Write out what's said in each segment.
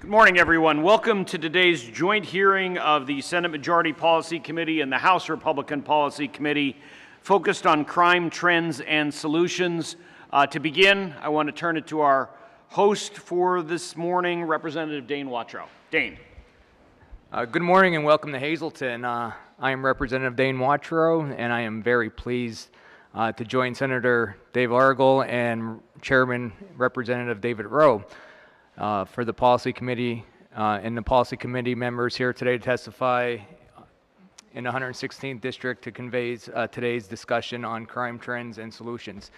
Good morning, everyone. Welcome to today's joint hearing of the Senate Majority Policy Committee and the House Republican Policy Committee focused on crime trends and solutions. To begin, I want to turn it to our host for this morning, Representative Dane Watrow. Dane. Good morning and welcome to Hazleton. I am Representative Dane Watrow, and I am very pleased to join Senator Dave Argel and Chairman Representative David Rowe for the Policy Committee and the Policy Committee members here today to testify in the 116th District to convey today's discussion on crime trends and solutions.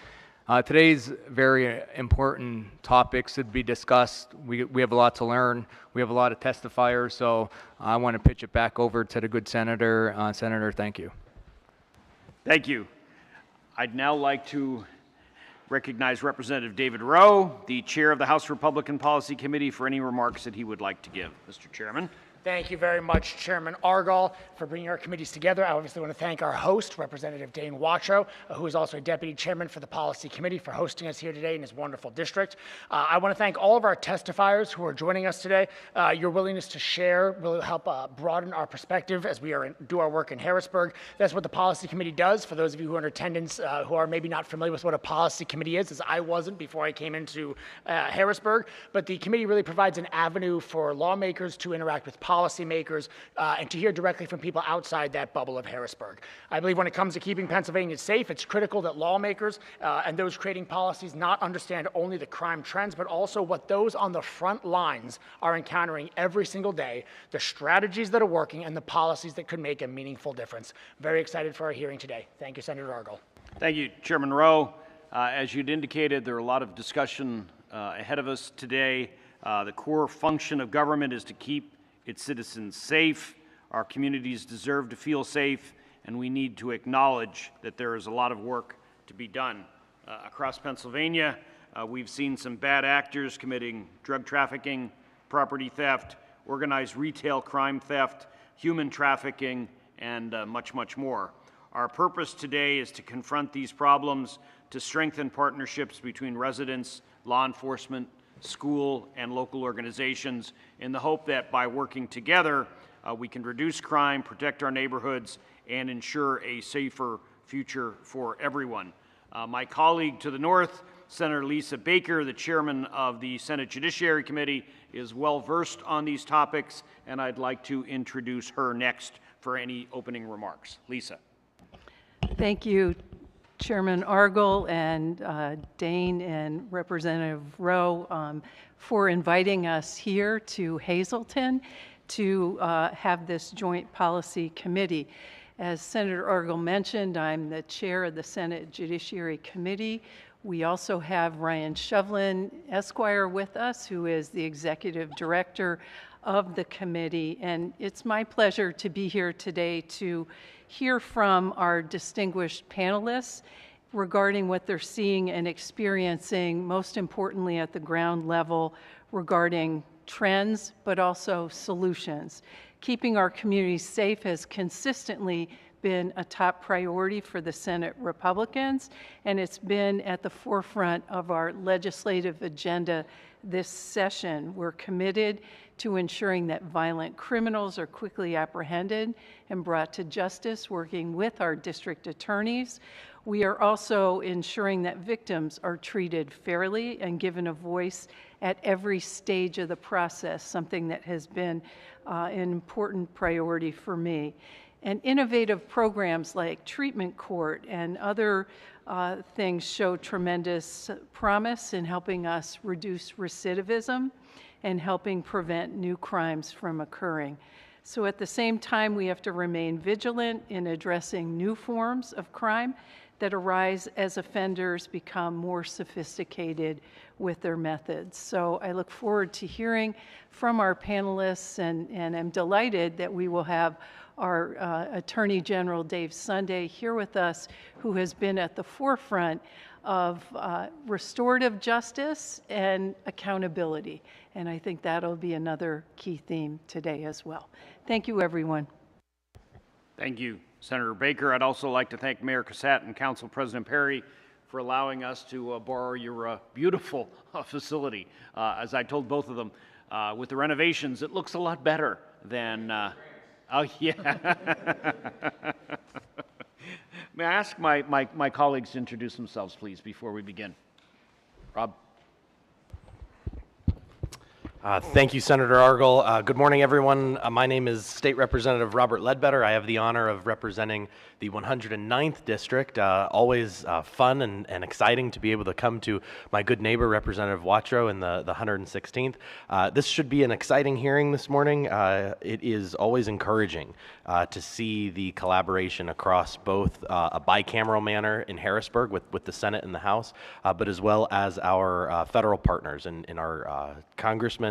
Today's very important topics to be discussed. We have a lot to learn. We have a lot of testifiers, so I want to pitch it back over to the good Senator. Senator, thank you. Thank you. I'd now like to recognize Representative David Rowe, the chair of the House Republican Policy Committee, for any remarks that he would like to give. Mr. Chairman. Thank you very much, Chairman Argel, for bringing our committees together. I obviously want to thank our host, Representative Dane Watrow, who is also a Deputy Chairman for the Policy Committee, for hosting us here today in his wonderful district. I want to thank all of our testifiers who are joining us today. Your willingness to share will help broaden our perspective as we do our work in Harrisburg. That's what the Policy Committee does. For those of you who are in attendance who are maybe not familiar with what a Policy Committee is, as I wasn't before I came into Harrisburg, but the committee really provides an avenue for lawmakers to interact with policymakers and to hear directly from people outside that bubble of Harrisburg. I believe when it comes to keeping Pennsylvania safe, it's critical that lawmakers and those creating policies not understand only the crime trends, but also what those on the front lines are encountering every single day, the strategies that are working, and the policies that could make a meaningful difference. Very excited for our hearing today. Thank you, Senator Argel. Thank you, Chairman Rowe. As you'd indicated, there are a lot of discussion ahead of us today. The core function of government is to keep its citizens safe. Our communities deserve to feel safe, and we need to acknowledge that there is a lot of work to be done. Across Pennsylvania, we've seen some bad actors committing drug trafficking, property theft, organized retail crime theft, human trafficking, and much, much more. Our purpose today is to confront these problems, to strengthen partnerships between residents, law enforcement, school, and local organizations in the hope that by working together, we can reduce crime, protect our neighborhoods, and ensure a safer future for everyone. My colleague to the north, Senator Lisa Baker, the chairman of the Senate Judiciary Committee, is well versed on these topics, and I'd like to introduce her next for any opening remarks. Lisa. Thank you, Chairman Argel and Dane and Representative Rowe for inviting us here to Hazleton to have this joint policy committee. As Senator Argel mentioned, I'm the chair of the Senate Judiciary Committee. We also have Ryan Shovlin, Esquire, with us, who is the executive director of the committee. And it's my pleasure to be here today to hear from our distinguished panelists regarding what they're seeing and experiencing, most importantly at the ground level, regarding trends, but also solutions. Keeping our communities safe has consistently been a top priority for the Senate Republicans, and it's been at the forefront of our legislative agenda this session. We're committed to ensuring that violent criminals are quickly apprehended and brought to justice, working with our district attorneys. We are also ensuring that victims are treated fairly and given a voice at every stage of the process, something that has been an important priority for me. And innovative programs like treatment court and other things show tremendous promise in helping us reduce recidivism and helping prevent new crimes from occurring. So at the same time, we have to remain vigilant in addressing new forms of crime that arise as offenders become more sophisticated with their methods. So I look forward to hearing from our panelists, and I'm delighted that we will have our Attorney General Dave Sunday here with us, who has been at the forefront of restorative justice and accountability. And I think that'll be another key theme today as well. Thank you, everyone. Thank you, Senator Baker. I'd also like to thank Mayor Cassatt and Council President Perry for allowing us to borrow your beautiful facility. As I told both of them, with the renovations, it looks a lot better than, oh, yeah. May I ask my colleagues to introduce themselves, please, before we begin? Rob? Thank you, Senator Argall. Good morning, everyone. My name is State Representative Robert Ledbetter. I have the honor of representing the 109th District. Always fun and exciting to be able to come to my good neighbor, Representative Watro, in the 116th. This should be an exciting hearing this morning. It is always encouraging to see the collaboration across both a bicameral manner in Harrisburg with the Senate and the House, but as well as our federal partners in our Congressman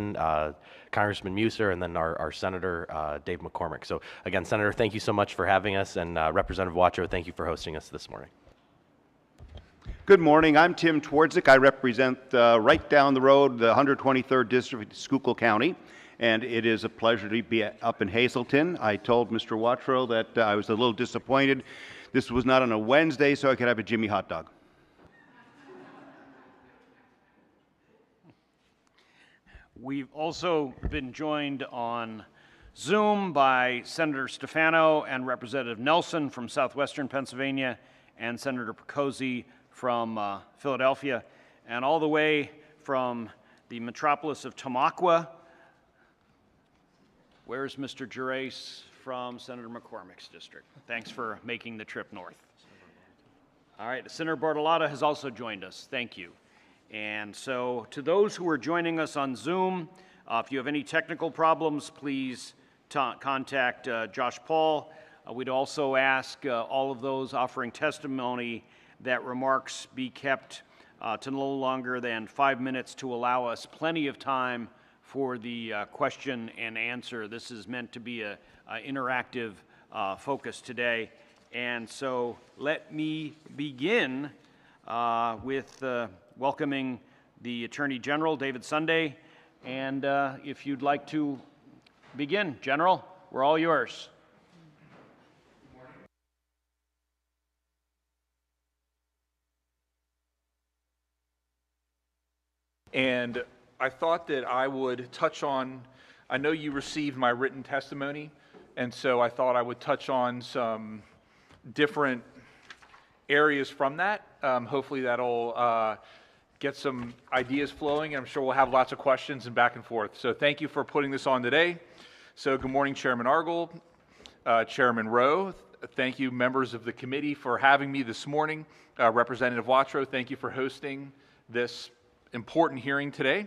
Muser, and then our Senator Dave McCormick. So again, Senator, thank you so much for having us, and Representative Watro, thank you for hosting us this morning. Good morning. I'm Tim Twardzik. I represent right down the road, the 123rd District of Schuylkill County, and it is a pleasure to be up in Hazleton. I told Mr. Watro that I was a little disappointed this was not on a Wednesday so I could have a Jimmy hot dog. We've also been joined on Zoom by Senator Stefano and Representative Nelson from southwestern Pennsylvania, and Senator Picozzi from Philadelphia, and all the way from the metropolis of Tamaqua. Where's Mr. Gerace from Senator McCormick's district? Thanks for making the trip north. All right, Senator Bartolotta has also joined us. Thank you. And so to those who are joining us on Zoom, if you have any technical problems, please contact Josh Paul. We'd also ask all of those offering testimony that remarks be kept to no longer than 5 minutes to allow us plenty of time for the question and answer. This is meant to be an interactive focus today. And so let me begin with welcoming the Attorney General, David Sunday. And if you'd like to begin, General, we're all yours. And I thought that I would touch on, I know you received my written testimony, and so I thought I would touch on some different areas from that. Hopefully that'll get some ideas flowing, and I'm sure we'll have lots of questions and back and forth. So thank you for putting this on today. So good morning, Chairman Argall, Chairman Rowe. Thank you, members of the committee, for having me this morning. Representative Watro, thank you for hosting this important hearing today.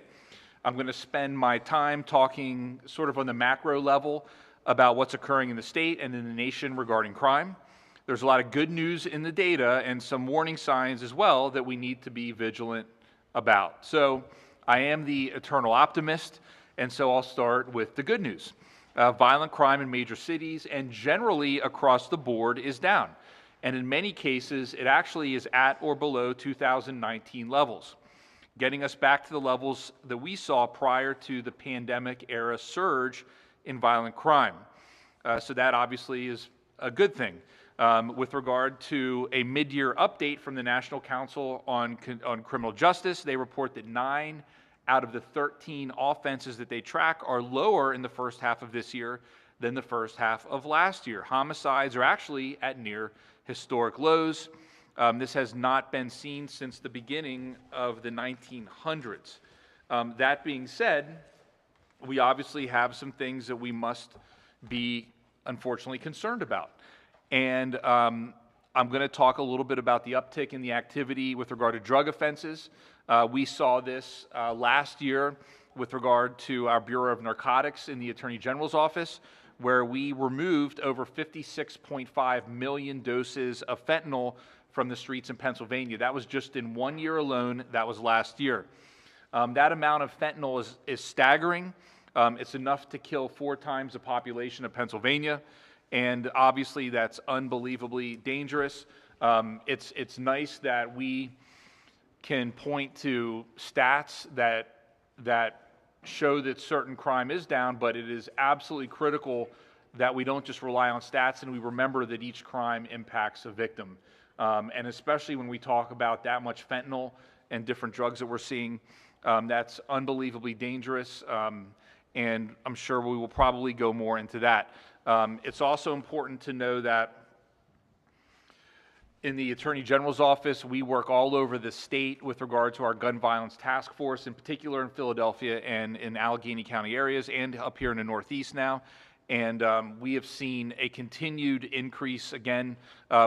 I'm going to spend my time talking sort of on the macro level about what's occurring in the state and in the nation regarding crime. There's a lot of good news in the data and some warning signs as well that we need to be vigilant about. So I am the eternal optimist, and so I'll start with the good news. Violent crime in major cities and generally across the board is down. And in many cases, it actually is at or below 2019 levels, getting us back to the levels that we saw prior to the pandemic era surge in violent crime. So that obviously is a good thing. With regard to a mid-year update from the National Council on Criminal Justice, they report that 9 out of the 13 offenses that they track are lower in the first half of this year than the first half of last year. Homicides are actually at near historic lows. This has not been seen since the beginning of the 1900s. That being said, we obviously have some things that we must be, unfortunately, concerned about. And I'm going to talk a little bit about the uptick in the activity with regard to drug offenses. We saw this last year with regard to our Bureau of Narcotics in the Attorney General's office, where we removed over 56.5 million doses of fentanyl from the streets in Pennsylvania. That was just in 1 year alone. That was last year. That amount of fentanyl is staggering. It's enough to kill 4 times the population of Pennsylvania. And obviously, that's unbelievably dangerous. It's nice that we can point to stats that show that certain crime is down, but it is absolutely critical that we don't just rely on stats and we remember that each crime impacts a victim. And especially when we talk about that much fentanyl and different drugs that we're seeing, that's unbelievably dangerous. and I'm sure we will probably go more into that. It's also important to know that in the Attorney General's office, we work all over the state with regard to our gun violence task force, in particular in Philadelphia and in Allegheny County areas, and up here in the Northeast now. And we have seen a continued increase again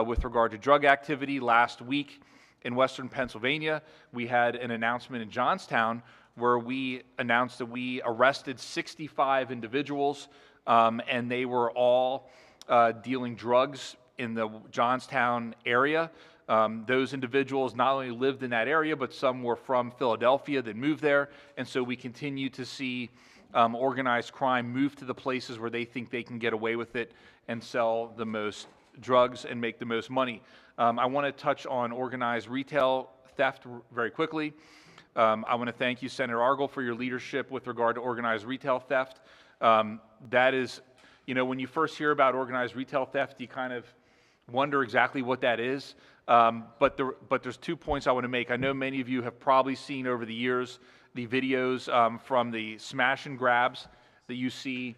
with regard to drug activity. Last week in Western Pennsylvania, we had an announcement in Johnstown where we announced that we arrested 65 individuals, and they were all dealing drugs in the Johnstown area. Those individuals not only lived in that area, but some were from Philadelphia that moved there. And so we continue to see organized crime move to the places where they think they can get away with it and sell the most drugs and make the most money. I want to touch on organized retail theft very quickly. I want to thank you, Senator Argel, for your leadership with regard to organized retail theft. That is, when you first hear about organized retail theft, you kind of wonder exactly what that is. But there's 2 points I want to make. I know many of you have probably seen over the years the videos from the smash and grabs that you see.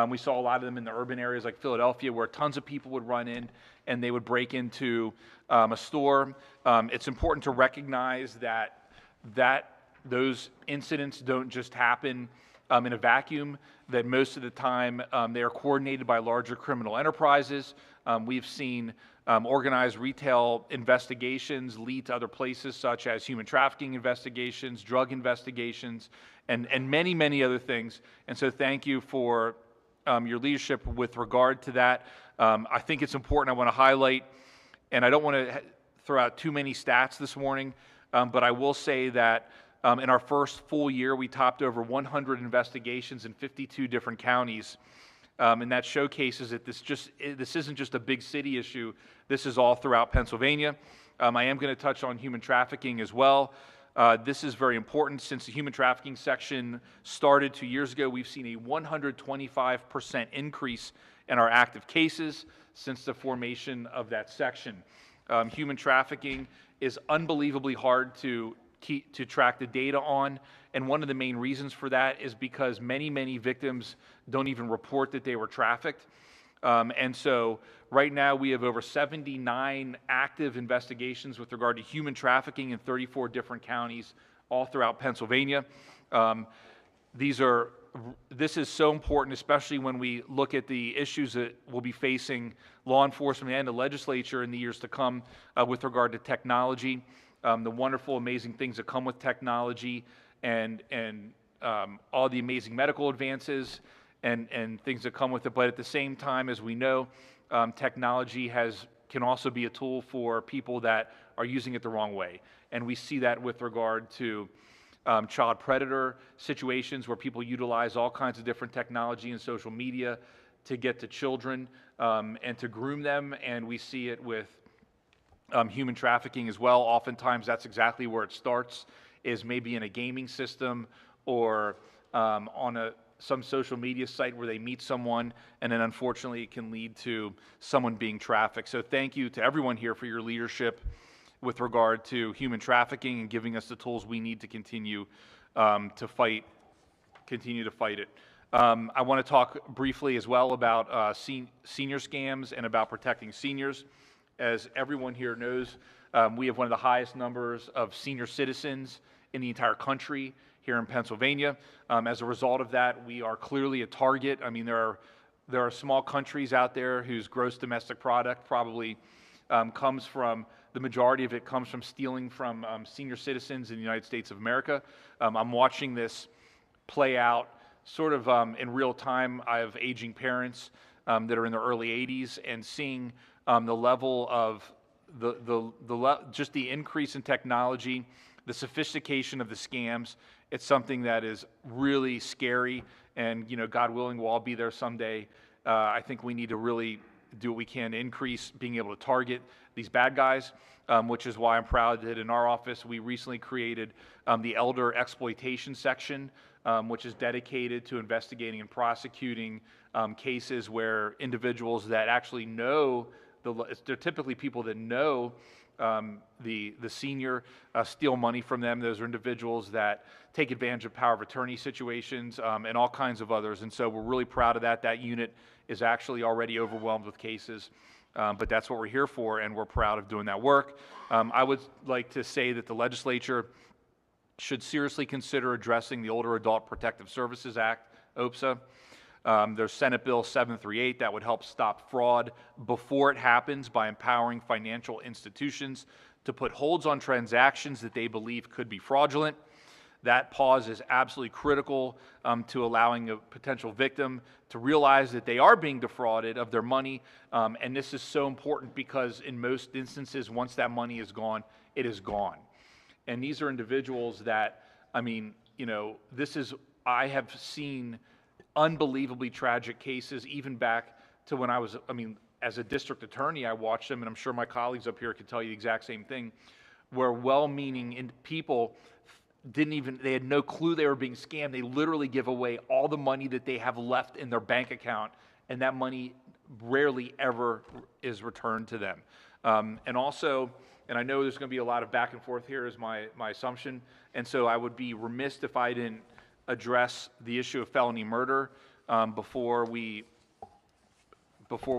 We saw a lot of them in the urban areas like Philadelphia, where tons of people would run in and they would break into a store. It's important to recognize that those incidents don't just happen in a vacuum, that most of the time they are coordinated by larger criminal enterprises. We've seen organized retail investigations lead to other places, such as human trafficking investigations, drug investigations, and many, many other things. And so thank you for your leadership with regard to that. I think it's important. I want to highlight, and I don't want to throw out too many stats this morning, but I will say that in our first full year, we topped over 100 investigations in 52 different counties. And that showcases that this isn't just a big city issue. This is all throughout Pennsylvania. I am going to touch on human trafficking as well. This is very important. Since the human trafficking section started 2 years ago, we've seen a 125% increase in our active cases since the formation of that section. Human trafficking is unbelievably hard to track the data on, and one of the main reasons for that is because many, many victims don't even report that they were trafficked. And so right now we have over 79 active investigations with regard to human trafficking in 34 different counties all throughout Pennsylvania. This is so important, especially when we look at the issues that will be facing law enforcement and the legislature in the years to come with regard to technology. The wonderful, amazing things that come with technology, and all the amazing medical advances and things that come with it. But at the same time, as we know, technology can also be a tool for people that are using it the wrong way. And we see that with regard to child predator situations where people utilize all kinds of different technology and social media to get to children and to groom them. And we see it with human trafficking as well. Oftentimes that's exactly where it starts, is maybe in a gaming system or on some social media site where they meet someone, and then unfortunately it can lead to someone being trafficked. So thank you to everyone here for your leadership with regard to human trafficking and giving us the tools we need to continue to fight it. I want to talk briefly as well about senior scams and about protecting seniors. As everyone here knows, we have one of the highest numbers of senior citizens in the entire country here in Pennsylvania. As a result of that, we are clearly a target. I mean, there are small countries out there whose gross domestic product probably comes from, the majority of it comes from stealing from senior citizens in the United States of America. I'm watching this play out sort of in real time. I have aging parents that are in their early 80s, and seeing the level of just the increase in technology, the sophistication of the scams. It's something that is really scary, and God willing, we'll all be there someday. I think we need to really do what we can to increase being able to target these bad guys, which is why I'm proud that in our office we recently created the Elder Exploitation Section, which is dedicated to investigating and prosecuting cases where individuals that actually know, they're typically people that know the senior, steal money from them. Those are individuals that take advantage of power of attorney situations, and all kinds of others. And so we're really proud of that. That unit is actually already overwhelmed with cases, but that's what we're here for, and we're proud of doing that work. I would like to say that the legislature should seriously consider addressing the Older Adult Protective Services Act, OPSA. There's Senate Bill 738 that would help stop fraud before it happens by empowering financial institutions to put holds on transactions that they believe could be fraudulent. That pause is absolutely critical to allowing a potential victim to realize that they are being defrauded of their money. And this is so important because in most instances, once that money is gone, it is gone. And these are individuals that, I mean, you know, I have seen unbelievably tragic cases, even back to when I was, as a district attorney, I watched them, and I'm sure my colleagues up here could tell you the exact same thing, where well-meaning people they had no clue they were being scammed. They literally give away all the money that they have left in their bank account, and that money rarely ever is returned to them. And also, and I know there's going to be a lot of back and forth here is my assumption, and so I would be remiss if I didn't address the issue of felony murder before we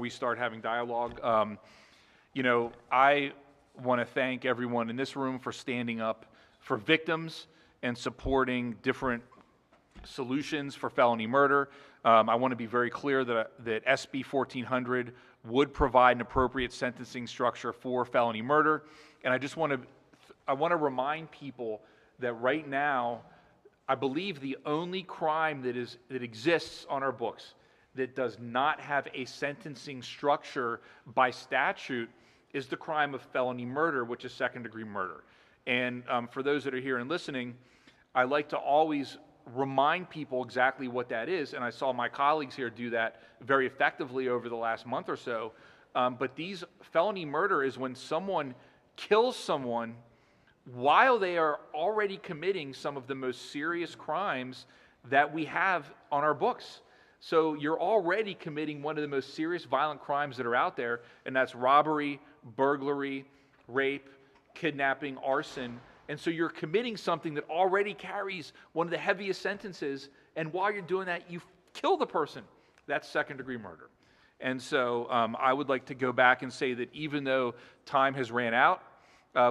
start having dialogue. You know, I want to thank everyone in this room for standing up for victims and supporting different solutions for felony murder. I want to be very clear that SB 1400 would provide an appropriate sentencing structure for felony murder. And I want to remind people that right now, I believe the only crime that exists on our books that does not have a sentencing structure by statute is the crime of felony murder, which is second-degree murder. And for those that are here and listening, I like to always remind people exactly what that is, and I saw my colleagues here do that very effectively over the last month or so. But felony murder is when someone kills someone while they are already committing some of the most serious crimes that we have on our books. So you're already committing one of the most serious violent crimes that are out there, and that's robbery, burglary, rape, kidnapping, arson. And so you're committing something that already carries one of the heaviest sentences, and while you're doing that, you kill the person. That's second-degree murder. And so I would like to go back and say that even though time has ran out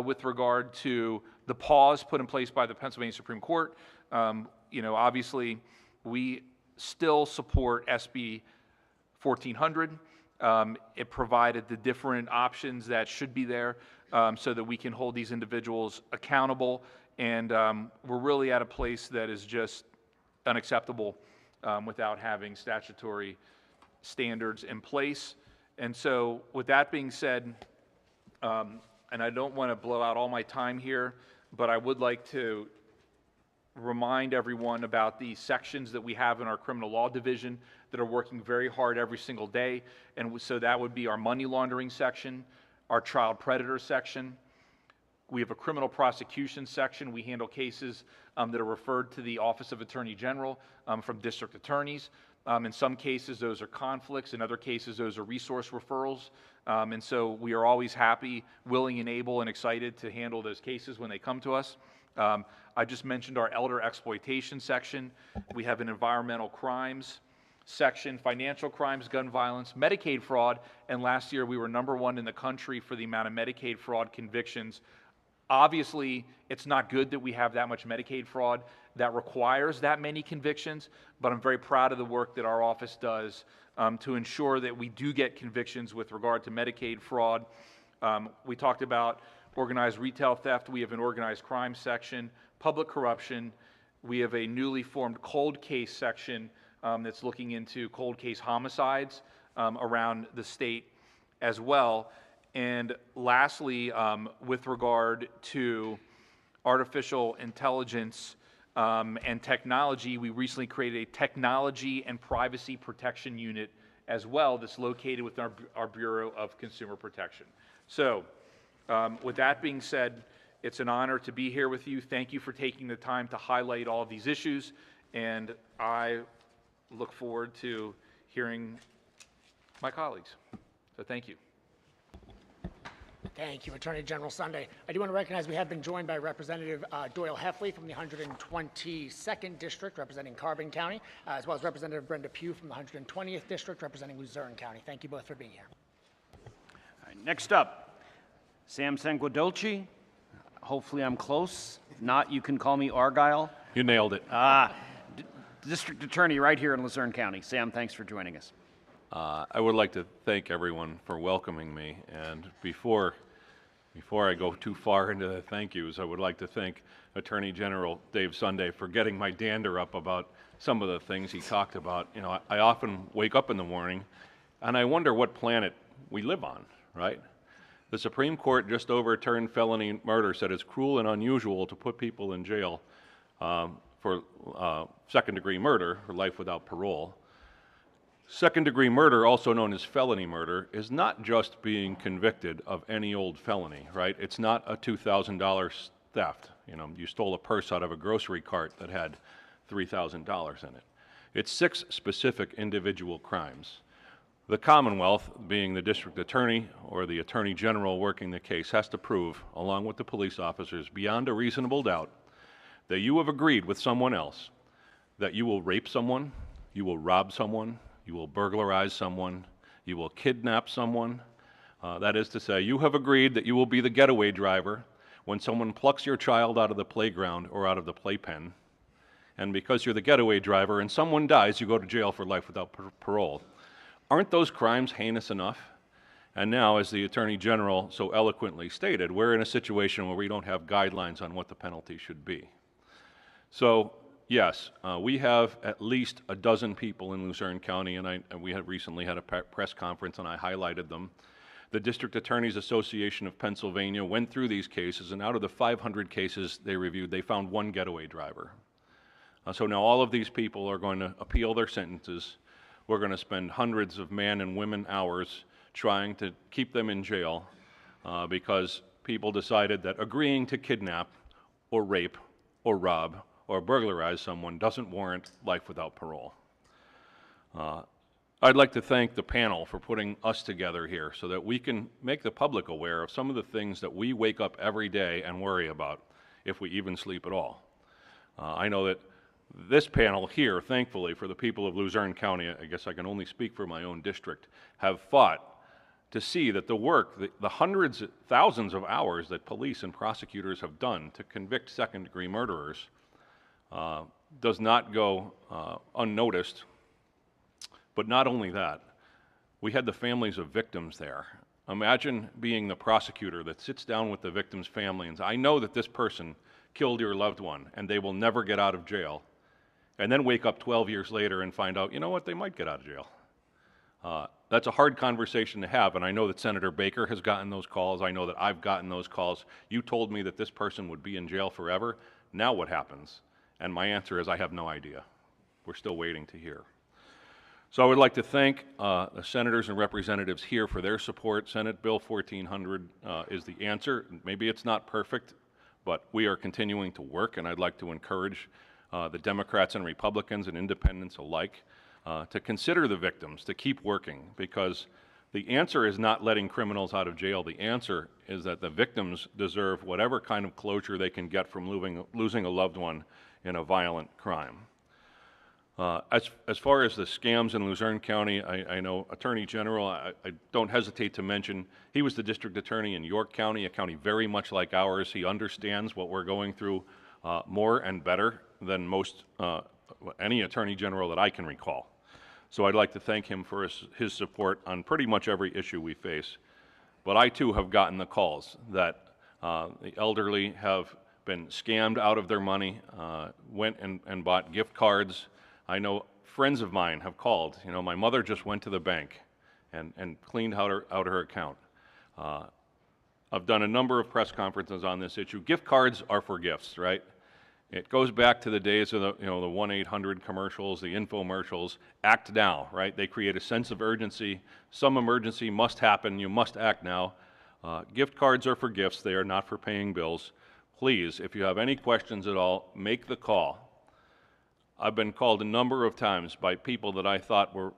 with regard to the pause put in place by the Pennsylvania Supreme Court, you know, obviously we still support SB 1400. It provided the different options that should be there so that we can hold these individuals accountable. And we're really at a place that is just unacceptable without having statutory standards in place. And so with that being said, and I don't want to blow out all my time here, but I would like to remind everyone about the sections that we have in our criminal law division that are working very hard every single day. And so that would be our money laundering section, our child predator section. We have a criminal prosecution section. We handle cases that are referred to the Office of Attorney General from district attorneys. In some cases, those are conflicts. In other cases, those are resource referrals. And so we are always happy, willing, and able, and excited to handle those cases when they come to us. I just mentioned our elder exploitation section. We have an environmental crimes section, financial crimes, gun violence, Medicaid fraud, and last year we were #1 in the country for the amount of Medicaid fraud convictions. Obviously, it's not good that we have that much Medicaid fraud that requires that many convictions, but I'm very proud of the work that our office does to ensure that we do get convictions with regard to Medicaid fraud. We talked about organized retail theft. We have an organized crime section, public corruption. We have a newly formed cold case section that's looking into cold case homicides around the state as well. And lastly, with regard to artificial intelligence and technology, we recently created a technology and privacy protection unit as well that's located within our Bureau of Consumer Protection. So with that being said, it's an honor to be here with you. Thank you for taking the time to highlight all of these issues, and I look forward to hearing my colleagues. So thank you. Thank you, Attorney General Sunday. I do want to recognize we have been joined by Representative Doyle Heffley from the 122nd District representing Carbon County, as well as Representative Brenda Pugh from the 120th District representing Luzerne County. Thank you both for being here. All right, next up, Sam Sanguadolci. Hopefully I'm close. If not, you can call me Argyle. You nailed it. District Attorney right here in Luzerne County. Sam, thanks for joining us. I would like to thank everyone for welcoming me. And before I go too far into the thank yous, I would like to thank Attorney General Dave Sunday for getting my dander up about some of the things he talked about. You know, I often wake up in the morning and I wonder what planet we live on, right? The Supreme Court just overturned felony murder, said it's cruel and unusual to put people in jail for second-degree murder, or life without parole. Second-degree murder, also known as felony murder, is not just being convicted of any old felony, right? It's not a $2,000 theft. You know, you stole a purse out of a grocery cart that had $3,000 in it. It's 6 specific individual crimes. The Commonwealth, being the district attorney or the attorney general working the case, has to prove, along with the police officers, beyond a reasonable doubt, that you have agreed with someone else that you will rape someone, you will rob someone, you will burglarize someone, you will kidnap someone. That is to say, you have agreed that you will be the getaway driver when someone plucks your child out of the playground or out of the playpen. And because you're the getaway driver and someone dies, you go to jail for life without parole. Aren't those crimes heinous enough? And now, as the Attorney General so eloquently stated, we're in a situation where we don't have guidelines on what the penalty should be. So, yes, we have at least a dozen people in Luzerne County, and we had recently had a press conference and I highlighted them. The District Attorneys Association of Pennsylvania went through these cases, and out of the 500 cases they reviewed, they found 1 getaway driver. So now all of these people are going to appeal their sentences. We're going to spend hundreds of man and women hours trying to keep them in jail because people decided that agreeing to kidnap or rape or rob or burglarize someone doesn't warrant life without parole. I'd like to thank the panel for putting us together here so that we can make the public aware of some of the things that we wake up every day and worry about, if we even sleep at all. I know that this panel here, thankfully, for the people of Luzerne County, I guess I can only speak for my own district, have fought to see that the work, the hundreds, thousands of hours that police and prosecutors have done to convict second-degree murderers does not go unnoticed. But not only that, we had the families of victims there. Imagine being the prosecutor that sits down with the victim's family and says, I know that this person killed your loved one and they will never get out of jail, and then wake up 12 years later and find out, you know what, they might get out of jail. That's a hard conversation to have, and I know that Senator Baker has gotten those calls. I know that I've gotten those calls. You told me that this person would be in jail forever. Now what happens? And my answer is I have no idea. We're still waiting to hear. So I would like to thank the senators and representatives here for their support. Senate Bill 1400 is the answer. Maybe it's not perfect, but we are continuing to work, and I'd like to encourage the Democrats and Republicans and independents alike to consider the victims, to keep working, because the answer is not letting criminals out of jail. The answer is that the victims deserve whatever kind of closure they can get from losing a loved one in a violent crime. As far as the scams in Luzerne County, I know Attorney General, I don't hesitate to mention, he was the district attorney in York County, a county very much like ours. He understands what we're going through more and better than most, any Attorney General that I can recall. So I'd like to thank him for his support on pretty much every issue we face. But I too have gotten the calls that the elderly have been scammed out of their money, went and bought gift cards. I know friends of mine have called. You know, my mother just went to the bank and cleaned out her account. I've done a number of press conferences on this issue. Gift cards are for gifts, right? It goes back to the days of the 1-800 commercials, the infomercials. Act now, right? They create a sense of urgency. Some emergency must happen. You must act now. Gift cards are for gifts. They are not for paying bills. Please, if you have any questions at all, make the call. I've been called a number of times by people that I thought were,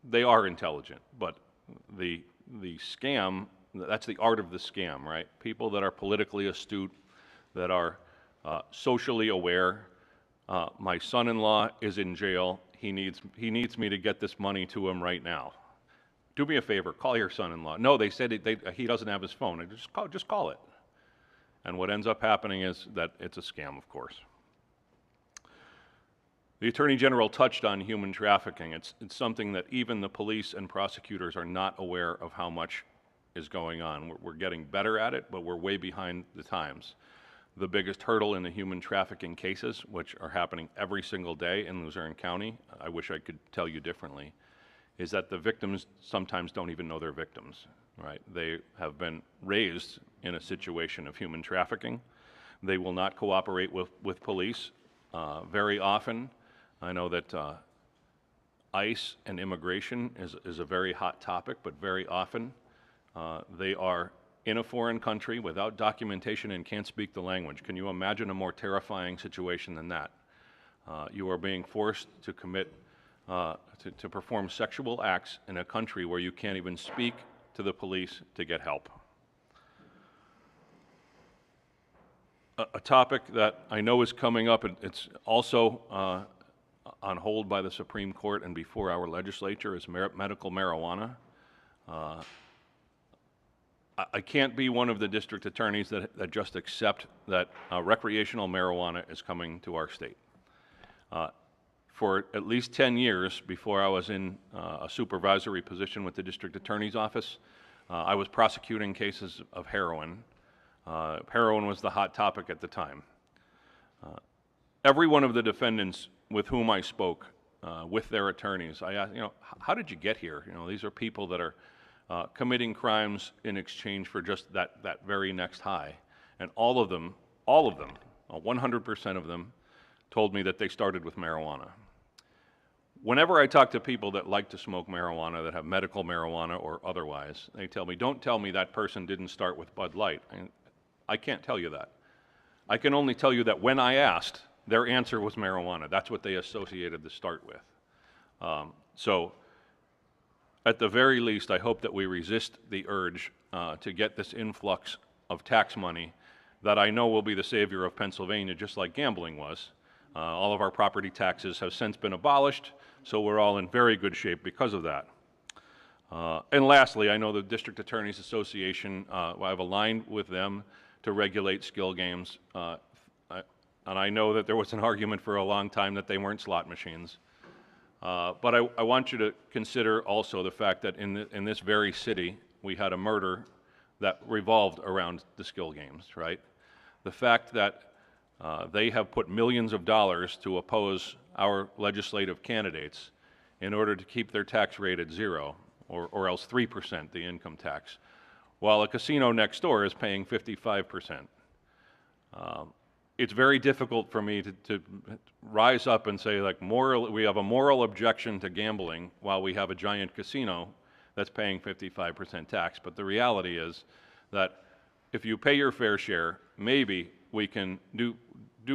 they are intelligent, but the scam that's the art of the scam, right? People that are politically astute, that are socially aware. My son-in-law is in jail. He needs me to get this money to him right now. Do me a favor, call your son-in-law. No, they said he doesn't have his phone. Just call it. And what ends up happening is that it's a scam, of course. The Attorney General touched on human trafficking. It's something that even the police and prosecutors are not aware of how much is going on. We're getting better at it, but we're way behind the times. The biggest hurdle in the human trafficking cases, which are happening every single day in Luzerne County, I wish I could tell you differently, is that the victims sometimes don't even know they're victims, right? They have been raised in a situation of human trafficking. They will not cooperate with police very often. I know that ICE and immigration is a very hot topic, but very often they are in a foreign country without documentation and can't speak the language. Can you imagine a more terrifying situation than that? You are being forced to commit, to perform sexual acts in a country where you can't even speak to the police to get help. A topic that I know is coming up, it's also on hold by the Supreme Court and before our legislature, is medical marijuana. I can't be one of the district attorneys that just accept that recreational marijuana is coming to our state. For at least 10 years before I was in a supervisory position with the district attorney's office, I was prosecuting cases of heroin. Heroin was the hot topic at the time. Every one of the defendants with whom I spoke, with their attorneys, I asked, how did you get here? These are people that are committing crimes in exchange for just that very next high. And all of them, 100% of them, told me that they started with marijuana. Whenever I talk to people that like to smoke marijuana, that have medical marijuana or otherwise, they tell me, don't tell me that person didn't start with Bud Light. I can't tell you that. I can only tell you that when I asked, their answer was marijuana. That's what they associated the start with. So at the very least, I hope that we resist the urge to get this influx of tax money that I know will be the savior of Pennsylvania, just like gambling was. All of our property taxes have since been abolished, so we're all in very good shape because of that. And lastly, I know the District Attorneys Association, I've aligned with them to regulate skill games. And I know that there was an argument for a long time that they weren't slot machines. But I want you to consider also the fact that in this very city, we had a murder that revolved around the skill games, right? The fact that they have put millions of dollars to oppose our legislative candidates in order to keep their tax rate at 0, or else 3%, the income tax, while a casino next door is paying 55%. It's very difficult for me to rise up and say, like, we have a moral objection to gambling while we have a giant casino that's paying 55% tax. But the reality is that if you pay your fair share, maybe we can do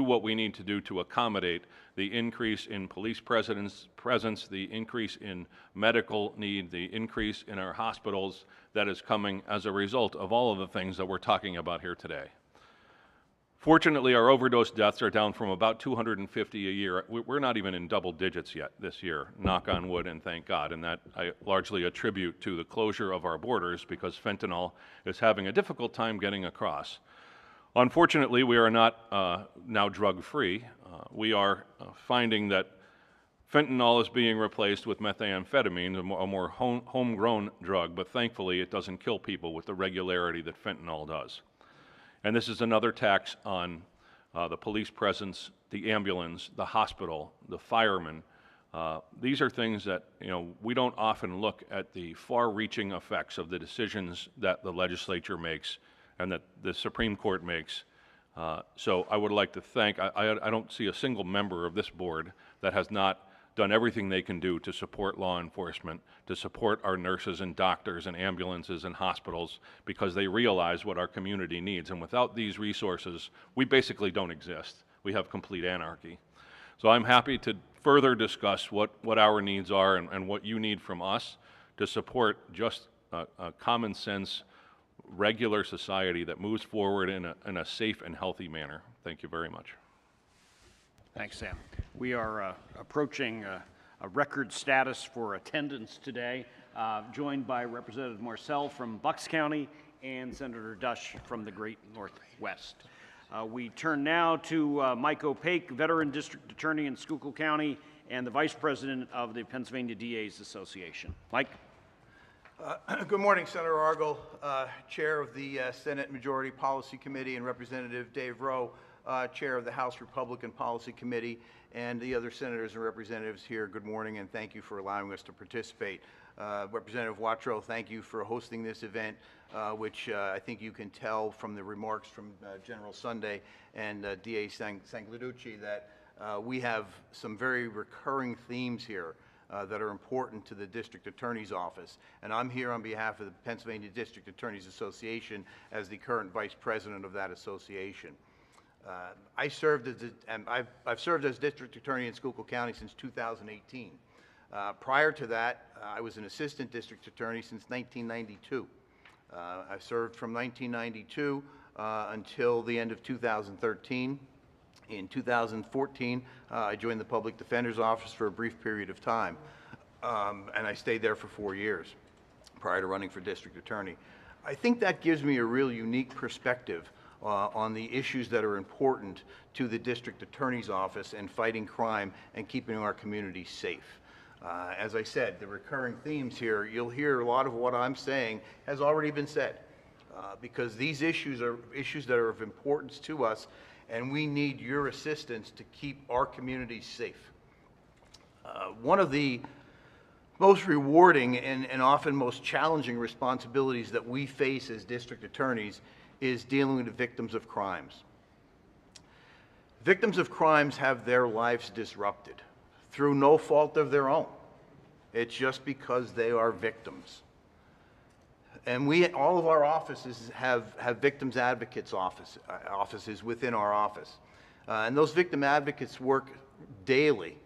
what we need to do to accommodate the increase in police presence, the increase in medical need, the increase in our hospitals that is coming as a result of all of the things that we're talking about here today. Fortunately, our overdose deaths are down from about 250 a year. We're not even in double digits yet this year, knock on wood, and thank God. And that I largely attribute to the closure of our borders because fentanyl is having a difficult time getting across. Unfortunately, we are not now drug-free. We are finding that fentanyl is being replaced with methamphetamine, a more homegrown drug, but thankfully it doesn't kill people with the regularity that fentanyl does. And this is another tax on the police presence, the ambulance, the hospital, the firemen. These are things that, we don't often look at the far-reaching effects of the decisions that the legislature makes and that the Supreme Court makes. So I would like to thank, I don't see a single member of this board that has not done everything they can do to support law enforcement, to support our nurses and doctors and ambulances and hospitals, because they realize what our community needs. And without these resources, we basically don't exist. We have complete anarchy. So I'm happy to further discuss what our needs are and what you need from us to support just a common sense regular society that moves forward in a safe and healthy manner. Thank you very much. Thanks, Sam. We are approaching a record status for attendance today, joined by Representative Marcel from Bucks County and Senator Dush from the Great Northwest. We turn now to Mike Opaque, Veteran District Attorney in Schuylkill County and the Vice President of the Pennsylvania DA's Association. Mike? Good morning, Senator Argall, Chair of the Senate Majority Policy Committee, and Representative Dave Rowe, Chair of the House Republican Policy Committee, and the other senators and representatives here. Good morning, and thank you for allowing us to participate. Representative Wattrow, thank you for hosting this event, which I think you can tell from the remarks from General Sunday and DA Sangliducci that we have some very recurring themes here that are important to the District Attorney's Office. And I'm here on behalf of the Pennsylvania District Attorneys Association as the current Vice President of that association. I've served as District Attorney in Schuylkill County since 2018. Prior to that, I was an Assistant District Attorney since 1992. I served from 1992 until the end of 2013. In 2014, I joined the Public Defender's Office for a brief period of time, and I stayed there for 4 years prior to running for District Attorney. I think that gives me a real unique perspective on the issues that are important to the District Attorney's Office and fighting crime and keeping our community safe. As I said, the recurring themes here, you'll hear a lot of what I'm saying has already been said, because these issues are issues that are of importance to us, and we need your assistance to keep our communities safe. One of the most rewarding and often most challenging responsibilities that we face as district attorneys is dealing with the victims of crimes. Victims of crimes have their lives disrupted through no fault of their own. It's just because they are victims. And all of our offices have victims advocates offices within our office. And those victim advocates work daily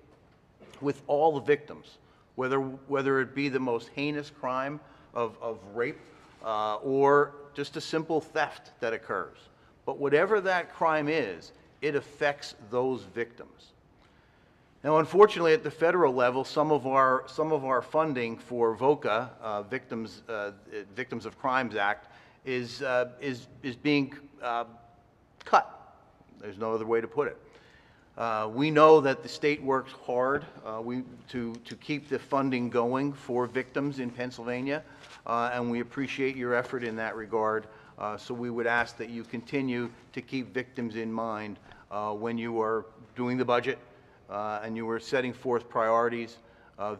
with all the victims, whether it be the most heinous crime of rape or just a simple theft that occurs. But whatever that crime is, it affects those victims. Now, unfortunately, at the federal level, some of our funding for VOCA, Victims of Crimes Act, is being cut. There's no other way to put it. We know that the state works hard to keep the funding going for victims in Pennsylvania, and we appreciate your effort in that regard. So we would ask that you continue to keep victims in mind when you are doing the budget. And you are setting forth priorities.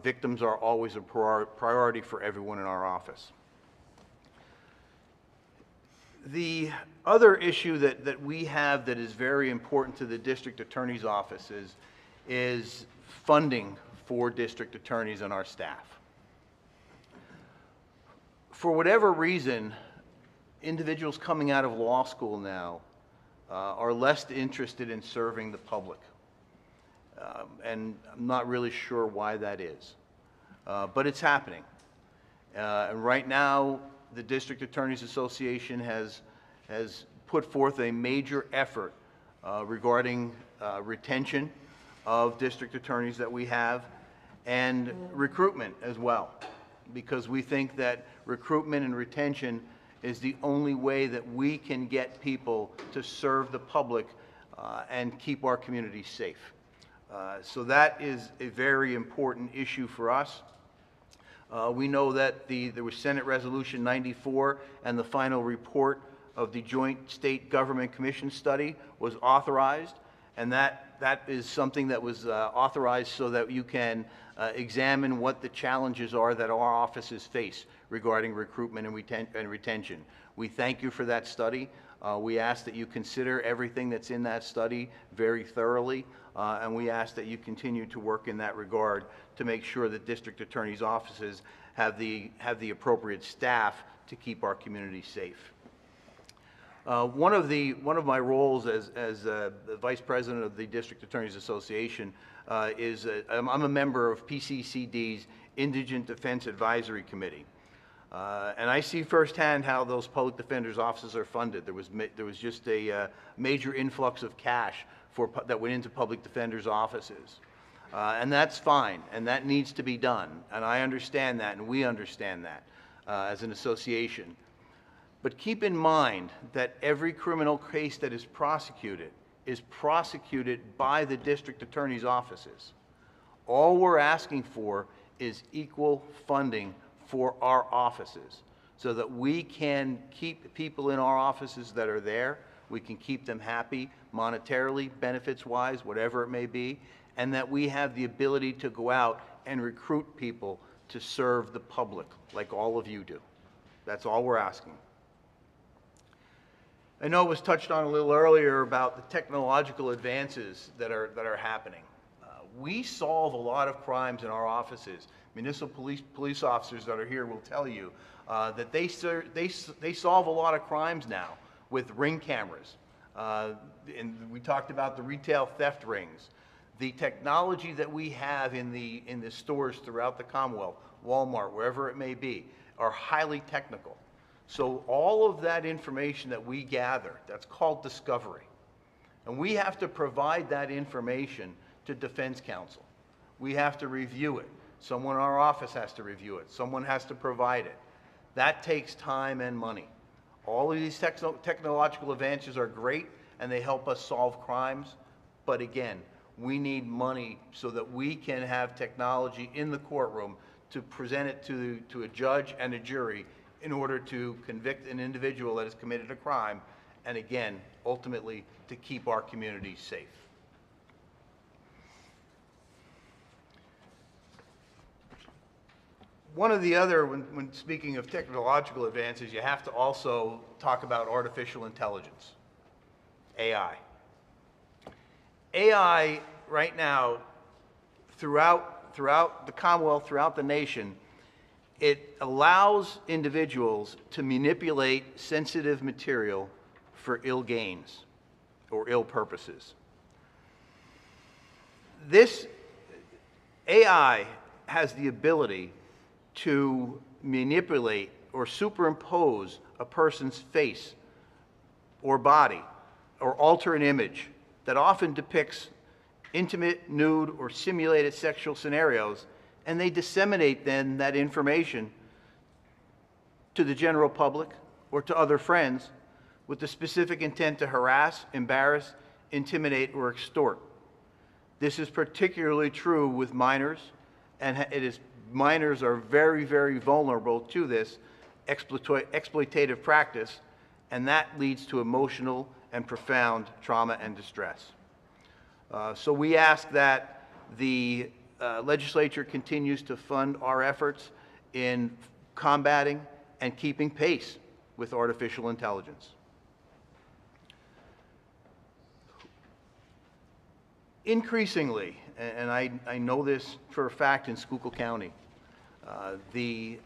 Victims are always a priority for everyone in our office. The other issue that we have that is very important to the District Attorney's Office is funding for district attorneys and our staff. For whatever reason, individuals coming out of law school now are less interested in serving the public. And I'm not really sure why that is, but it's happening. And right now, the District Attorneys Association has put forth a major effort regarding retention of district attorneys that we have and recruitment as well, because we think that recruitment and retention is the only way that we can get people to serve the public and keep our communities safe. So that is a very important issue for us. We know that there was Senate Resolution 94 and the final report of the Joint State Government Commission study was authorized, and that is something that was authorized so that you can examine what the challenges are that our offices face regarding recruitment and retention. We thank you for that study. We ask that you consider everything that's in that study very thoroughly, and we ask that you continue to work in that regard to make sure that district attorneys' offices have the appropriate staff to keep our community safe. One of my roles as the Vice President of the District Attorneys Association is I'm a member of PCCD's Indigent Defense Advisory Committee. And I see firsthand how those public defenders' offices are funded. There was just a major influx of cash that went into public defenders' offices. And that's fine, and that needs to be done. And I understand that, and we understand that as an association. But keep in mind that every criminal case that is prosecuted by the district attorney's offices. All we're asking for is equal funding for our offices so that we can keep people in our offices that are there. We can keep them happy monetarily, benefits-wise, whatever it may be, and that we have the ability to go out and recruit people to serve the public like all of you do. That's all we're asking. I know it was touched on a little earlier about the technological advances that are happening. We solve a lot of crimes in our offices. Municipal police officers that are here will tell you that they solve a lot of crimes now with ring cameras. And we talked about the retail theft rings. The technology that we have in the stores throughout the Commonwealth, Walmart, wherever it may be, are highly technical. So all of that information that we gather, that's called discovery. And we have to provide that information to Defense Counsel. We have to review it. Someone in our office has to review it. Someone has to provide it. That takes time and money. All of these technological advances are great and they help us solve crimes. But again, we need money so that we can have technology in the courtroom to present it to a judge and a jury in order to convict an individual that has committed a crime, and again, ultimately, to keep our communities safe. One of the other, when speaking of technological advances, you have to also talk about artificial intelligence, AI. AI right now, throughout the Commonwealth, throughout the nation, it allows individuals to manipulate sensitive material for ill gains or ill purposes. This AI has the ability to manipulate or superimpose a person's face or body or alter an image that often depicts intimate, nude, or simulated sexual scenarios, and they disseminate then that information to the general public or to other friends with the specific intent to harass, embarrass, intimidate, or extort. This is particularly true with minors, and minors are very, very vulnerable to this exploitative practice, and that leads to emotional and profound trauma and distress. So we ask that the legislature continues to fund our efforts in combating and keeping pace with artificial intelligence. Increasingly, and I know this for a fact in Schuylkill County, the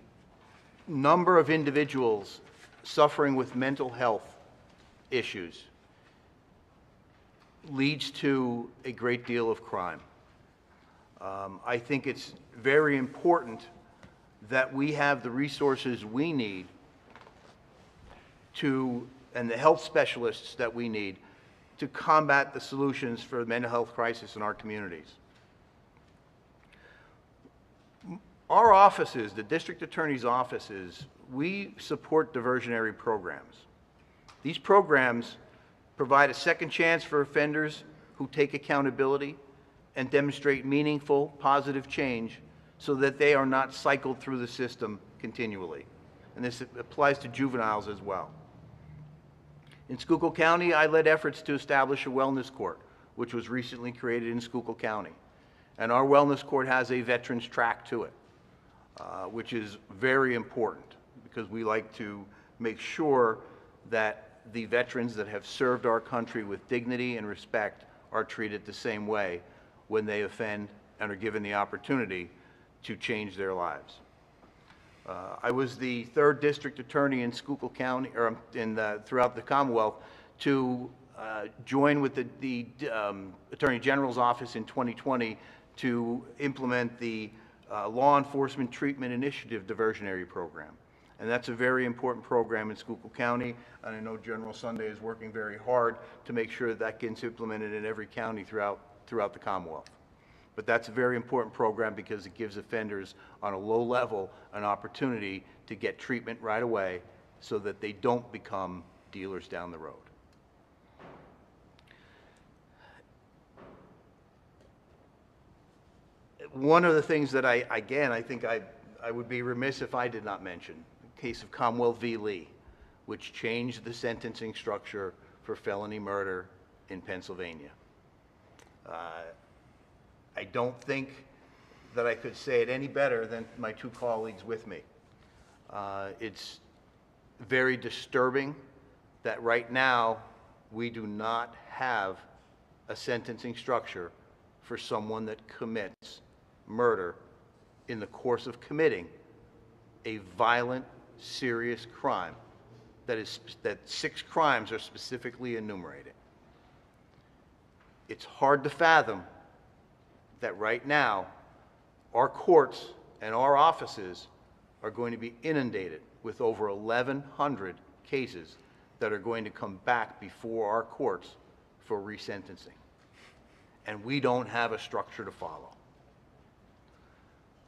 number of individuals suffering with mental health issues leads to a great deal of crime. I think it's very important that we have the resources we need and the health specialists that we need to combat the solutions for the mental health crisis in our communities. Our offices, the district attorney's offices, we support diversionary programs. These programs provide a second chance for offenders who take accountability and demonstrate meaningful, positive change so that they are not cycled through the system continually. And this applies to juveniles as well. In Schuylkill County, I led efforts to establish a wellness court, which was recently created in Schuylkill County. And our wellness court has a veterans track to it, which is very important because we like to make sure that the veterans that have served our country with dignity and respect are treated the same way when they offend and are given the opportunity to change their lives. I was the third district attorney in Schuylkill County, or throughout the Commonwealth, to join with the Attorney General's office in 2020 to implement the Law Enforcement Treatment Initiative diversionary program. And that's a very important program in Schuylkill County, and I know General Sunday is working very hard to make sure that that gets implemented in every county throughout the Commonwealth. But that's a very important program because it gives offenders on a low level an opportunity to get treatment right away so that they don't become dealers down the road. One of the things that I think I would be remiss if I did not mention, the case of Commonwealth v. Lee, which changed the sentencing structure for felony murder in Pennsylvania. I don't think that I could say it any better than my two colleagues with me. It's very disturbing that right now we do not have a sentencing structure for someone that commits murder in the course of committing a violent, serious crime. That 6 crimes are specifically enumerated. It's hard to fathom that right now our courts and our offices are going to be inundated with over 1,100 cases that are going to come back before our courts for resentencing. And we don't have a structure to follow.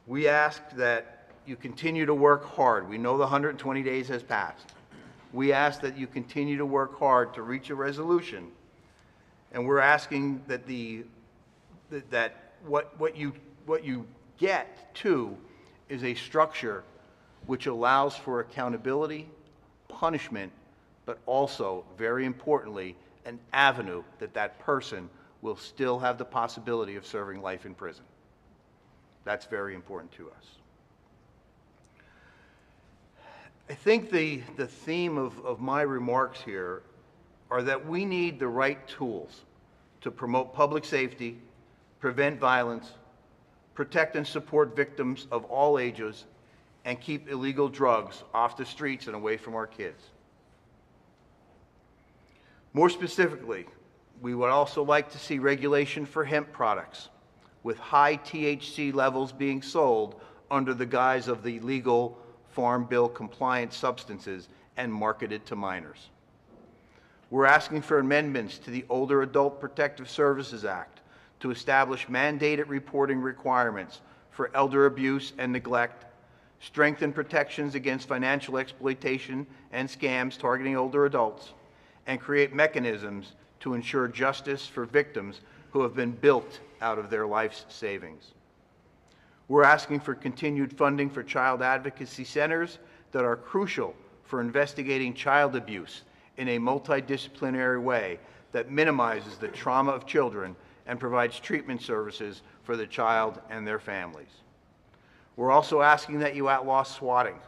We ask that you continue to work hard. We know the 120 days has passed. We ask that you continue to work hard to reach a resolution. And we're asking that what you get to is a structure which allows for accountability, punishment, but also, very importantly, an avenue that that person will still have the possibility of serving life in prison. That's very important to us. I think the theme of my remarks here are that we need the right tools to promote public safety, prevent violence, protect and support victims of all ages, and keep illegal drugs off the streets and away from our kids. More specifically, we would also like to see regulation for hemp products with high THC levels being sold under the guise of the legal Farm Bill compliant substances and marketed to minors. We're asking for amendments to the Older Adult Protective Services Act to establish mandated reporting requirements for elder abuse and neglect, strengthen protections against financial exploitation and scams targeting older adults, and create mechanisms to ensure justice for victims who have been built out of their life's savings. We're asking for continued funding for child advocacy centers that are crucial for investigating child abuse in a multidisciplinary way that minimizes the trauma of children and provides treatment services for the child and their families. We're also asking that you outlaw swatting,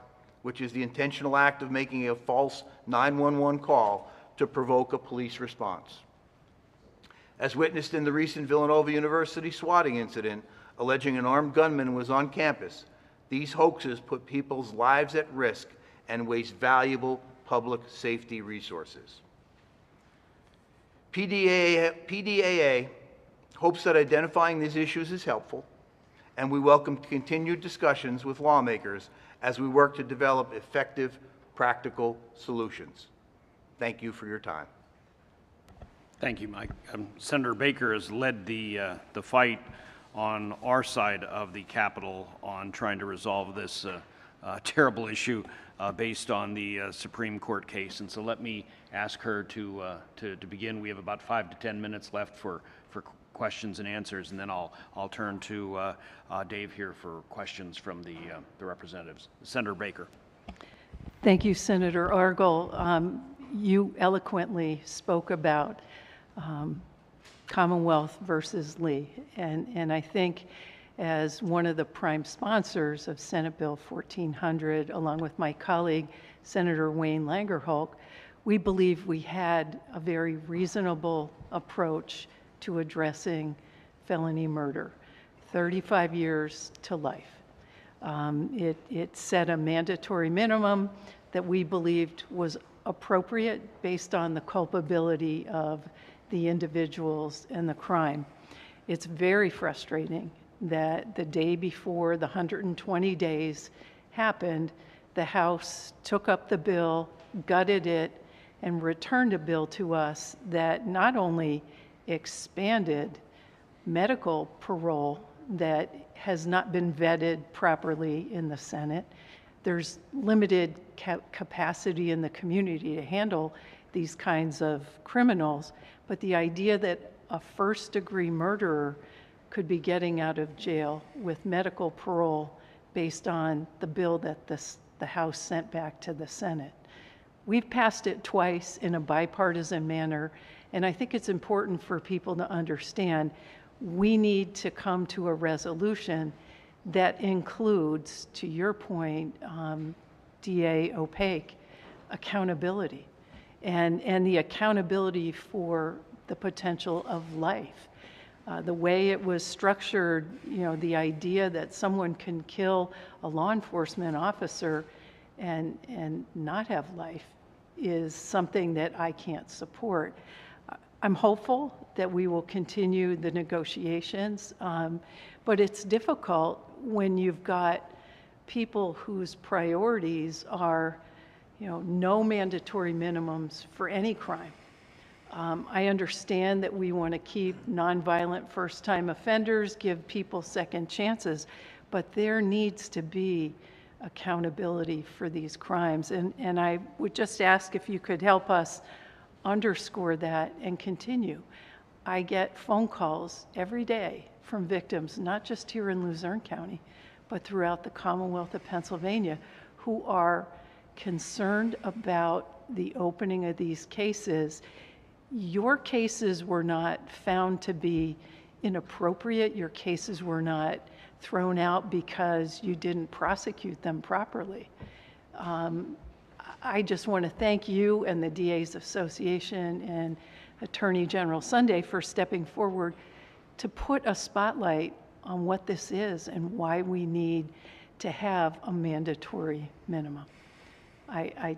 which is the intentional act of making a false 911 call to provoke a police response. As witnessed in the recent Villanova University swatting incident, alleging an armed gunman was on campus, these hoaxes put people's lives at risk and waste valuable public safety resources. PDAA hopes that identifying these issues is helpful, and we welcome continued discussions with lawmakers as we work to develop effective, practical solutions. Thank you for your time. Thank you, Mike. Senator Baker has led the fight on our side of the Capitol on trying to resolve this terrible issue based on the Supreme Court case. And so let me ask her to begin. We have about 5 to 10 minutes left for questions and answers, and then I'll turn to Dave here for questions from the representatives. Senator Baker. Thank you, Senator Argall. You eloquently spoke about Commonwealth versus Lee, and I think as one of the prime sponsors of Senate Bill 1400, along with my colleague, Senator Wayne Langerholk, we believe we had a very reasonable approach to addressing felony murder, 35 years to life. It set a mandatory minimum that we believed was appropriate based on the culpability of the individuals and the crime. It's very frustrating that the day before the 120 days happened, the House took up the bill, gutted it, and returned a bill to us that not only expanded medical parole that has not been vetted properly in the Senate. There's limited capacity in the community to handle these kinds of criminals, but the idea that a first-degree murderer could be getting out of jail with medical parole based on the bill that the House sent back to the Senate. We've passed it twice in a bipartisan manner, and I think it's important for people to understand we need to come to a resolution that includes, to your point, DA Opaque, accountability, and the accountability for the potential of life. The way it was structured, the idea that someone can kill a law enforcement officer and not have life is something that I can't support. I'm hopeful that we will continue the negotiations, but it's difficult when you've got people whose priorities are, no mandatory minimums for any crime. I understand that we want to keep nonviolent first-time offenders, give people second chances, but there needs to be accountability for these crimes. And I would just ask if you could help us underscore that and continue. I get phone calls every day from victims, not just here in Luzerne County, but throughout the Commonwealth of Pennsylvania, who are concerned about the opening of these cases. Your cases were not found to be inappropriate. Your cases were not thrown out because you didn't prosecute them properly. I just want to thank you and the DA's Association and Attorney General Sunday for stepping forward to put a spotlight on what this is and why we need to have a mandatory minimum. I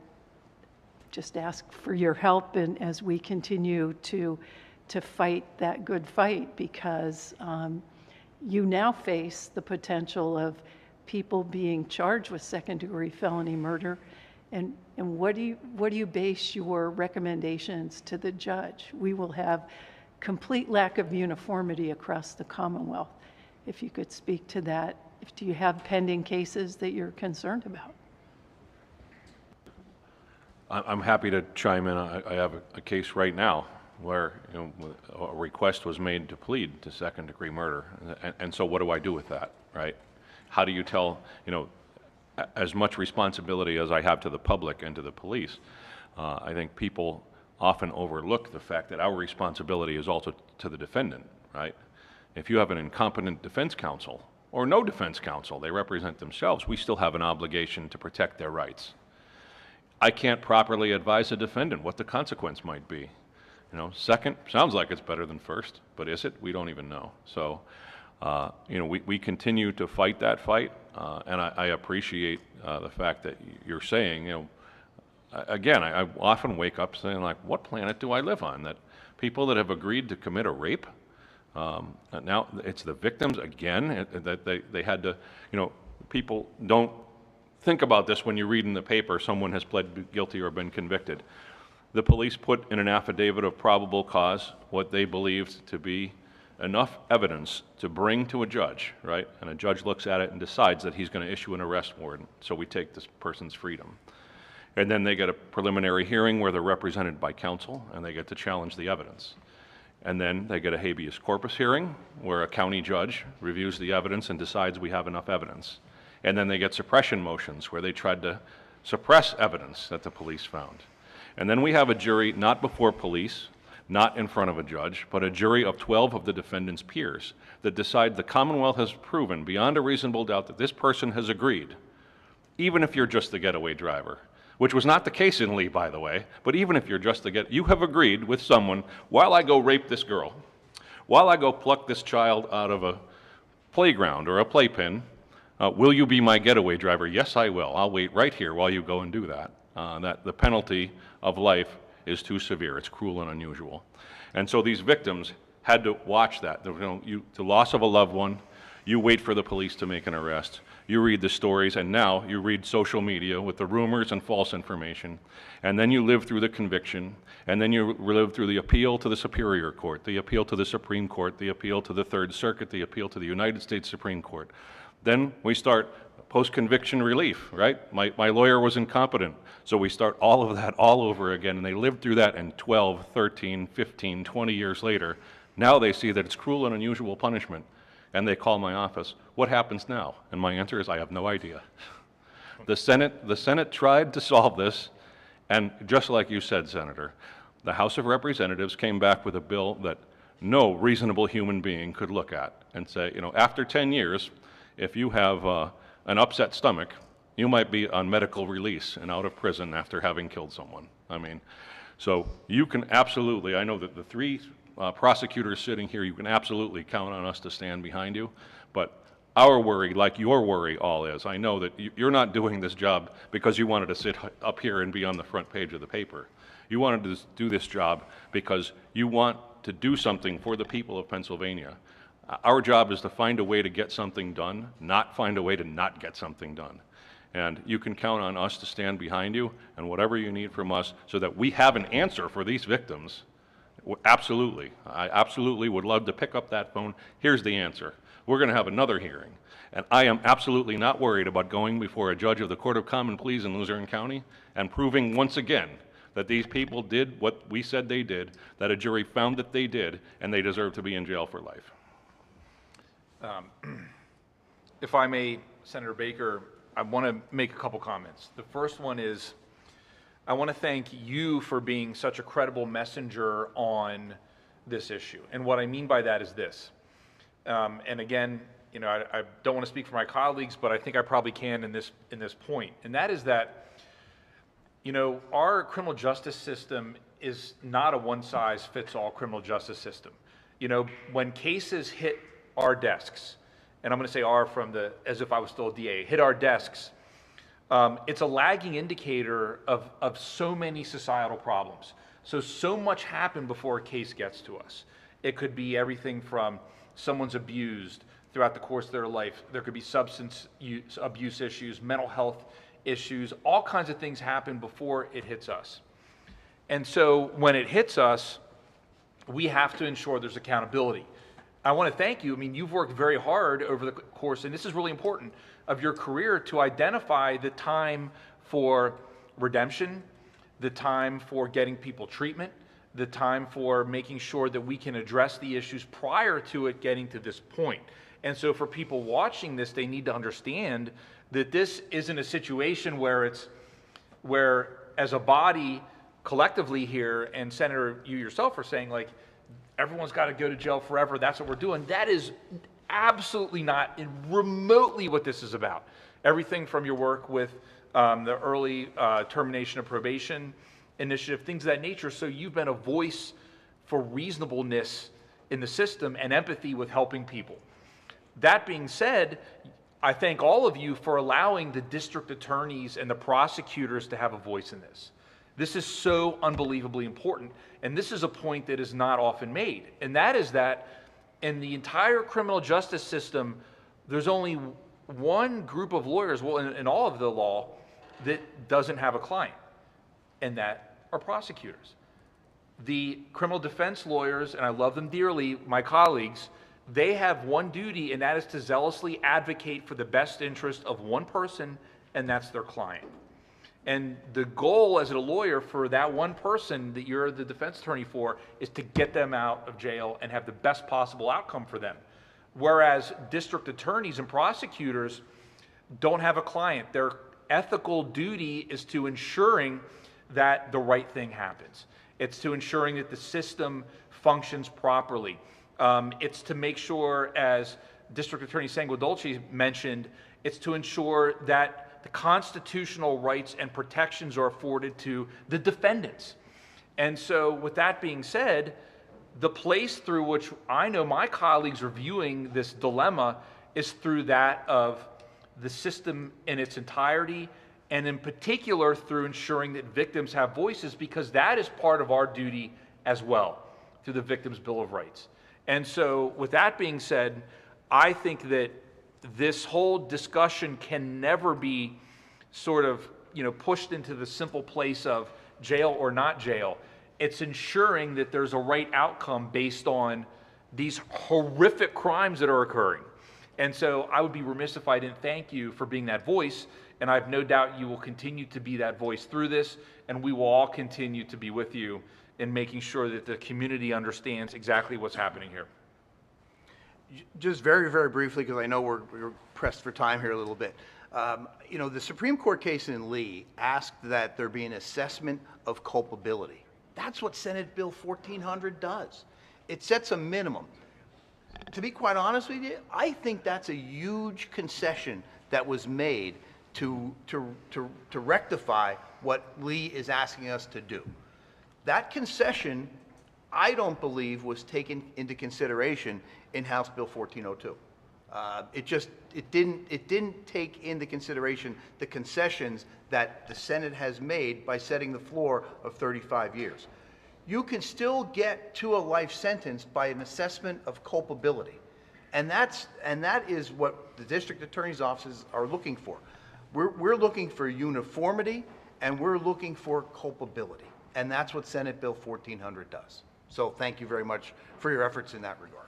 just ask for your help and as we continue to fight that good fight, because you now face the potential of people being charged with second-degree felony murder. And what do you base your recommendations to the judge? We will have complete lack of uniformity across the Commonwealth. If you could speak to that, do you have pending cases that you're concerned about? I'm happy to chime in. I have a case right now where a request was made to plead to second-degree murder, and so what do I do with that, right? How do you tell, as much responsibility as I have to the public and to the police, I think people often overlook the fact that our responsibility is also to the defendant, right? If you have an incompetent defense counsel or no defense counsel, they represent themselves, we still have an obligation to protect their rights. I can't properly advise a defendant what the consequence might be. Second sounds like it's better than first, but is it? We don't even know. So, we continue to fight that fight, and I appreciate the fact that you're saying, again, I often wake up saying, like, what planet do I live on? That people that have agreed to commit a rape, now it's the victims again, that they had to, people don't think about this when you read in the paper someone has pled guilty or been convicted. The police put in an affidavit of probable cause what they believed to be enough evidence to bring to a judge, right? And a judge looks at it and decides that he's going to issue an arrest warrant, so we take this person's freedom. And then they get a preliminary hearing where they're represented by counsel, and they get to challenge the evidence. And then they get a habeas corpus hearing where a county judge reviews the evidence and decides we have enough evidence. And then they get suppression motions where they tried to suppress evidence that the police found. And then we have a jury not before police, not in front of a judge, but a jury of 12 of the defendant's peers that decide the Commonwealth has proven beyond a reasonable doubt that this person has agreed, even if you're just the getaway driver, which was not the case in Lee, by the way, but even if you're just you have agreed with someone, while I go rape this girl, while I go pluck this child out of a playground or a playpen, will you be my getaway driver? Yes, I will. I'll wait right here while you go and do that. That the penalty of life is too severe. It's cruel and unusual. And so these victims had to watch that. The loss of a loved one, you wait for the police to make an arrest. you read the stories, and now you read social media with the rumors and false information, and then you live through the conviction, and then you live through the appeal to the Superior Court, the appeal to the Supreme Court, the appeal to the Third Circuit, the appeal to the United States Supreme Court. Then we start post-conviction relief, right? My lawyer was incompetent, so we start all of that all over again, and they lived through that, and 12, 13, 15, 20 years later, now they see that it's cruel and unusual punishment, and they call my office. What happens now? And my answer is, I have no idea. The Senate tried to solve this, and just like you said, Senator, the House of Representatives came back with a bill that no reasonable human being could look at and say, you know, after 10 years, if you have an upset stomach, you might be on medical release and out of prison after having killed someone. I mean, so you can absolutely, I know that the three prosecutors sitting here, you can absolutely count on us to stand behind you, but our worry, like your worry all is, I know that you're not doing this job because you wanted to sit up here and be on the front page of the paper. You wanted to do this job because you want to do something for the people of Pennsylvania. Our job is to find a way to get something done, not find a way to not get something done. And you can count on us to stand behind you and whatever you need from us so that we have an answer for these victims. Absolutely. I absolutely would love to pick up that phone. Here's the answer. We're going to have another hearing. And I am absolutely not worried about going before a judge of the Court of Common Pleas in Luzerne County and proving once again that these people did what we said they did, that a jury found that they did, and they deserve to be in jail for life. If I may, Senator Baker, I want to make a couple comments. The first one is, I want to thank you for being such a credible messenger on this issue. And what I mean by that is this. And again, you know, I don't want to speak for my colleagues, but I think I probably can in this point. And that is that, you know, our criminal justice system is not a one-size-fits-all criminal justice system. You know, when cases hit our desks, and I'm going to say our from the, as if I was still a DA, hit our desks, it's a lagging indicator of so many societal problems. So much happened before a case gets to us. It could be everything from someone's abused throughout the course of their life. There could be substance abuse issues, mental health issues, all kinds of things happen before it hits us. And so when it hits us, we have to ensure there's accountability. I want to thank you. I mean, you've worked very hard over the course, and this is really important, of your career to identify the time for redemption, the time for getting people treatment, the time for making sure that we can address the issues prior to it getting to this point. And so for people watching this, they need to understand that this isn't a situation where as a body collectively here, and Senator, you yourself are saying, like, everyone's got to go to jail forever, that's what we're doing. That is absolutely not remotely what this is about. Everything from your work with the early termination of probation initiative, things of that nature. So you've been a voice for reasonableness in the system and empathy with helping people. That being said, I thank all of you for allowing the district attorneys and the prosecutors to have a voice in this. This is so unbelievably important, and this is a point that is not often made, and that is that in the entire criminal justice system, there's only one group of lawyers, well, in all of the law, that doesn't have a client, and that are prosecutors. The criminal defense lawyers, and I love them dearly, my colleagues, they have one duty, and that is to zealously advocate for the best interest of one person, and that's their client. And the goal as a lawyer for that one person that you're the defense attorney for is to get them out of jail and have the best possible outcome for them. Whereas district attorneys and prosecutors don't have a client. Their ethical duty is to ensuring that the right thing happens. It's to ensuring that the system functions properly. It's to make sure, as District Attorney Sanguadolce mentioned, it's to ensure that the constitutional rights and protections are afforded to the defendants. And so with that being said, the place through which I know my colleagues are viewing this dilemma is through that of the system in its entirety, and in particular through ensuring that victims have voices, because that is part of our duty as well, through the Victims' Bill of Rights. And so with that being said, I think that this whole discussion can never be sort of, pushed into the simple place of jail or not jail. It's ensuring that there's a right outcome based on these horrific crimes that are occurring. And so I would be remiss if I didn't thank you for being that voice, and I have no doubt you will continue to be that voice through this, and we will all continue to be with you in making sure that the community understands exactly what's happening here. Just very, very briefly, because I know we're pressed for time here a little bit. The Supreme Court case in Lee asked that there be an assessment of culpability. That's what Senate Bill 1400 does. It sets a minimum. To be quite honest with you, I think that's a huge concession that was made to rectify what Lee is asking us to do. That concession, I don't believe, was taken into consideration in House Bill 1402. It didn't take into consideration the concessions that the Senate has made by setting the floor of 35 years. You can still get to a life sentence by an assessment of culpability. And that is what the district attorney's offices are looking for. We're looking for uniformity, and we're looking for culpability. And that's what Senate Bill 1400 does. So thank you very much for your efforts in that regard.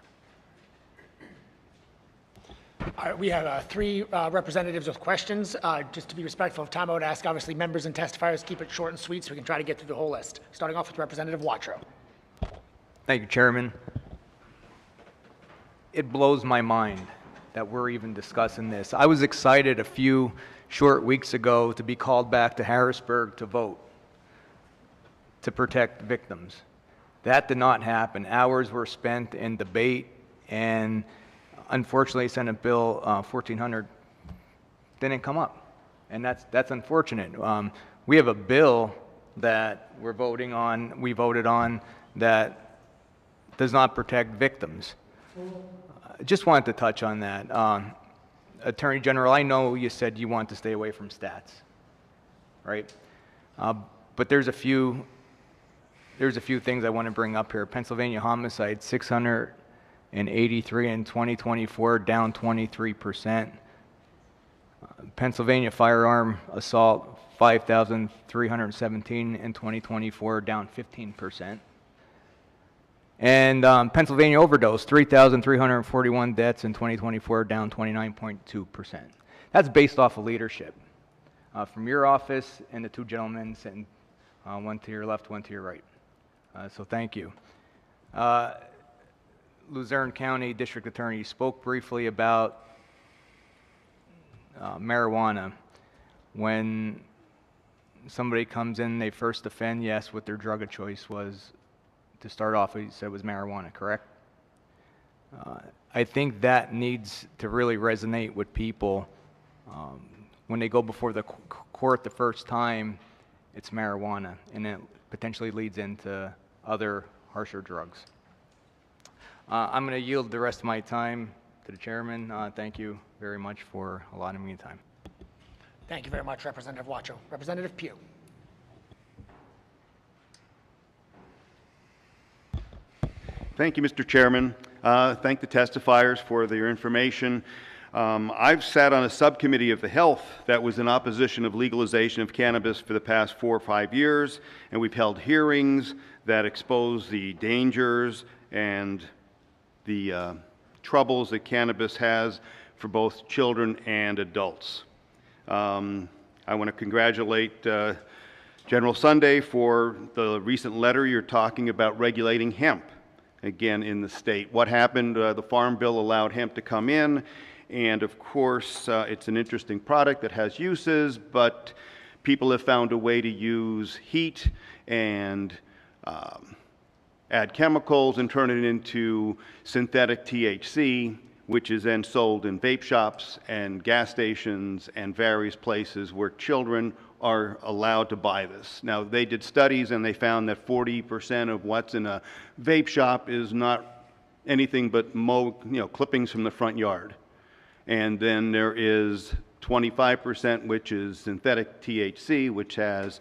All right, we have three representatives with questions. Just to be respectful of time, I would ask, obviously, members and testifiers keep it short and sweet so we can try to get through the whole list. Starting off with Representative Watro. Thank you, Chairman. It blows my mind that we're even discussing this. I was excited a few short weeks ago to be called back to Harrisburg to vote to protect victims. That did not happen. Hours were spent in debate, and unfortunately, Senate Bill 1400 didn't come up, and that's unfortunate. We have a bill that we voted on that does not protect victims. I just wanted to touch on that. Attorney General, I know you said you want to stay away from stats, right? But there's a few things I want to bring up here. Pennsylvania homicide, 683 in 2024, down 23%. Pennsylvania firearm assault, 5,317 in 2024, down 15%. And Pennsylvania overdose, 3,341 deaths in 2024, down 29.2%. That's based off of leadership from your office and the two gentlemen sitting, one to your left, one to your right. So thank you. Luzerne County District Attorney spoke briefly about marijuana. When somebody comes in, they first offend, yes, what their drug of choice was. To start off, he said it was marijuana, correct? I think that needs to really resonate with people. When they go before the court the first time, it's marijuana, and it potentially leads into other harsher drugs. I'm going to yield the rest of my time to the chairman. Thank you very much for allotting me time. Thank you very much, Representative Watro. Representative Pugh. Thank you, Mr. Chairman. Thank the testifiers for their information. I've sat on a subcommittee of the Health that was in opposition of legalization of cannabis for the past 4 or 5 years, and we've held hearings that expose the dangers and the troubles that cannabis has for both children and adults. I want to congratulate General Sunday for the recent letter you're talking about regulating hemp again in the state. What happened? The Farm Bill allowed hemp to come in, and of course it's an interesting product that has uses, but people have found a way to use heat and add chemicals and turn it into synthetic THC, which is then sold in vape shops and gas stations and various places where children are allowed to buy this. Now, they did studies and they found that 40% of what's in a vape shop is not anything but clippings from the front yard. And then there is 25%, which is synthetic THC, which has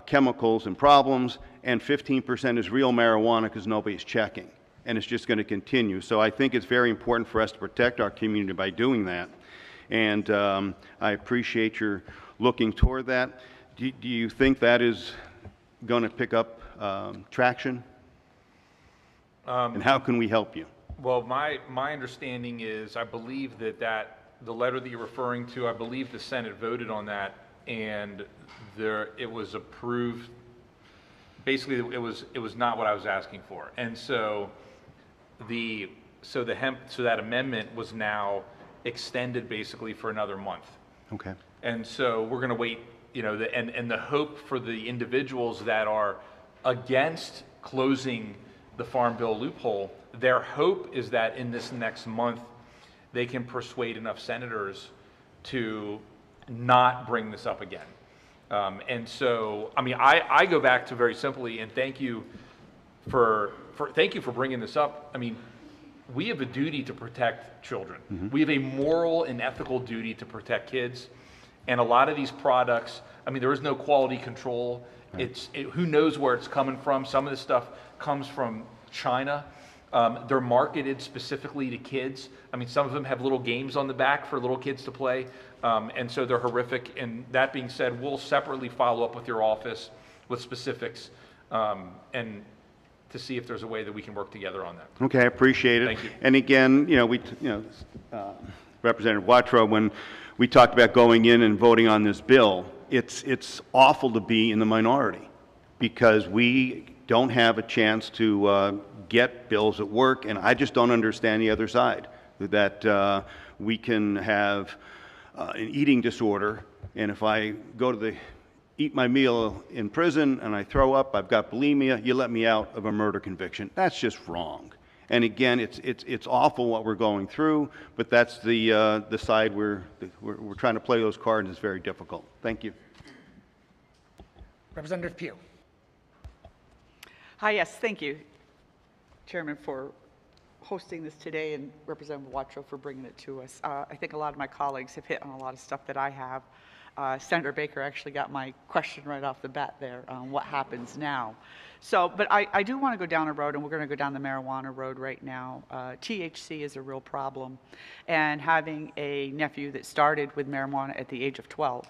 chemicals and problems, and 15% is real marijuana because nobody's checking. And it's just going to continue. So I think it's very important for us to protect our community by doing that. and I appreciate your looking toward that. Do you think that is going to pick up traction? And how can we help you? Well, my understanding is, I believe that the letter that you're referring to, I believe the Senate voted on that, and it was approved. Basically, it was not what I was asking for, and so that amendment was now extended basically for another month. Okay. And so we're going to wait, and the hope for the individuals that are against closing the Farm Bill loophole, their hope is that in this next month, they can persuade enough senators to not bring this up again. And so, I mean, I go back to very simply, and thank you for bringing this up. I mean, we have a duty to protect children. Mm-hmm. We have a moral and ethical duty to protect kids. And a lot of these products, I mean, there is no quality control. Right. Who knows where it's coming from? Some of this stuff comes from China. They're marketed specifically to kids. I mean, some of them have little games on the back for little kids to play. And so they're horrific. And that being said, we'll separately follow up with your office with specifics and to see if there's a way that we can work together on that. Okay, I appreciate it. Thank you. And again, Representative Watro, when we talked about going in and voting on this bill, it's awful to be in the minority because we don't have a chance to get bills that work, and I just don't understand the other side, that we can have an eating disorder, and if I go to eat my meal in prison and I throw up, I've got bulimia, you let me out of a murder conviction. That's just wrong. And again, it's awful what we're going through, but that's the side we're trying to play those cards. It's very difficult. Thank you. Representative Pugh. Hi, yes, thank you, Chairman, for hosting this today, and Representative Watro for bringing it to us. I think a lot of my colleagues have hit on a lot of stuff that I have. Senator Baker actually got my question right off the bat there on what happens now. So, but I do want to go down a road, and we're going to go down the marijuana road right now. THC is a real problem, and having a nephew that started with marijuana at the age of 12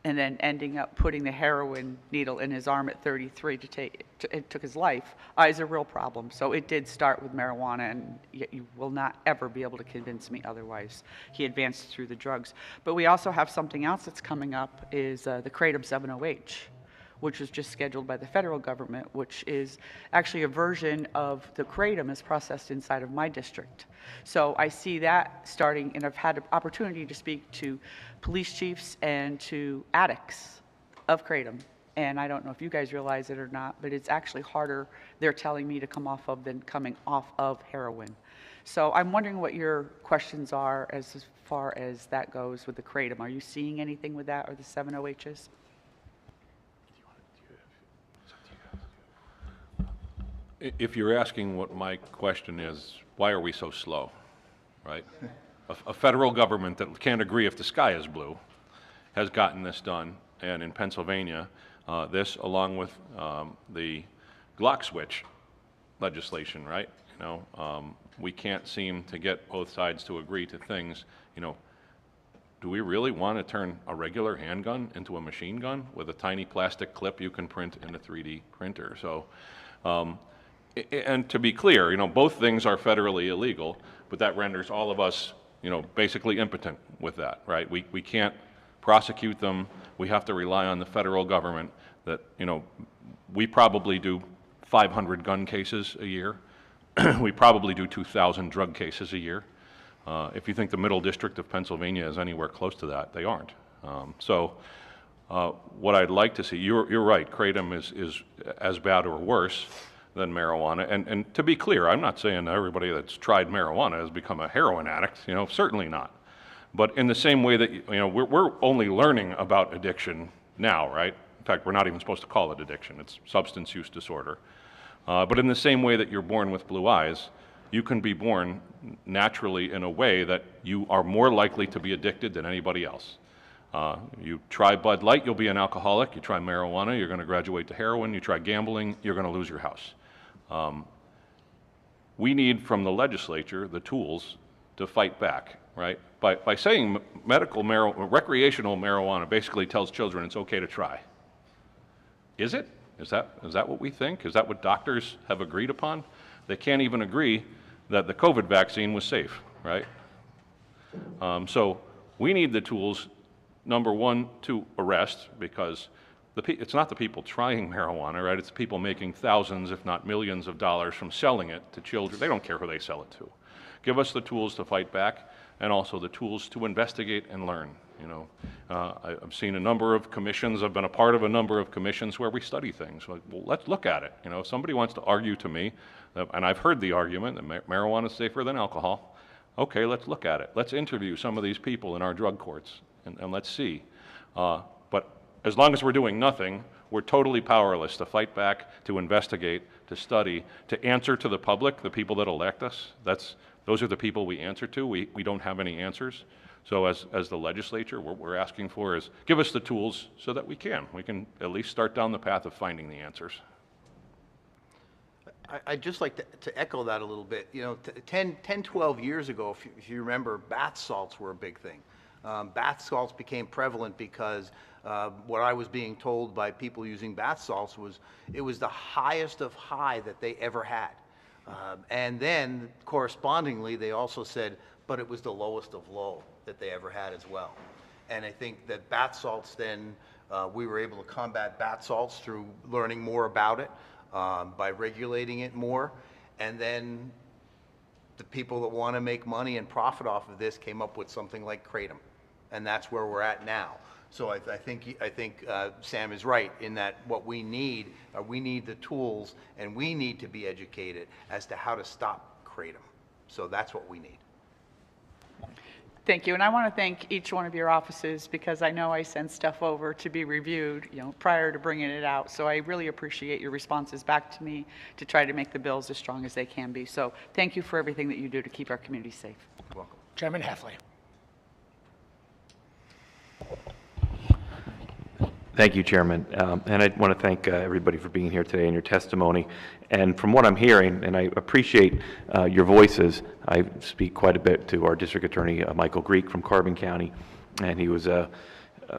and then ending up putting the heroin needle in his arm at 33 it took his life, is a real problem. So it did start with marijuana, and you will not ever be able to convince me otherwise. He advanced through the drugs. But we also have something else that's coming up, is the Kratom 7-OH, which was just scheduled by the federal government, which is actually a version of the Kratom is processed inside of my district. So I see that starting, and I've had an opportunity to speak to police chiefs and to addicts of Kratom. And I don't know if you guys realize it or not, but it's actually harder, they're telling me, to come off of than coming off of heroin. So I'm wondering what your questions are as far as that goes with the Kratom. Are you seeing anything with that, or the 7-OHs? If you're asking what my question is, why are we so slow, right? A federal government that can't agree if the sky is blue has gotten this done, and in Pennsylvania, this, along with the Glock switch legislation, right? We can't seem to get both sides to agree to things. Do we really want to turn a regular handgun into a machine gun with a tiny plastic clip you can print in a 3D printer? So, and to be clear, both things are federally illegal, but that renders all of us, basically impotent with that, right? We can't prosecute them. We have to rely on the federal government that, we probably do 500 gun cases a year. We probably do 2,000 drug cases a year. If you think the Middle District of Pennsylvania is anywhere close to that, they aren't. What I'd like to see, you're right, Kratom is as bad or worse than marijuana. And to be clear, I'm not saying everybody that's tried marijuana has become a heroin addict, certainly not. But in the same way that, we're only learning about addiction now, right? In fact, we're not even supposed to call it addiction. It's substance use disorder. But in the same way that you're born with blue eyes, you can be born naturally in a way that you are more likely to be addicted than anybody else. You try Bud Light, you'll be an alcoholic. You try marijuana, you're going to graduate to heroin. You try gambling, you're going to lose your house. We need from the legislature the tools to fight back, right? By saying recreational marijuana basically tells children it's okay to try. Is it? Is that what we think? Is that what doctors have agreed upon? They can't even agree that the COVID vaccine was safe, right? So we need the tools, number one, to arrest, because it's not the people trying marijuana, right? It's the people making thousands, if not millions of dollars from selling it to children. They don't care who they sell it to. Give us the tools to fight back, and also the tools to investigate and learn. You know, I've seen a number of commissions. I've been a part of a number of commissions where we study things. Like, well, let's look at it. You know, if somebody wants to argue to me, and I've heard the argument that marijuana is safer than alcohol, okay, let's look at it. Let's interview some of these people in our drug courts, and let's see. But as long as we're doing nothing, we're totally powerless to fight back, to investigate, to study, to answer to the public, the people that elect us. Those are the people we answer to. We don't have any answers. So as the legislature, what we're asking for is give us the tools so that we can at least start down the path of finding the answers. I'd just like to echo that a little bit. You know, 10, 12 years ago, if you remember, bath salts were a big thing. Bath salts became prevalent because what I was being told by people using bath salts was it was the highest of high that they ever had. And then, correspondingly, they also said, but it was the lowest of low that they ever had as well. And I think that bath salts then, we were able to combat bath salts through learning more about it, by regulating it more. And then the people that want to make money and profit off of this came up with something like Kratom. And that's where we're at now. So I think Sam is right in that what we need the tools, and we need to be educated as to how to stop Kratom. So that's what we need. Thank you, and I want to thank each one of your offices, because I know I send stuff over to be reviewed, you know, prior to bringing it out. So I really appreciate your responses back to me to try to make the bills as strong as they can be. So thank you for everything that you do to keep our community safe. You're welcome. Chairman Heffley. Thank you, Chairman. And I want to thank everybody for being here today and your testimony. And from what I'm hearing, and I appreciate your voices, I speak quite a bit to our District Attorney, Michael Greek from Carbon County, and he was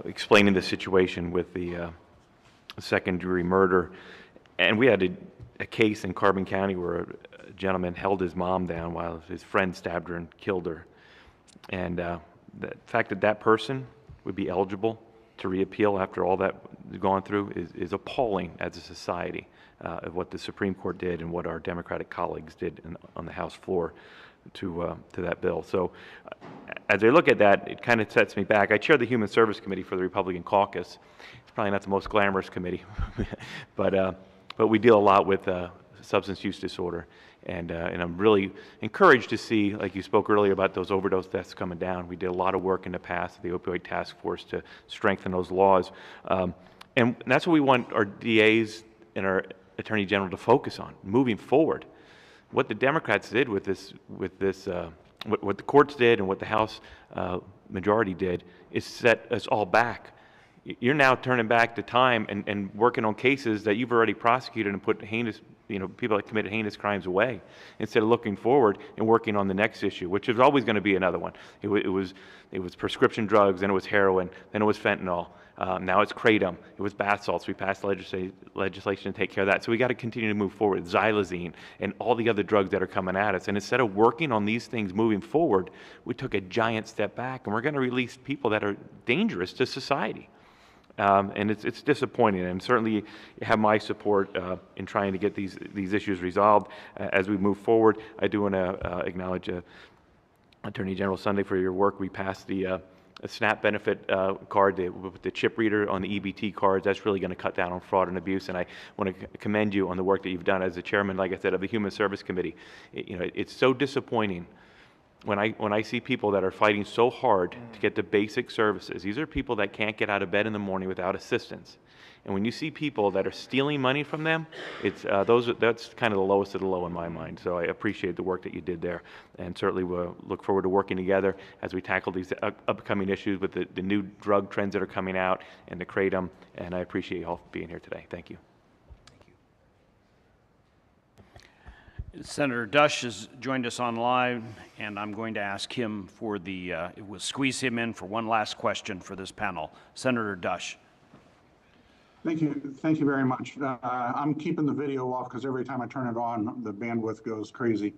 explaining the situation with the second-degree murder. And we had a case in Carbon County where a gentleman held his mom down while his friend stabbed her and killed her. And the fact that that person would be eligible to reappeal after all that we've gone through is appalling as a society, of what the Supreme Court did and what our Democratic colleagues did on the House floor to that bill. So as I look at that, it kind of sets me back. I chair the Human Service Committee for the Republican Caucus. It's probably not the most glamorous committee, but we deal a lot with substance use disorder. And I'm really encouraged to see, like you spoke earlier about those overdose deaths coming down. We did a lot of work in the past, the Opioid Task Force, to strengthen those laws. And that's what we want our DAs and our Attorney General to focus on, moving forward. What the Democrats did with this, what the courts did and what the House majority did is set us all back. You're now turning back the time and working on cases that you've already prosecuted and put heinous, people that committed heinous crimes away, instead of looking forward and working on the next issue, which is always going to be another one. It was prescription drugs, then it was heroin, then it was fentanyl. Now it's kratom. It was bath salts. We passed legislation to take care of that. So we got to continue to move forward. Xylazine and all the other drugs that are coming at us. And instead of working on these things moving forward, we took a giant step back, and we're going to release people that are dangerous to society. And it's disappointing, and certainly you have my support in trying to get these issues resolved as we move forward. I do want to acknowledge Attorney General Sunday for your work. We passed the SNAP benefit card with the chip reader on the EBT cards. That's really going to cut down on fraud and abuse, and I want to commend you on the work that you've done as the chairman, like I said, of the Human Service Committee. It's so disappointing when I see people that are fighting so hard to get the basic services. These are people that can't get out of bed in the morning without assistance. And when you see people that are stealing money from them, that's kind of the lowest of the low in my mind. So I appreciate the work that you did there, and certainly we'll look forward to working together as we tackle these upcoming issues with the new drug trends that are coming out and the kratom. And I appreciate you all being here today. Thank you. Senator Dush has joined us online, and I'm going to ask him for we'll squeeze him in for one last question for this panel. Senator Dush. Thank you very much. I'm keeping the video off because every time I turn it on, the bandwidth goes crazy.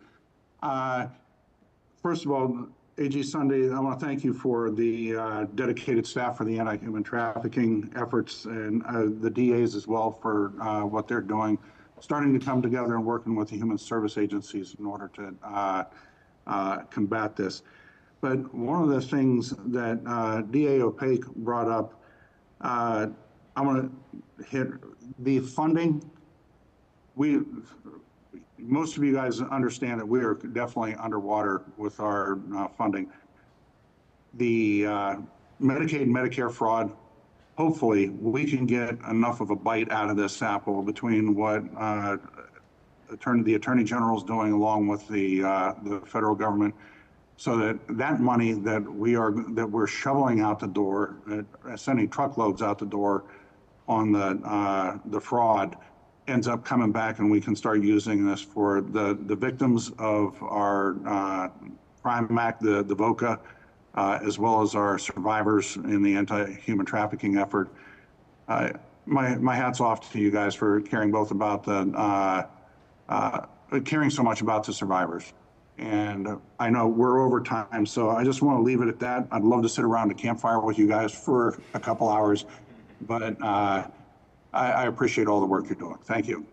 First of all, AG Sunday, I want to thank you for the dedicated staff for the anti-human trafficking efforts, and the DAs as well for what they're doing, starting to come together and working with the human service agencies in order to combat this. But one of the things that DA Opaque brought up, I want to hit the funding. Most of you guys understand that we are definitely underwater with our funding. The Medicaid and Medicare fraud, hopefully we can get enough of a bite out of this apple between what the Attorney General is doing along with the federal government, so that money that we're shoveling out the door, sending truckloads out the door on the fraud, ends up coming back, and we can start using this for the victims of our Crime Act, the VOCA, as well as our survivors in the anti-human trafficking effort. My hat's off to you guys for caring both about caring so much about the survivors. And I know we're over time, so I just want to leave it at that. I'd love to sit around a campfire with you guys for a couple hours, but I appreciate all the work you're doing. Thank you.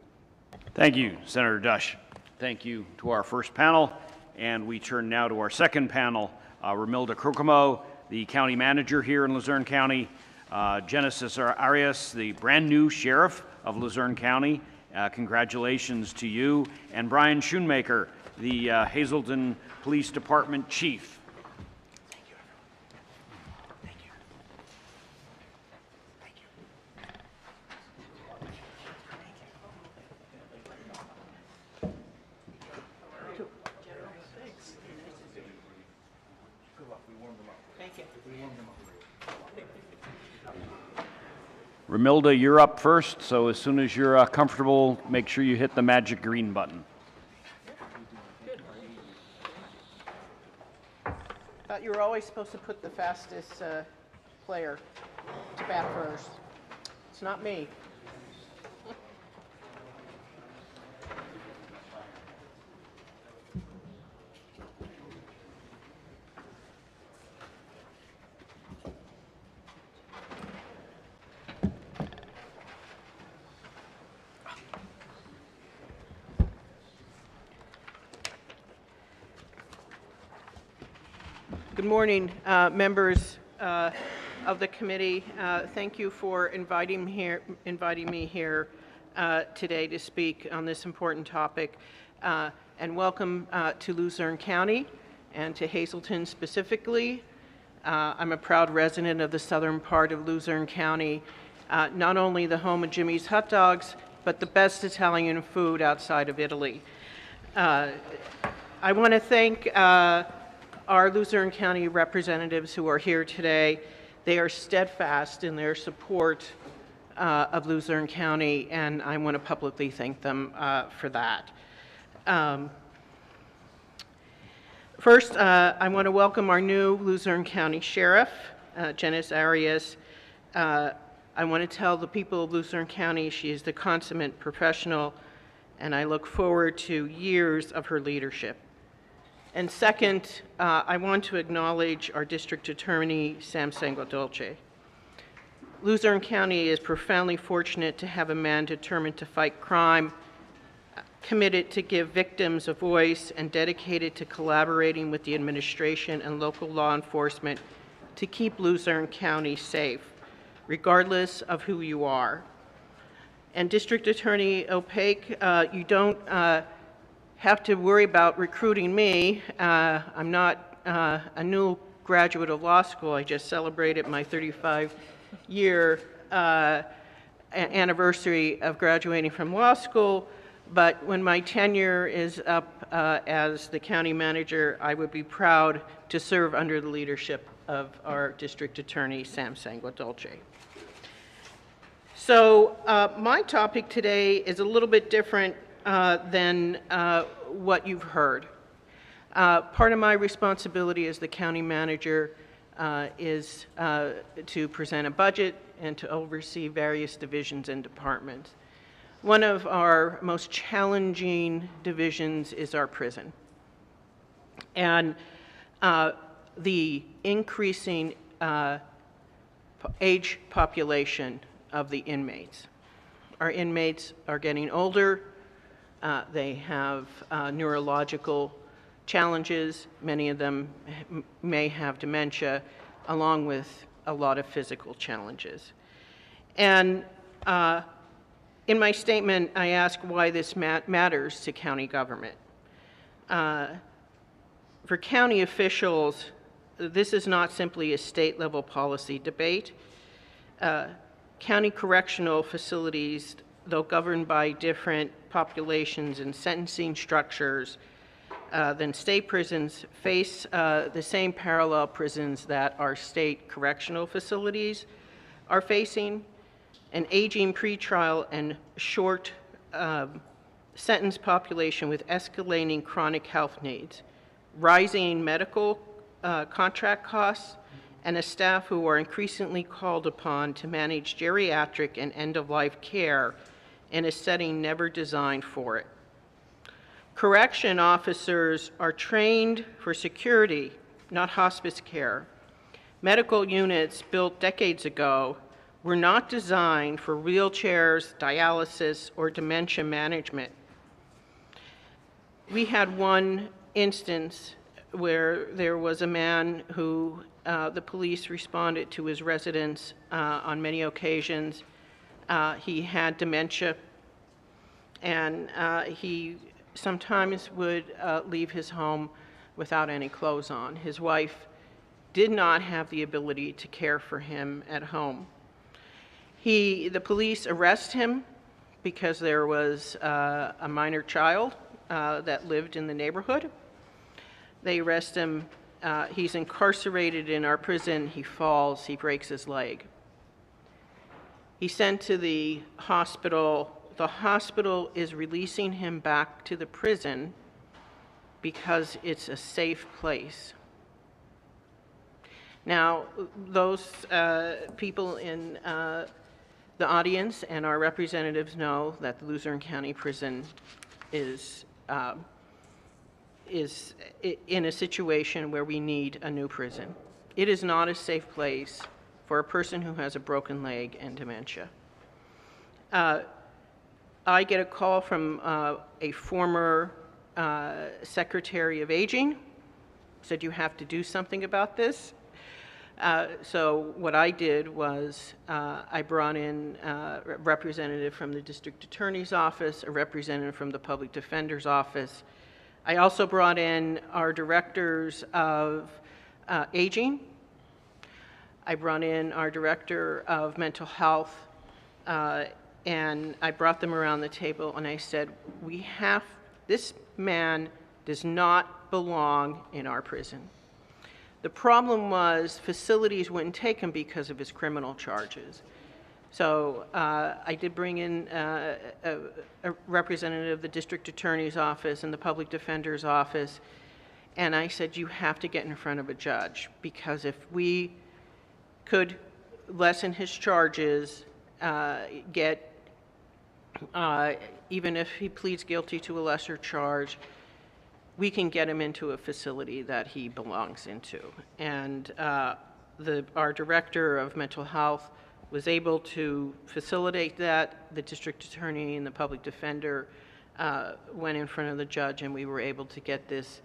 Thank you, Senator Dush. Thank you to our first panel. And we turn now to our second panel, Romilda Kokomo, the county manager here in Luzerne County, Genesis Arias, the brand new sheriff of Luzerne County. Congratulations to you. And Brian Schoonmaker, the Hazleton Police Department chief. Romilda, you're up first, so as soon as you're comfortable, make sure you hit the magic green button. Thought you were always supposed to put the fastest player to bat first. It's not me. Good morning, members of the committee. Thank you for inviting me here today to speak on this important topic. And welcome to Luzerne County and to Hazleton specifically. I'm a proud resident of the southern part of Luzerne County, not only the home of Jimmy's Hot Dogs, but the best Italian food outside of Italy. I want to thank our Luzerne County representatives who are here today. They are steadfast in their support of Luzerne County, and I want to publicly thank them for that. First, I want to welcome our new Luzerne County Sheriff, Genesis Arias. I want to tell the people of Luzerne County she is the consummate professional, and I look forward to years of her leadership. And second, I want to acknowledge our District Attorney, Sam Sanguadolce. Luzerne County is profoundly fortunate to have a man determined to fight crime, committed to give victims a voice, and dedicated to collaborating with the administration and local law enforcement to keep Luzerne County safe, regardless of who you are. And District Attorney Opaque, you don't have to worry about recruiting me. I'm not a new graduate of law school. I just celebrated my 35-year anniversary of graduating from law school. But when my tenure is up as the county manager, I would be proud to serve under the leadership of our district attorney, Sam Sanguadolce. So my topic today is a little bit different than what you've heard. Part of my responsibility as the county manager is to present a budget and to oversee various divisions and departments. One of our most challenging divisions is our prison. And the increasing age population of the inmates. Our inmates are getting older. They have neurological challenges. Many of them may have dementia, along with a lot of physical challenges. And in my statement, I ask why this matters to county government. For county officials, this is not simply a state-level policy debate. County correctional facilities, though governed by different populations and sentencing structures than state prisons, face the same parallel prisons that our state correctional facilities are facing: an aging pretrial and short sentence population with escalating chronic health needs, rising medical contract costs, and a staff who are increasingly called upon to manage geriatric and end-of-life care in a setting never designed for it. Correction officers are trained for security, not hospice care. Medical units built decades ago were not designed for wheelchairs, dialysis, or dementia management. We had one instance where there was a man who the police responded to his residence on many occasions. He had dementia, and he sometimes would leave his home without any clothes on. His wife did not have the ability to care for him at home. The police arrest him because there was a minor child that lived in the neighborhood. They arrest him. He's incarcerated in our prison. He falls. He breaks his leg. He's sent to the hospital. The hospital is releasing him back to the prison because it's a safe place. Now, those people in the audience and our representatives know that the Luzerne County Prison is in a situation where we need a new prison. It is not a safe place for a person who has a broken leg and dementia. I get a call from a former Secretary of Aging, said you have to do something about this. So what I did was I brought in a representative from the District Attorney's Office, a representative from the Public Defender's Office. I also brought in our directors of aging. I brought in our director of mental health, and I brought them around the table and I said, this man does not belong in our prison. The problem was facilities wouldn't take him because of his criminal charges. So I did bring in a representative of the District Attorney's Office and the Public Defender's Office, and I said, you have to get in front of a judge, because if we could lessen his charges, even if he pleads guilty to a lesser charge, we can get him into a facility that he belongs into. And our director of mental health was able to facilitate that. The district attorney and the public defender went in front of the judge, and we were able to get this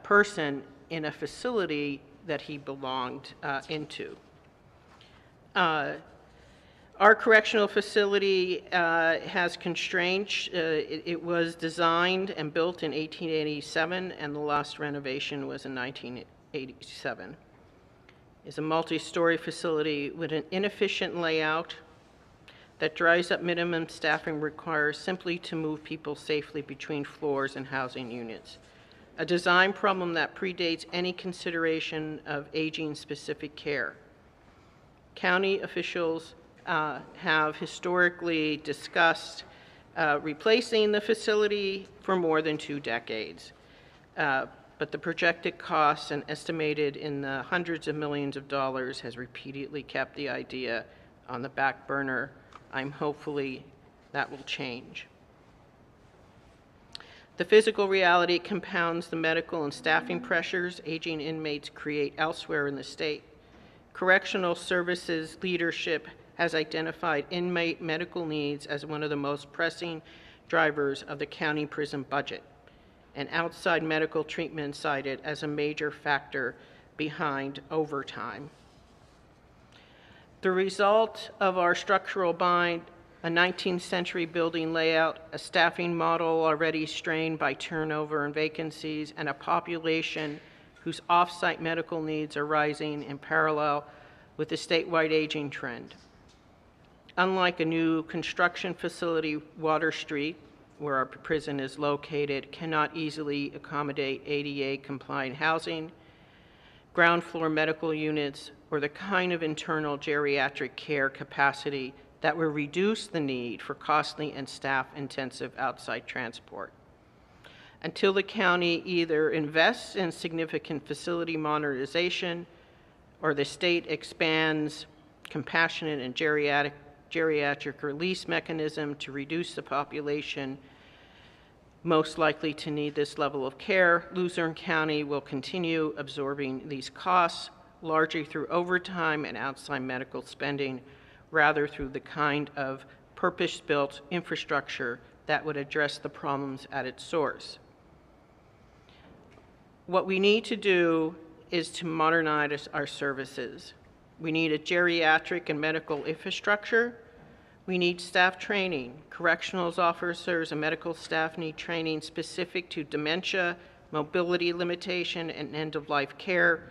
person in a facility that he belonged into. Our correctional facility has constraints. It was designed and built in 1887, and the last renovation was in 1987. It's a multi-story facility with an inefficient layout that dries up minimum staffing requires simply to move people safely between floors and housing units. A design problem that predates any consideration of aging-specific care. County officials have historically discussed replacing the facility for more than 2 decades. But the projected costs and estimated in the hundreds of millions of dollars has repeatedly kept the idea on the back burner. Hopefully that will change. The physical reality compounds the medical and staffing pressures aging inmates create elsewhere in the state. Correctional Services leadership has identified inmate medical needs as one of the most pressing drivers of the county prison budget, and outside medical treatment cited as a major factor behind overtime. The result of our structural bind, a 19th century building layout, a staffing model already strained by turnover and vacancies, and a population whose off-site medical needs are rising in parallel with the statewide aging trend. Unlike a new construction facility, Water Street, where our prison is located, cannot easily accommodate ADA-compliant housing, ground floor medical units, or the kind of internal geriatric care capacity that will reduce the need for costly and staff-intensive outside transport. Until the county either invests in significant facility modernization or the state expands compassionate and geriatric release mechanism to reduce the population most likely to need this level of care, Luzerne County will continue absorbing these costs, largely through overtime and outside medical spending, rather through the kind of purpose-built infrastructure that would address the problems at its source. What we need to do is to modernize our services. We need a geriatric and medical infrastructure. We need staff training. Correctional officers and medical staff need training specific to dementia, mobility limitation, and end-of-life care,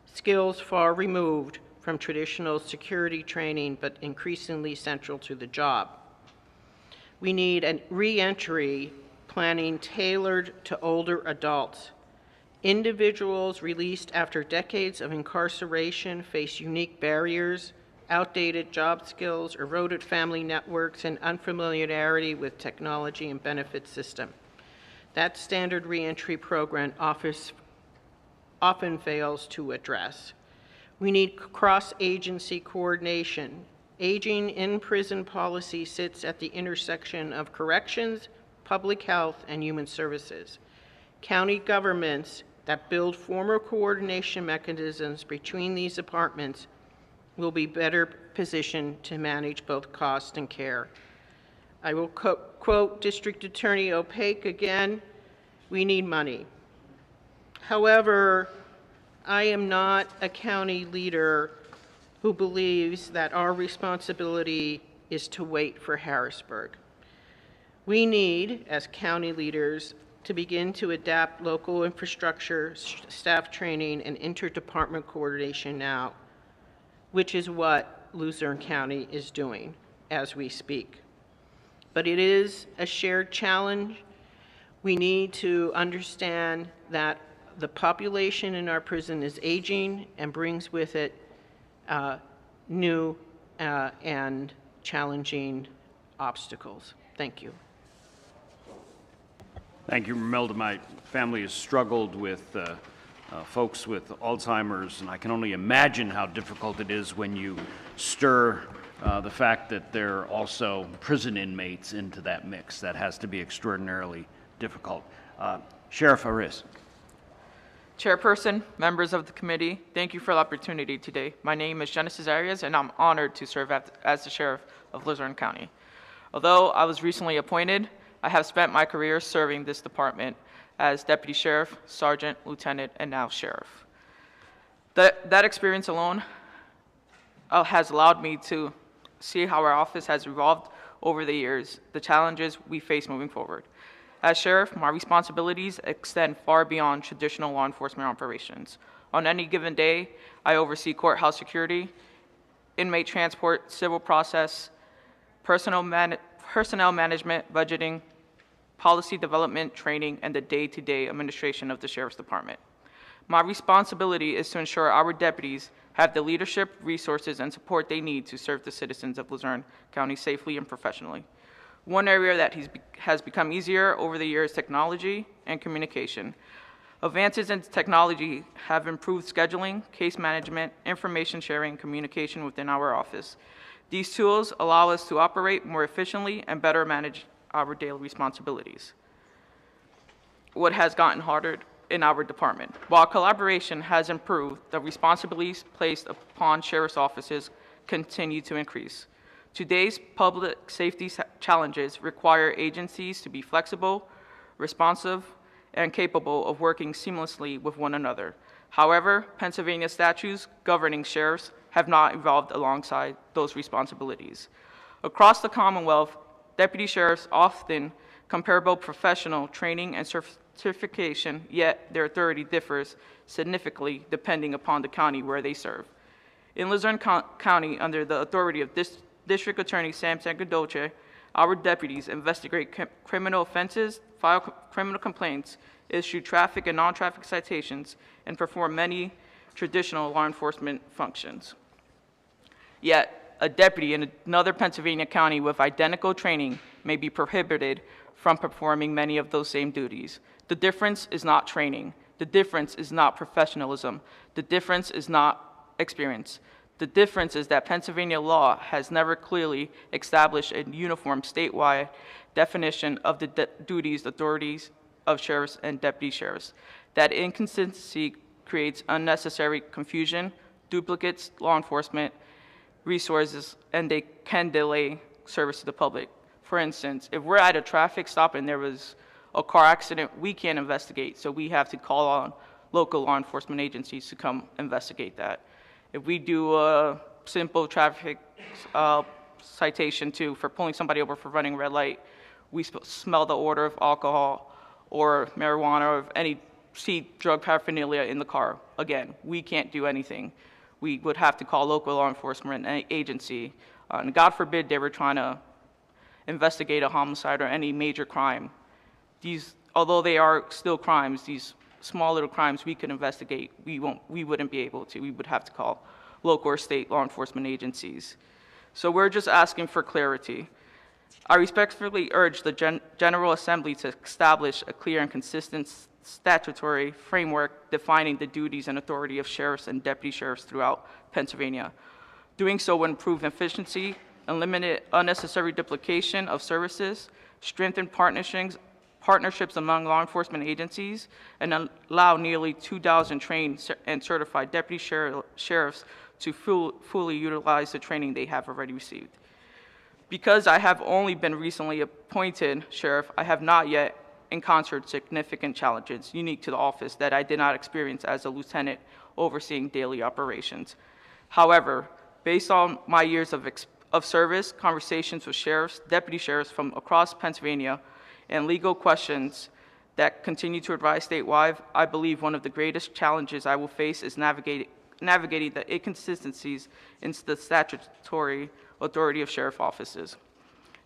skills far removed from traditional security training, but increasingly central to the job. We need a re-entry planning tailored to older adults. Individuals released after decades of incarceration face unique barriers, outdated job skills, eroded family networks, and unfamiliarity with technology and benefit system. That standard reentry program often fails to address. We need cross-agency coordination. Aging in prison policy sits at the intersection of corrections, public health, and human services. County governments that build formal coordination mechanisms between these departments will be better positioned to manage both cost and care. I will quote District Attorney Opaque again, we need money. However, I am not a county leader who believes that our responsibility is to wait for Harrisburg. We need, as county leaders, to begin to adapt local infrastructure, staff training, and interdepartment coordination now, which is what Luzerne County is doing as we speak. But it is a shared challenge. We need to understand that the population in our prison is aging and brings with it new and challenging obstacles. Thank you. Thank you, Melda. My family has struggled with folks with Alzheimer's, and I can only imagine how difficult it is when you stir the fact that there are also prison inmates into that mix. That has to be extraordinarily difficult. Sheriff Arias. Chairperson, members of the committee, thank you for the opportunity today. My name is Genesis Arias, and I'm honored to serve as the Sheriff of Luzerne County. Although I was recently appointed, I have spent my career serving this department as Deputy Sheriff, Sergeant, Lieutenant, and now Sheriff. That experience alone has allowed me to see how our office has evolved over the years, the challenges we face moving forward. As Sheriff, my responsibilities extend far beyond traditional law enforcement operations. On any given day, I oversee courthouse security, inmate transport, civil process, personnel management, budgeting, policy development, training, and the day-to-day administration of the Sheriff's Department. My responsibility is to ensure our deputies have the leadership, resources, and support they need to serve the citizens of Luzerne County safely and professionally. One area that has become easier over the years is technology and communication. Advances in technology have improved scheduling, case management, information sharing, and communication within our office. These tools allow us to operate more efficiently and better manage our daily responsibilities. What has gotten harder in our department? While collaboration has improved, the responsibilities placed upon sheriff's offices continue to increase. Today's public safety challenges require agencies to be flexible, responsive, and capable of working seamlessly with one another. However, Pennsylvania statutes governing sheriffs have not evolved alongside those responsibilities. Across the Commonwealth, deputy sheriffs often comparable professional training and certification, yet their authority differs significantly depending upon the county where they serve. In Luzerne County, under the authority of District Attorney Sam Sangadoce, our deputies investigate criminal offenses, file criminal complaints, issue traffic and non-traffic citations, and perform many traditional law enforcement functions. Yet, a deputy in another Pennsylvania county with identical training may be prohibited from performing many of those same duties. The difference is not training. The difference is not professionalism. The difference is not experience. The difference is that Pennsylvania law has never clearly established a uniform statewide definition of the duties, authorities of sheriffs and deputy sheriffs. That inconsistency creates unnecessary confusion, duplicates law enforcement resources, and they can delay service to the public. For instance, if we're at a traffic stop and there was a car accident, we can't investigate, so we have to call on local law enforcement agencies to come investigate that. If we do a simple traffic citation for pulling somebody over for running a red light, we smell the odor of alcohol or marijuana or any drug paraphernalia in the car. Again, we can't do anything. We would have to call local law enforcement agency. And God forbid they were trying to investigate a homicide or any major crime. Although they are still crimes, these small little crimes we could investigate, we wouldn't be able to. We would have to call local or state law enforcement agencies. So we're just asking for clarity. I respectfully urge the General Assembly to establish a clear and consistent statutory framework defining the duties and authority of sheriffs and deputy sheriffs throughout Pennsylvania. Doing so would improve efficiency, eliminate unnecessary duplication of services, strengthen partnerships among law enforcement agencies, and allow nearly 2,000 trained and certified deputy sheriffs to fully utilize the training they have already received. Because I have only been recently appointed sheriff, I have not yet encountered significant challenges unique to the office that I did not experience as a lieutenant overseeing daily operations. However, based on my years of service, conversations with sheriffs, deputy sheriffs from across Pennsylvania, and legal questions that continue to arise statewide, I believe one of the greatest challenges I will face is navigating the inconsistencies in the statutory authority of sheriff offices.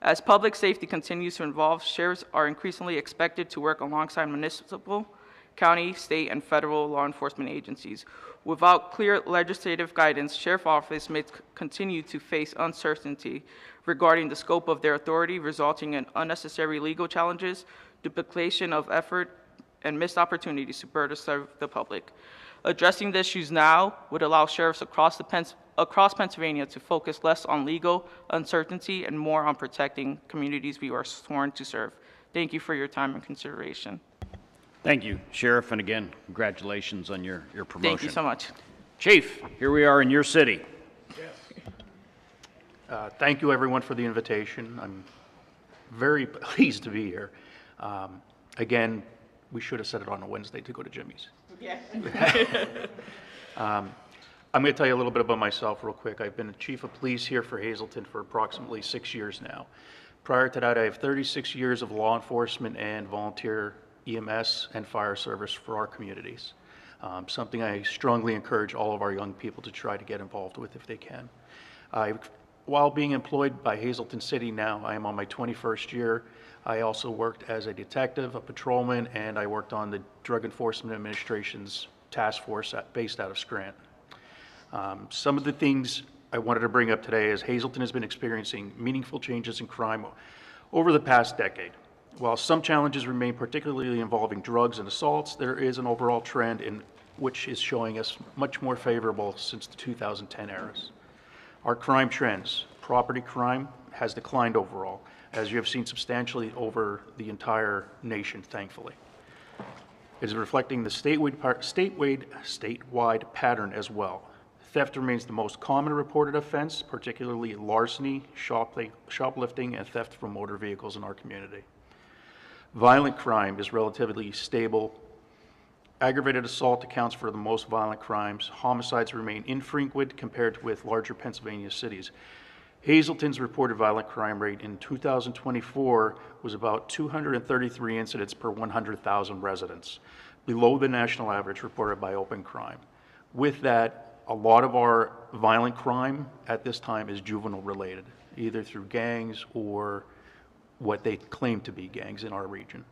As public safety continues to evolve, sheriffs are increasingly expected to work alongside municipal, county, state, and federal law enforcement agencies. Without clear legislative guidance, sheriff office may continue to face uncertainty regarding the scope of their authority, resulting in unnecessary legal challenges, duplication of effort, and missed opportunities to better serve the public. Addressing the issues now would allow sheriffs across Pennsylvania to focus less on legal uncertainty and more on protecting communities we are sworn to serve. Thank you for your time and consideration. Thank you, Sheriff, and again, congratulations on your promotion. Thank you so much. Chief, here we are in your city. Thank you, everyone, for the invitation. I'm very pleased to be here. Again, we should have said it on a Wednesday to go to Jimmy's. Yeah. I'm going to tell you a little bit about myself real quick. I've been the chief of police here for Hazleton for approximately 6 years now. Prior to that, I have 36 years of law enforcement and volunteer EMS and fire service for our communities. Something I strongly encourage all of our young people to try to get involved with if they can. While being employed by Hazleton City now, I am on my 21st year. I also worked as a detective, a patrolman, and I worked on the Drug Enforcement Administration's task force based out of Scranton. Some of the things I wanted to bring up today is Hazleton has been experiencing meaningful changes in crime over the past decade. While some challenges remain, particularly involving drugs and assaults, there is an overall trend in which is showing us much more favorable since the 2010 eras. Our crime trends, property crime has declined overall, as you have seen substantially over the entire nation, thankfully. It is reflecting the statewide pattern as well. Theft remains the most common reported offense, particularly larceny, shoplifting, and theft from motor vehicles in our community. Violent crime is relatively stable. Aggravated assault accounts for the most violent crimes. Homicides remain infrequent compared with larger Pennsylvania cities. Hazleton's reported violent crime rate in 2024 was about 233 incidents per 100,000 residents, below the national average reported by Open Crime. With that, a lot of our violent crime at this time is juvenile related, either through gangs or what they claim to be gangs in our region.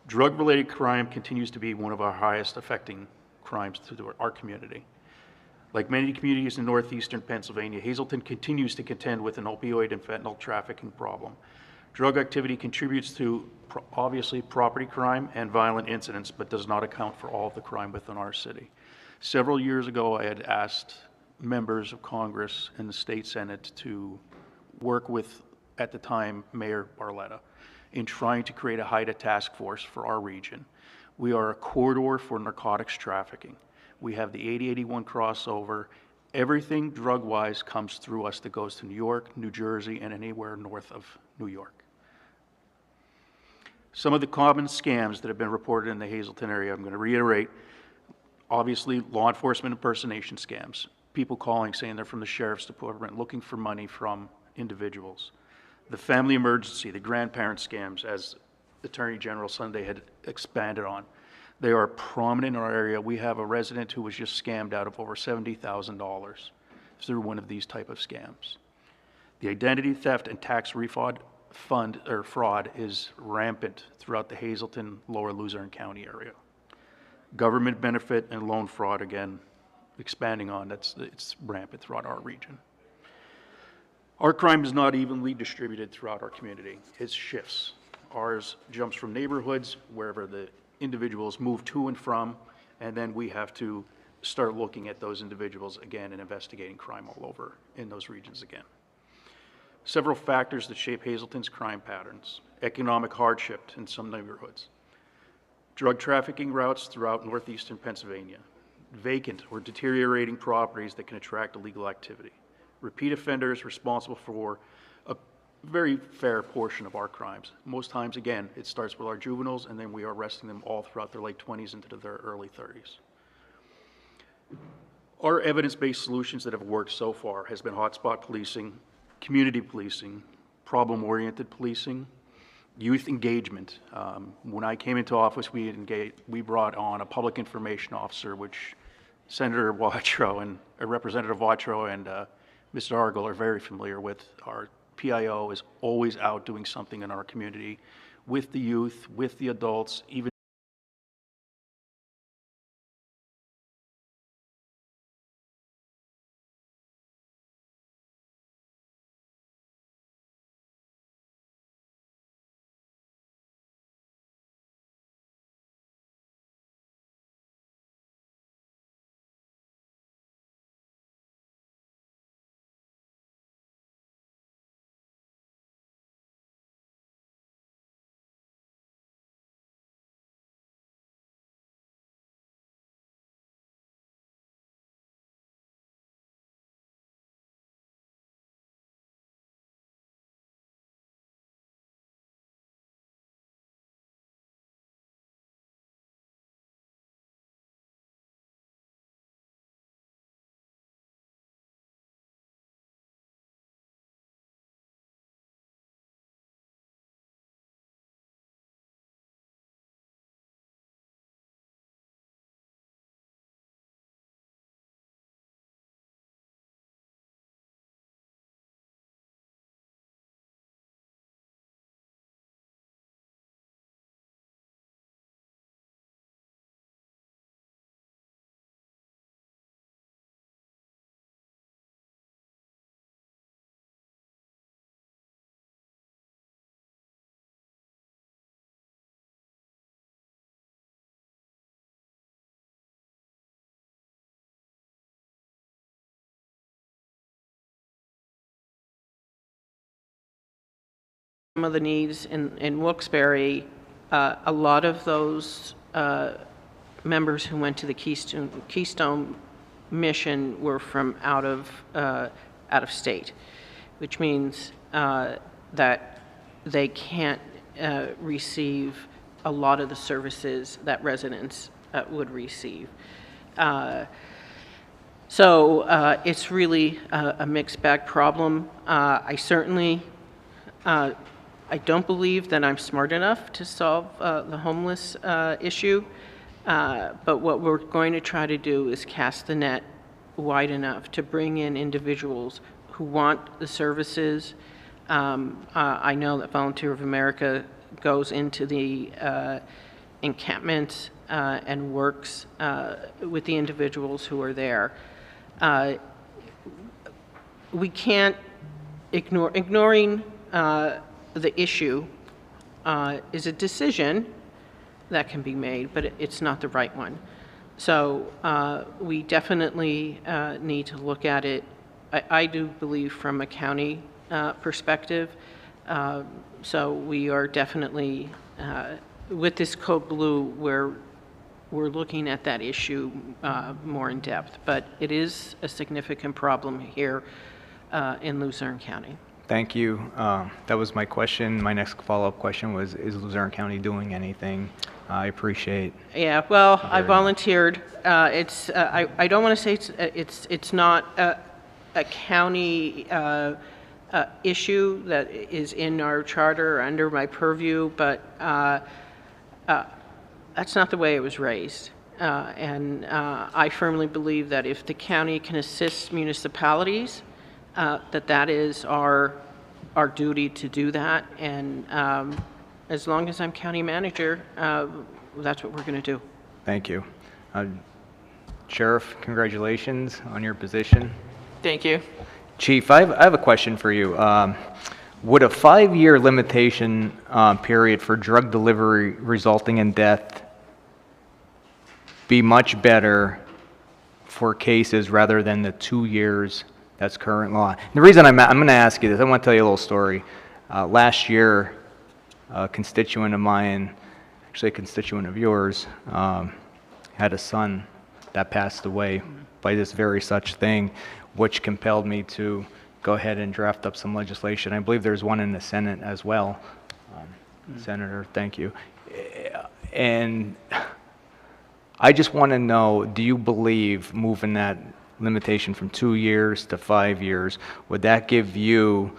Drug-related crime continues to be one of our highest affecting crimes to our community. Like many communities in northeastern Pennsylvania, Hazleton continues to contend with an opioid and fentanyl trafficking problem. Drug activity contributes to, obviously, property crime and violent incidents, but does not account for all of the crime within our city. Several years ago, I had asked members of Congress and the state Senate to work with, at the time, Mayor Barletta, in trying to create a HIDTA task force for our region. We are a corridor for narcotics trafficking. We have the 8081 crossover. Everything drug-wise comes through us that goes to New York, New Jersey, and anywhere north of New York. Some of the common scams that have been reported in the Hazleton area, I'm going to reiterate, obviously law enforcement impersonation scams. People calling saying they're from the sheriff's department looking for money from individuals. The family emergency, the grandparent scams, as Attorney General Sunday had expanded on. They are prominent in our area. We have a resident who was just scammed out of over $70,000 through one of these type of scams. The identity theft and tax refund fraud is rampant throughout the Hazleton, Lower Luzerne County area. Government benefit and loan fraud, again, expanding on, it's rampant throughout our region. Our crime is not evenly distributed throughout our community. It shifts. Ours jumps from neighborhoods, wherever the individuals move to and from, and then we have to start looking at those individuals again and investigating crime all over in those regions again. Several factors that shape Hazleton's crime patterns: economic hardship in some neighborhoods, drug trafficking routes throughout northeastern Pennsylvania, vacant or deteriorating properties that can attract illegal activity, repeat offenders responsible for a very fair portion of our crimes. Most times, again, it starts with our juveniles, and then we are arresting them all throughout their late 20s into their early 30s. Our evidence-based solutions that have worked so far has been hotspot policing, community policing, problem-oriented policing, youth engagement. When I came into office, we brought on a public information officer, which Senator Watrow and Representative Watrow and Mr. Argel are very familiar with. Our PIO is always out doing something in our community with the youth, with the adults, even some of the needs in Wilkes-Barre, a lot of those members who went to the Keystone mission were from out of state, which means that they can't receive a lot of the services that residents would receive. So it's really a mixed bag problem. I certainly, I don't believe that I'm smart enough to solve the homeless issue, but what we're going to try to do is cast the net wide enough to bring in individuals who want the services. I know that Volunteer of America goes into the encampments and works with the individuals who are there. We can't ignoring the issue is a decision that can be made, but it's not the right one. So we definitely need to look at it. I do believe from a county perspective. So we are definitely, with this Code Blue, we're looking at that issue more in depth. But it is a significant problem here in Luzerne County. Thank you. That was my question. My next follow-up question was, is Luzerne County doing anything? I appreciate. Yeah, well, I volunteered. I don't want to say it's not a county issue that is in our charter or under my purview, but that's not the way it was raised. And I firmly believe that if the county can assist municipalities, that is our duty to do that. And as long as I'm county manager, that's what we're going to do. Thank you. Sheriff, congratulations on your position. Thank you. Chief, I have a question for you. Would a 5-year limitation period for drug delivery resulting in death be much better for cases rather than the 2 years that's current law? And the reason I'm going to ask you this, I want to tell you a little story. Last year, a constituent of mine, actually a constituent of yours, had a son that passed away by this very such thing, which compelled me to go ahead and draft up some legislation. I believe there's one in the Senate as well. Senator, thank you. And I just want to know, do you believe moving that limitation from 2 years to 5 years, would that give you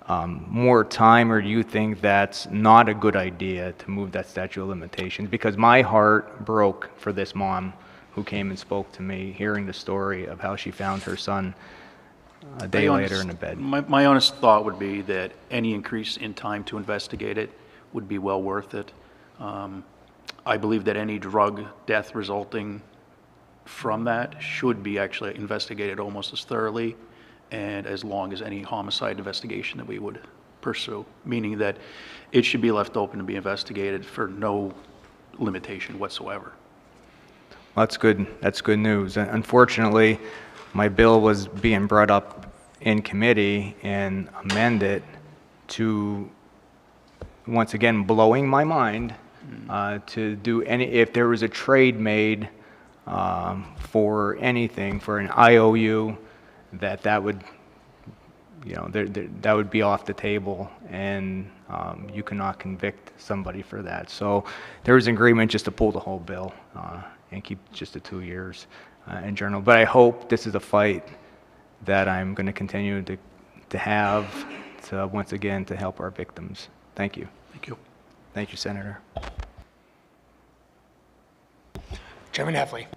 more time, or do you think that's not a good idea to move that statute of limitations? Because my heart broke for this mom who came and spoke to me, hearing the story of how she found her son a day later in the bed. My honest thought would be that any increase in time to investigate it would be well worth it. I believe that any drug death resulting from that should be actually investigated almost as thoroughly and as long as any homicide investigation that we would pursue, meaning that it should be left open to be investigated for no limitation whatsoever. Well, that's good. That's good news. Unfortunately, my bill was being brought up in committee and amended to, once again, blowing my mind, to do any, if there was a trade made for anything, for an IOU, that would, you know, that would be off the table, and you cannot convict somebody for that. So there was an agreement just to pull the whole bill and keep just the 2 years in general. But I hope this is a fight that I'm going to continue to have, to once again to help our victims. Thank you. Thank you. Thank you, Senator. Chairman Heffley.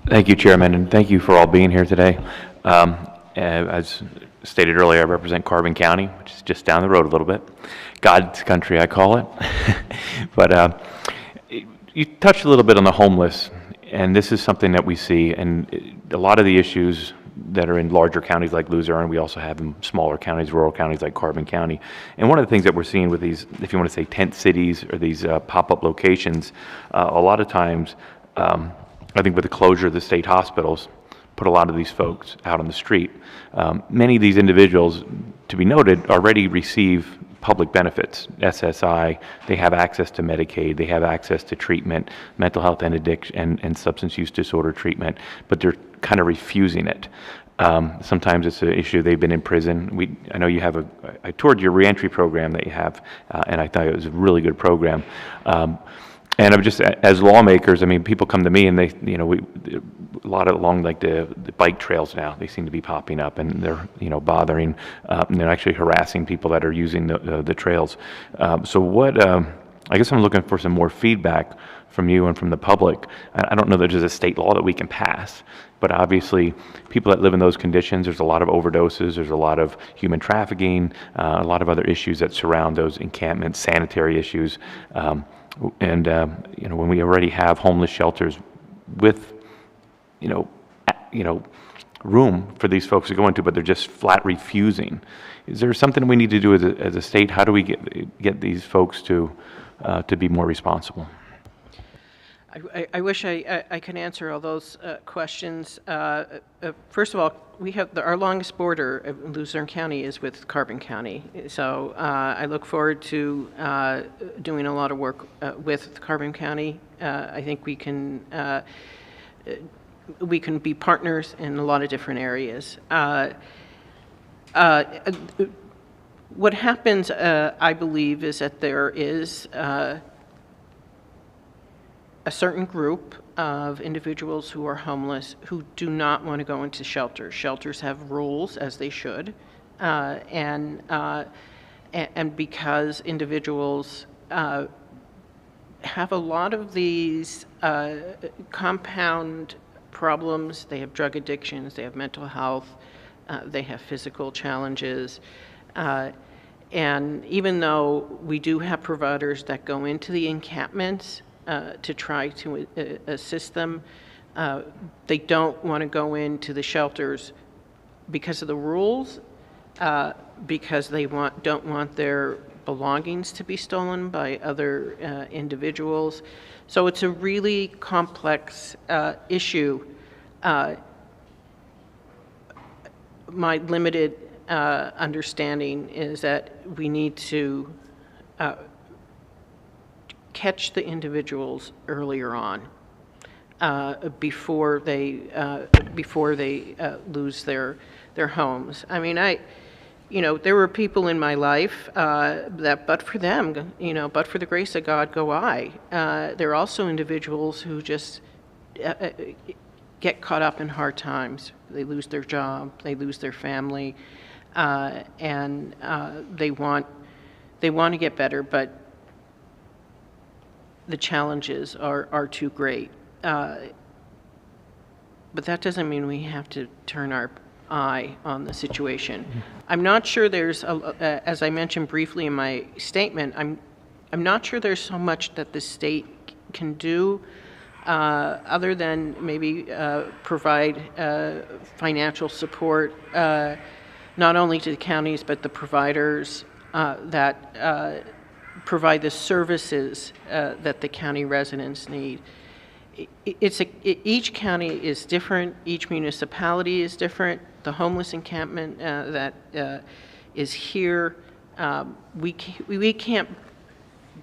Thank you, Chairman, and thank you for all being here today. As stated earlier, I represent Carbon County, which is just down the road a little bit. God's country, I call it. But you touched a little bit on the homeless, and this is something that we see, and a lot of the issues that are in larger counties like Luzerne, we also have in smaller counties, rural counties like Carbon County. And one of the things that we're seeing with these, if you want to say tent cities or these pop-up locations, a lot of times, I think with the closure of the state hospitals, put a lot of these folks out on the street. Many of these individuals to be noted, already receive public benefits, SSI. They have access to Medicaid. They have access to treatment, mental health and addiction and substance use disorder treatment, but they're kind of refusing it. Sometimes it's an issue they've been in prison. I know you have I toured your reentry program that you have, and I thought it was a really good program. And I'm just, as lawmakers, I mean, people come to me and they, a lot of along like the bike trails now, they seem to be popping up and they're, bothering, and they're actually harassing people that are using the trails. So what, I guess I'm looking for some more feedback from you and from the public. I don't know that there's a state law that we can pass, but obviously people that live in those conditions, there's a lot of overdoses, there's a lot of human trafficking, a lot of other issues that surround those encampments, sanitary issues. And when we already have homeless shelters with, room for these folks to go into, but they're just flat refusing. Is there something we need to do as a state? How do we get these folks to be more responsible? I wish I could answer all those questions. First of all, we have our longest border in Luzerne County is with Carbon County. So I look forward to doing a lot of work with Carbon County. I think we can be partners in a lot of different areas. What happens, I believe, is that there is a certain group of individuals who are homeless who do not want to go into shelters. Shelters have rules, as they should, and because individuals have a lot of these compound problems, they have drug addictions, they have mental health, they have physical challenges, and even though we do have providers that go into the encampments to try to assist them, they don't want to go into the shelters because of the rules, because they don't want their belongings to be stolen by other individuals. So it's a really complex issue. My limited understanding is that we need to catch the individuals earlier on, before they lose their homes. I mean, there were people in my life that, but for them, but for the grace of God, go I. There are also individuals who just get caught up in hard times. They lose their job, they lose their family, and they want to get better, but the challenges are too great. But that doesn't mean we have to turn our eye on the situation. I'm not sure there's, as I mentioned briefly in my statement, I'm not sure there's so much that the state can do other than maybe provide financial support, not only to the counties, but the providers that provide the services that the county residents need. Each county is different, each municipality is different. The homeless encampment that is here, we can't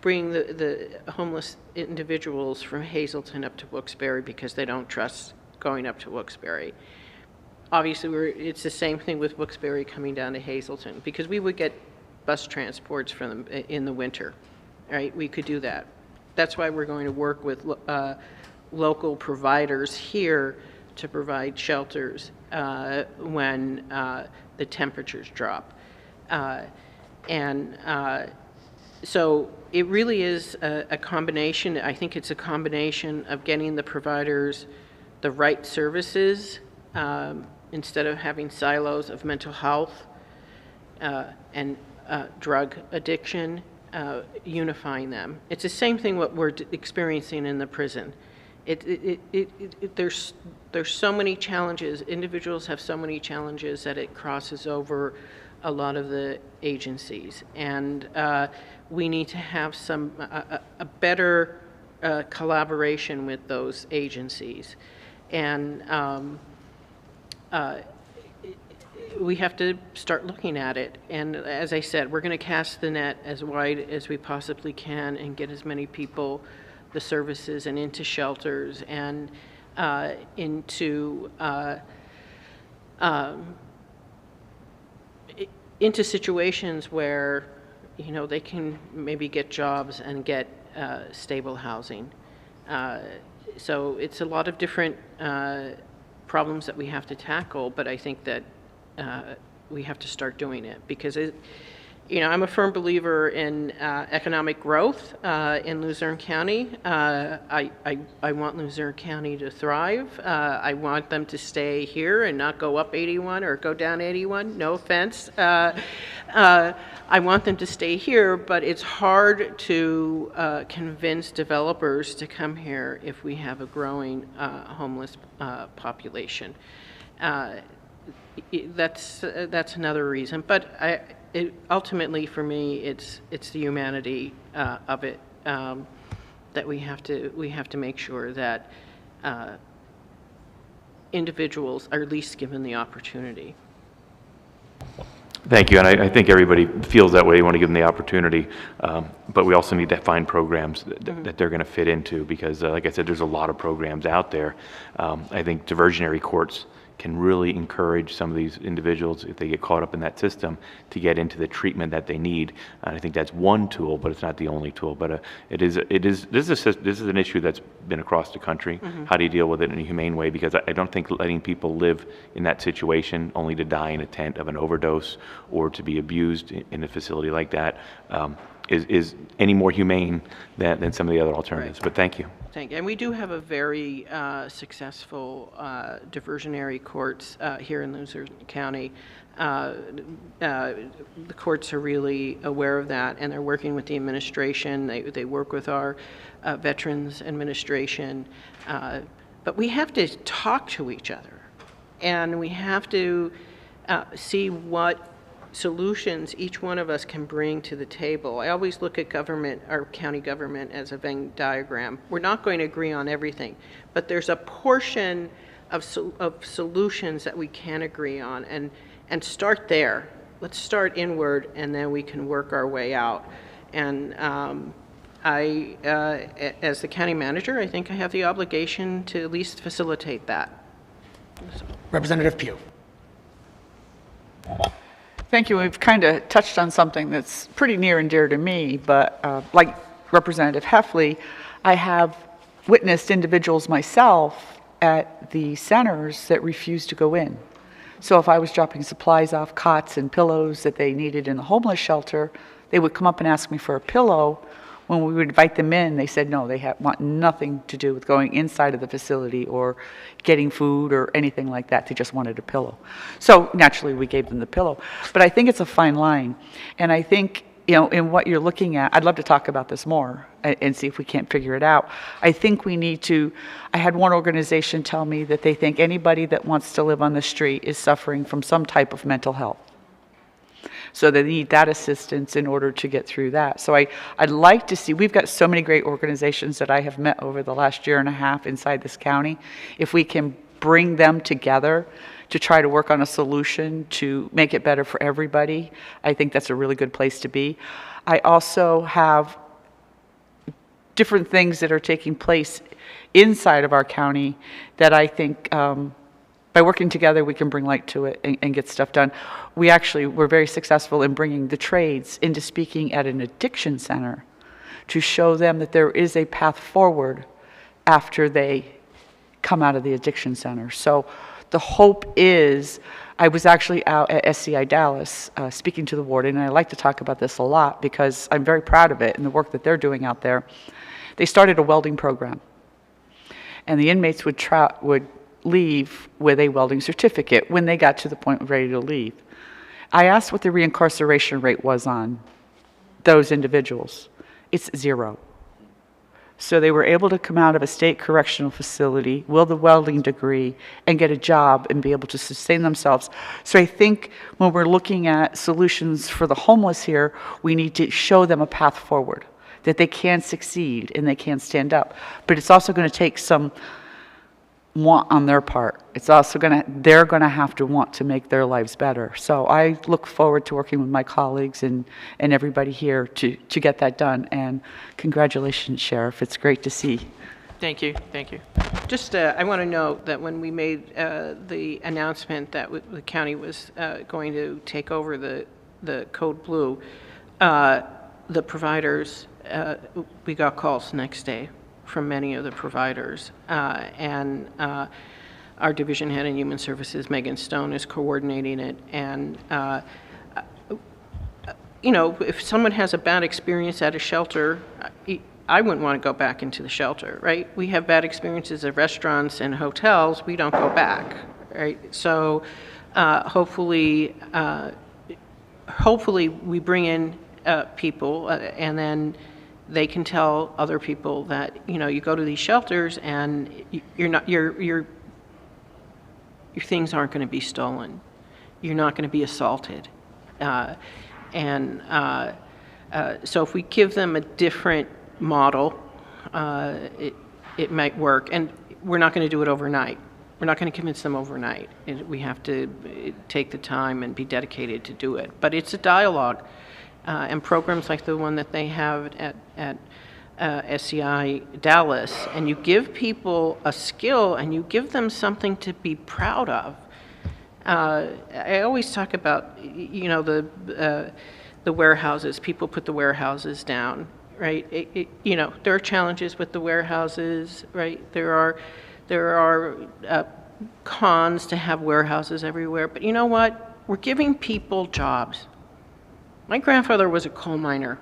bring the homeless individuals from Hazleton up to Wilkes-Barre because they don't trust going up to Wilkes-Barre. Obviously, it's the same thing with Wilkes-Barre coming down to Hazleton, because we would get bus transports from them in the winter, right? We could do that. That's why we're going to work with local providers here to provide shelters when the temperatures drop. So it really is a combination. I think it's a combination of getting the providers the right services instead of having silos of mental health and drug addiction, unifying them. It's the same thing what we're experiencing in the prison. There's so many challenges. Individuals have so many challenges that it crosses over a lot of the agencies, and we need to have a better collaboration with those agencies. And we have to start looking at it. And as I said, we're going to cast the net as wide as we possibly can and get as many people the services and into shelters and into situations where, you know, they can maybe get jobs and get stable housing. So it's a lot of different problems that we have to tackle, but I think that we have to start doing it because you know, I'm a firm believer in economic growth in Luzerne County. I want Luzerne County to thrive. I want them to stay here and not go up 81 or go down 81. No offense. I want them to stay here, but it's hard to convince developers to come here if we have a growing homeless population. That's another reason, but ultimately for me, it's the humanity of it that we have to make sure that individuals are at least given the opportunity. Thank you, and I think everybody feels that way. They want to give them the opportunity, but we also need to find programs that they're going to fit into because, like I said, there's a lot of programs out there. I think diversionary courts can really encourage some of these individuals, if they get caught up in that system, to get into the treatment that they need. And I think that's one tool, but it's not the only tool. But this is an issue that's been across the country. How do you deal with it in a humane way? Because I don't think letting people live in that situation only to die in a tent of an overdose or to be abused in a facility like that is any more humane than some of the other alternatives. Right. But thank you. And we do have a very successful diversionary courts here in Luzerne County. The courts are really aware of that, and they're working with the administration. They work with our Veterans Administration. But we have to talk to each other, and we have to see what solutions each one of us can bring to the table. I always look at government, our county government, as a Venn diagram. We're not going to agree on everything, but there's a portion of solutions that we can agree on, and start there. Let's start inward, and then we can work our way out. And as the county manager, I think I have the obligation to at least facilitate that. So. Representative Pugh. Thank you. We've kind of touched on something that's pretty near and dear to me, but like Representative Heffley, I have witnessed individuals myself at the centers that refuse to go in. So if I was dropping supplies off, cots and pillows that they needed in the homeless shelter, they would come up and ask me for a pillow. When we would invite them in, they said no, they want nothing to do with going inside of the facility or getting food or anything like that. They just wanted a pillow. So naturally, we gave them the pillow. But I think it's a fine line. And I think, you know, in what you're looking at, I'd love to talk about this more and see if we can't figure it out. I think we need to, I had one organization tell me that they think anybody that wants to live on the street is suffering from some type of mental health. So they need that assistance in order to get through that. So I'd like to see, we've got so many great organizations that I have met over the last year and a half inside this county. If we can bring them together to try to work on a solution to make it better for everybody, I think that's a really good place to be. I also have different things that are taking place inside of our county that I think by working together, we can bring light to it and get stuff done. We actually were very successful in bringing the trades into speaking at an addiction center to show them that there is a path forward after they come out of the addiction center. So the hope is, I was actually out at SCI Dallas speaking to the warden, and I like to talk about this a lot because I'm very proud of it and the work that they're doing out there. They started a welding program, and the inmates would leave with a welding certificate when they got to the point of ready to leave. I asked what the reincarceration rate was on those individuals. It's 0. So they were able to come out of a state correctional facility, wield a welding degree, and get a job and be able to sustain themselves. So I think when we're looking at solutions for the homeless here, we need to show them a path forward, that they can succeed and they can stand up. But it's also going to take some want on their part. It's also they're going to have to want to make their lives better. So I look forward to working with my colleagues and everybody here to get that done. And congratulations, Sheriff. It's great to see. Thank you. Thank you. Just, I want to note that when we made the announcement that the county was going to take over the Code Blue, the providers, we got calls next day from many of the providers, and our division head in Human Services, Megan Stone, is coordinating it. And you know, if someone has a bad experience at a shelter, I wouldn't want to go back into the shelter, right? We have bad experiences at restaurants and hotels. We don't go back, right? So hopefully we bring in people, and then they can tell other people that, you know, you go to these shelters and your things aren't going to be stolen. You're not going to be assaulted. So if we give them a different model, it might work. And we're not going to do it overnight. We're not going to convince them overnight. We have to take the time and be dedicated to do it. But it's a dialogue. And programs like the one that they have at SCI Dallas, and you give people a skill and you give them something to be proud of. I always talk about, you know, the warehouses. People put the warehouses down, right? You know, there are challenges with the warehouses, right? There are cons to have warehouses everywhere, but you know what? We're giving people jobs. My grandfather was a coal miner,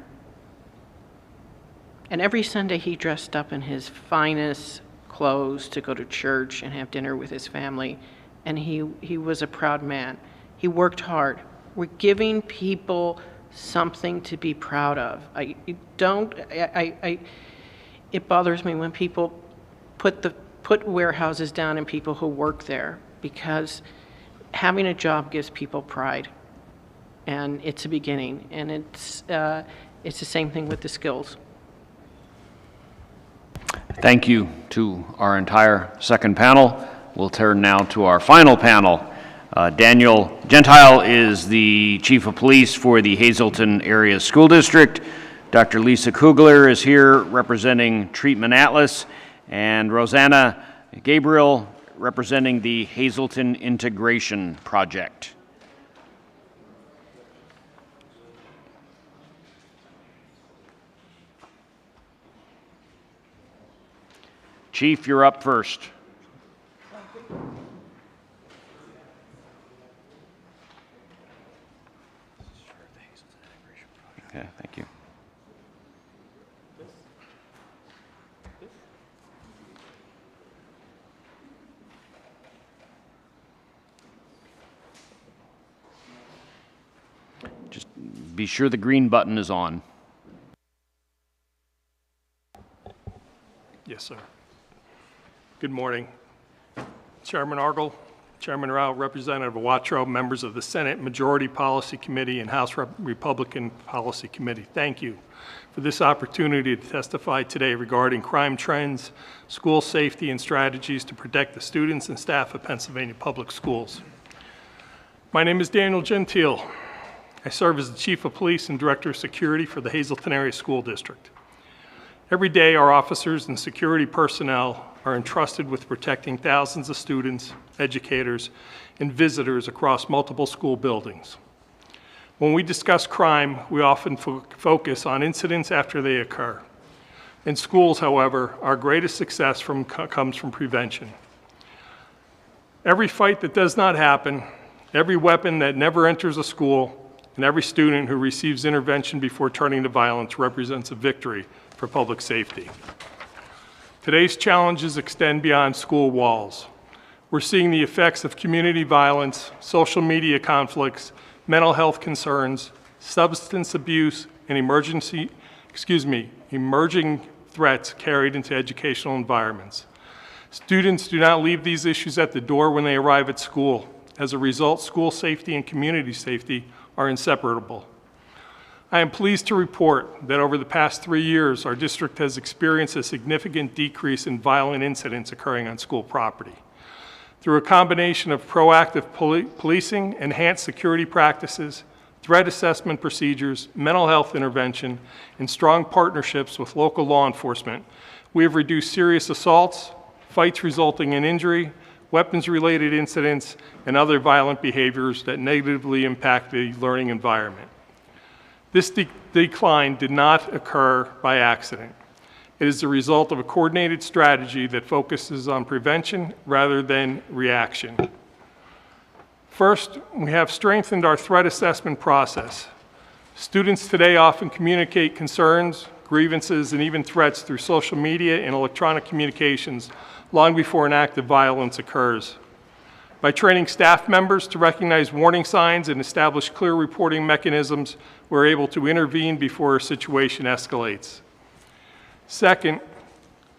and every Sunday he dressed up in his finest clothes to go to church and have dinner with his family, and he was a proud man. He worked hard. We're giving people something to be proud of. It bothers me when people put warehouses down and people who work there, because having a job gives people pride. And it's a beginning, and it's the same thing with the skills. Thank you to our entire second panel. We'll turn now to our final panel. Daniel Gentile is the Chief of Police for the Hazleton Area School District. Dr. Lisa Kugler is here representing Treatment Atlas, and Rosanna Gabriel representing the Hazleton Integration Project. Chief, you're up first. Okay, thank you. Just be sure the green button is on. Yes, sir. Good morning. Chairman Argel, Chairman Rao, Representative Watro, members of the Senate Majority Policy Committee and House Republican Policy Committee. Thank you for this opportunity to testify today regarding crime trends, school safety, and strategies to protect the students and staff of Pennsylvania Public Schools. My name is Daniel Gentile. I serve as the Chief of Police and Director of Security for the Hazleton Area School District. Every day, our officers and security personnel are entrusted with protecting thousands of students, educators, and visitors across multiple school buildings. When we discuss crime, we often focus on incidents after they occur. In schools, however, our greatest success comes from prevention. Every fight that does not happen, every weapon that never enters a school, and every student who receives intervention before turning to violence represents a victory for public safety. Today's challenges extend beyond school walls. We're seeing the effects of community violence, social media conflicts, mental health concerns, substance abuse, and emerging threats carried into educational environments. Students do not leave these issues at the door when they arrive at school. As a result, school safety and community safety are inseparable. I am pleased to report that over the past 3 years, our district has experienced a significant decrease in violent incidents occurring on school property. Through a combination of proactive policing, enhanced security practices, threat assessment procedures, mental health intervention, and strong partnerships with local law enforcement, we have reduced serious assaults, fights resulting in injury, weapons-related incidents, and other violent behaviors that negatively impact the learning environment. This decline did not occur by accident. It is the result of a coordinated strategy that focuses on prevention rather than reaction. First, we have strengthened our threat assessment process. Students today often communicate concerns, grievances, and even threats through social media and electronic communications long before an act of violence occurs. By training staff members to recognize warning signs and establish clear reporting mechanisms, we're able to intervene before a situation escalates. Second,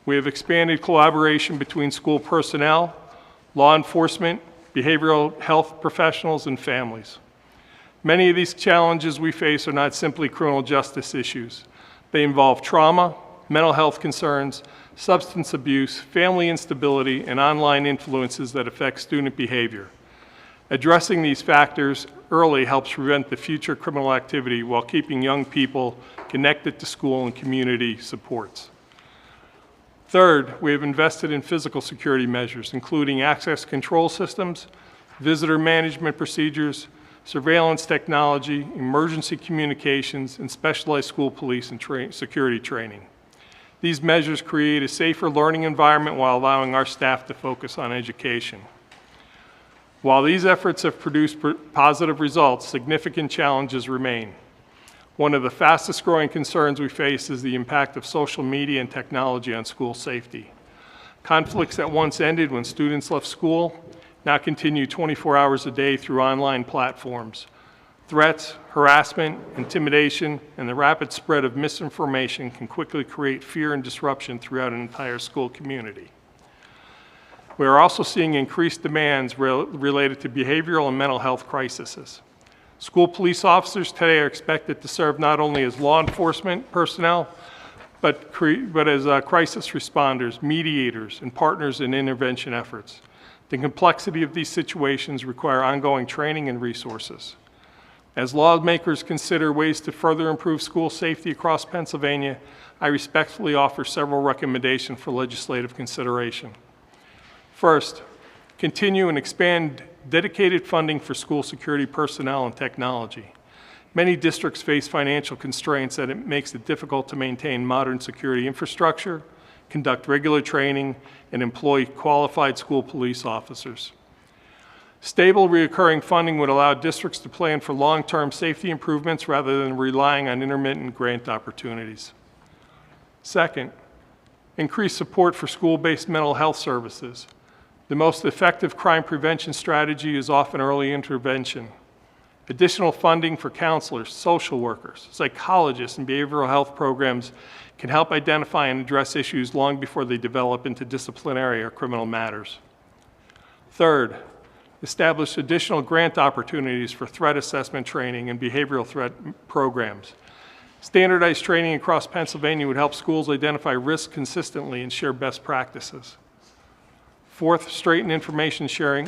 we have expanded collaboration between school personnel, law enforcement, behavioral health professionals, and families. Many of these challenges we face are not simply criminal justice issues. They involve trauma, mental health concerns, substance abuse, family instability, and online influences that affect student behavior. Addressing these factors early helps prevent the future criminal activity while keeping young people connected to school and community supports. Third, we have invested in physical security measures, including access control systems, visitor management procedures, surveillance technology, emergency communications, and specialized school police and security training. These measures create a safer learning environment while allowing our staff to focus on education. While these efforts have produced positive results, significant challenges remain. One of the fastest growing concerns we face is the impact of social media and technology on school safety. Conflicts that once ended when students left school now continue 24 hours a day through online platforms. Threats, harassment, intimidation, and the rapid spread of misinformation can quickly create fear and disruption throughout an entire school community. We are also seeing increased demands related to behavioral and mental health crises. School police officers today are expected to serve not only as law enforcement personnel, but as crisis responders, mediators, and partners in intervention efforts. The complexity of these situations require ongoing training and resources. As lawmakers consider ways to further improve school safety across Pennsylvania, I respectfully offer several recommendations for legislative consideration. First, continue and expand dedicated funding for school security personnel and technology. Many districts face financial constraints that it makes it difficult to maintain modern security infrastructure, conduct regular training, and employ qualified school police officers. Stable, recurring funding would allow districts to plan for long-term safety improvements rather than relying on intermittent grant opportunities. Second, increase support for school-based mental health services. The most effective crime prevention strategy is often early intervention. Additional funding for counselors, social workers, psychologists, and behavioral health programs can help identify and address issues long before they develop into disciplinary or criminal matters. Third, establish additional grant opportunities for threat assessment training and behavioral threat programs. Standardized training across Pennsylvania would help schools identify risks consistently and share best practices. Fourth, strengthening information sharing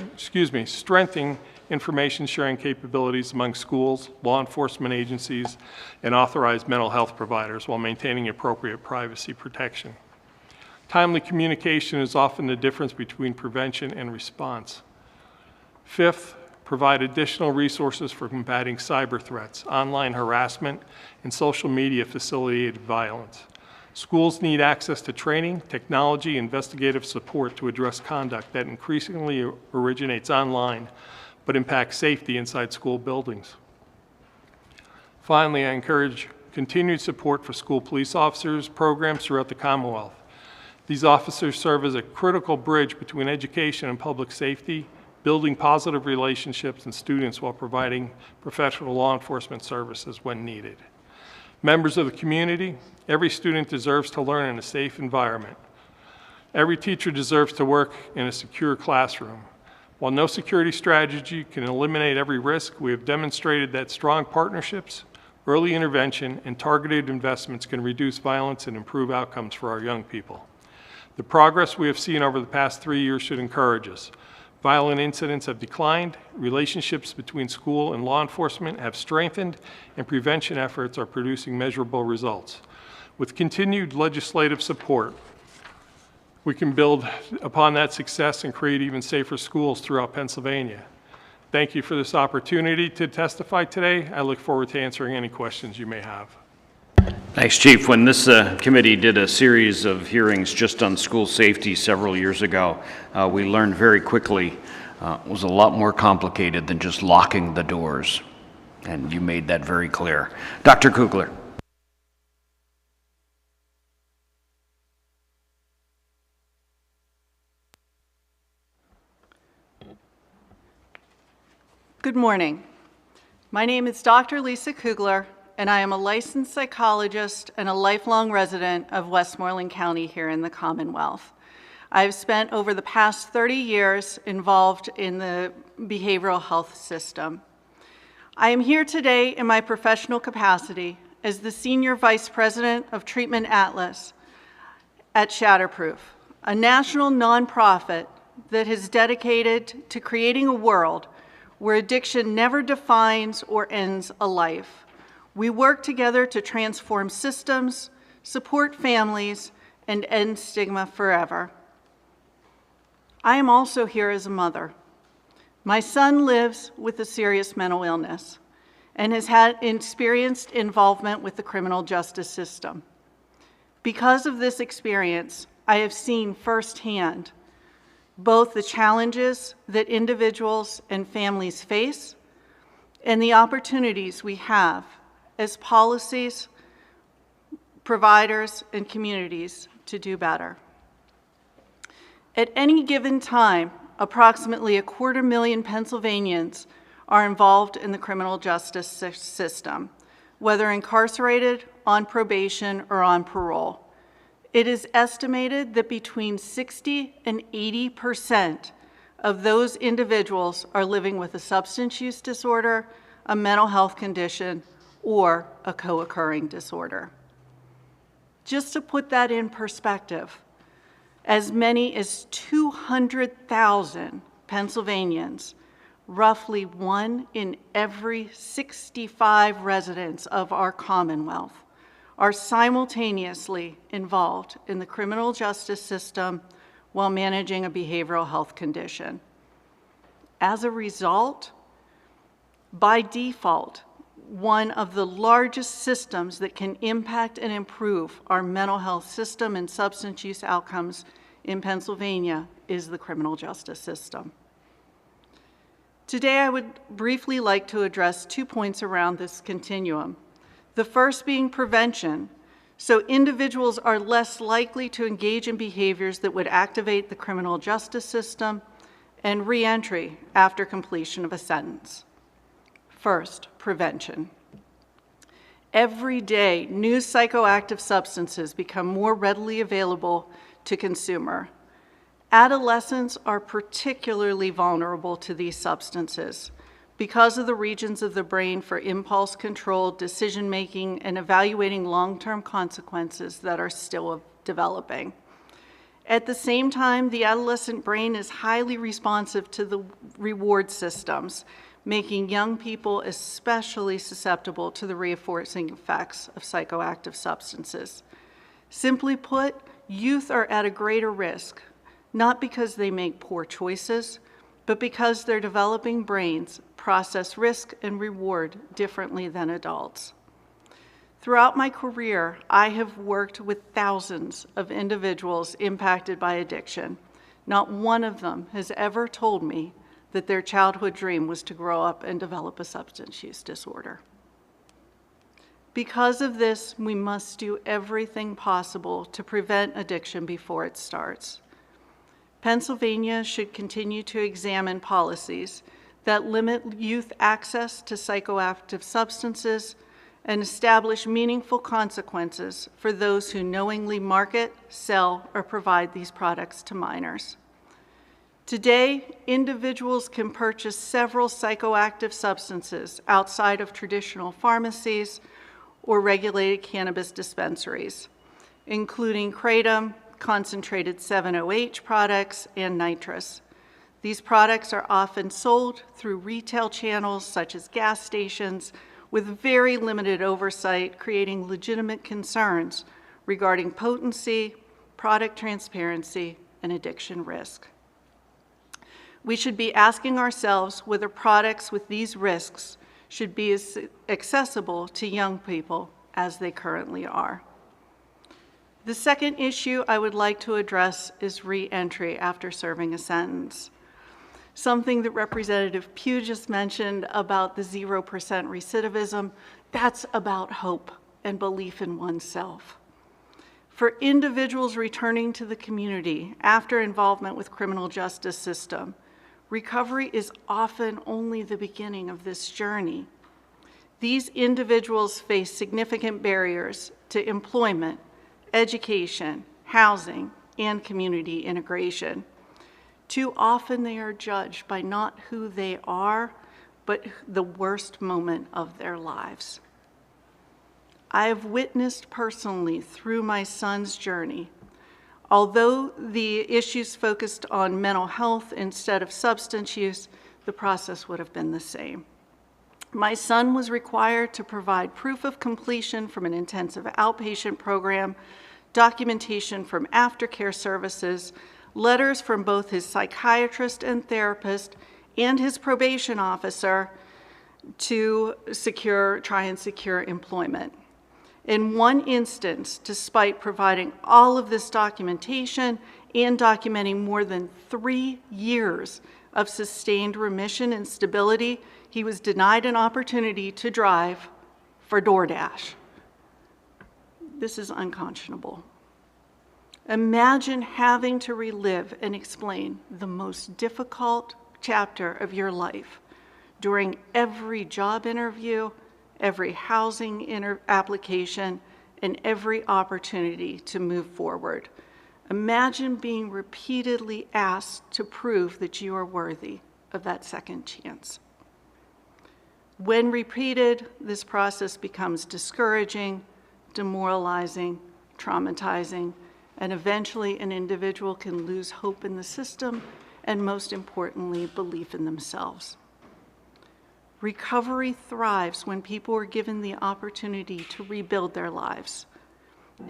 capabilities among schools, law enforcement agencies, and authorized mental health providers while maintaining appropriate privacy protection. Timely communication is often the difference between prevention and response. Fifth, provide additional resources for combating cyber threats, online harassment, and social media facilitated violence. Schools need access to training, technology, investigative support to address conduct that increasingly originates online but impacts safety inside school buildings. Finally, I encourage continued support for school police officers programs throughout the Commonwealth. These officers serve as a critical bridge between education and public safety, building positive relationships and students while providing professional law enforcement services when needed. Members of the community, every student deserves to learn in a safe environment. Every teacher deserves to work in a secure classroom. While no security strategy can eliminate every risk, we have demonstrated that strong partnerships, early intervention, and targeted investments can reduce violence and improve outcomes for our young people. The progress we have seen over the past 3 years should encourage us. Violent incidents have declined, relationships between school and law enforcement have strengthened, and prevention efforts are producing measurable results. With continued legislative support, we can build upon that success and create even safer schools throughout Pennsylvania. Thank you for this opportunity to testify today. I look forward to answering any questions you may have. Thanks, Chief. When this committee did a series of hearings just on school safety several years ago, we learned very quickly it was a lot more complicated than just locking the doors, and you made that very clear. Dr. Kugler. Good morning. My name is Dr. Lisa Kugler, and I am a licensed psychologist and a lifelong resident of Westmoreland County here in the Commonwealth. I've spent over the past 30 years involved in the behavioral health system. I am here today in my professional capacity as the Senior Vice President of Treatment Atlas at Shatterproof, a national nonprofit that is dedicated to creating a world where addiction never defines or ends a life. We work together to transform systems, support families, and end stigma forever. I am also here as a mother. My son lives with a serious mental illness and has had experienced involvement with the criminal justice system. Because of this experience, I have seen firsthand both the challenges that individuals and families face and the opportunities we have as policies, providers, and communities to do better. At any given time, approximately 250,000 Pennsylvanians are involved in the criminal justice system, whether incarcerated, on probation, or on parole. It is estimated that between 60% and 80% of those individuals are living with a substance use disorder, a mental health condition, or a co-occurring disorder. Just to put that in perspective, as many as 200,000 Pennsylvanians, roughly 1 in every 65 residents of our Commonwealth, are simultaneously involved in the criminal justice system while managing a behavioral health condition. As a result, by default, one of the largest systems that can impact and improve our mental health system and substance use outcomes in Pennsylvania is the criminal justice system. Today, I would briefly like to address 2 points around this continuum. The first being prevention, so individuals are less likely to engage in behaviors that would activate the criminal justice system, and reentry after completion of a sentence. First, prevention. Every day, new psychoactive substances become more readily available to consumer. Adolescents are particularly vulnerable to these substances because of the regions of the brain for impulse control, decision-making, and evaluating long-term consequences that are still developing. At the same time, the adolescent brain is highly responsive to the reward systems, making young people especially susceptible to the reinforcing effects of psychoactive substances. Simply put, youth are at a greater risk, not because they make poor choices, but because their developing brains process risk and reward differently than adults. Throughout my career, I have worked with thousands of individuals impacted by addiction. Not one of them has ever told me that their childhood dream was to grow up and develop a substance use disorder. Because of this, we must do everything possible to prevent addiction before it starts. Pennsylvania should continue to examine policies that limit youth access to psychoactive substances and establish meaningful consequences for those who knowingly market, sell, or provide these products to minors. Today, individuals can purchase several psychoactive substances outside of traditional pharmacies or regulated cannabis dispensaries, including kratom, concentrated 7-OH products, and nitrous. These products are often sold through retail channels such as gas stations with very limited oversight, creating legitimate concerns regarding potency, product transparency, and addiction risk. We should be asking ourselves whether products with these risks should be as accessible to young people as they currently are. The second issue I would like to address is re-entry after serving a sentence. Something that Representative Pugh just mentioned about the 0% recidivism, that's about hope and belief in oneself. For individuals returning to the community after involvement with criminal justice system, recovery is often only the beginning of this journey. These individuals face significant barriers to employment, education, housing, and community integration. Too often they are judged by not who they are, but the worst moment of their lives. I have witnessed personally through my son's journey, although the issues focused on mental health instead of substance use, the process would have been the same. My son was required to provide proof of completion from an intensive outpatient program, documentation from aftercare services, letters from both his psychiatrist and therapist and his probation officer to try and secure employment. In one instance, despite providing all of this documentation and documenting more than 3 years of sustained remission and stability, he was denied an opportunity to drive for DoorDash. This is unconscionable. Imagine having to relive and explain the most difficult chapter of your life during every job interview, every housing application, and every opportunity to move forward. Imagine being repeatedly asked to prove that you are worthy of that second chance. When repeated, this process becomes discouraging, demoralizing, traumatizing, and eventually an individual can lose hope in the system and, most importantly, belief in themselves. Recovery thrives when people are given the opportunity to rebuild their lives.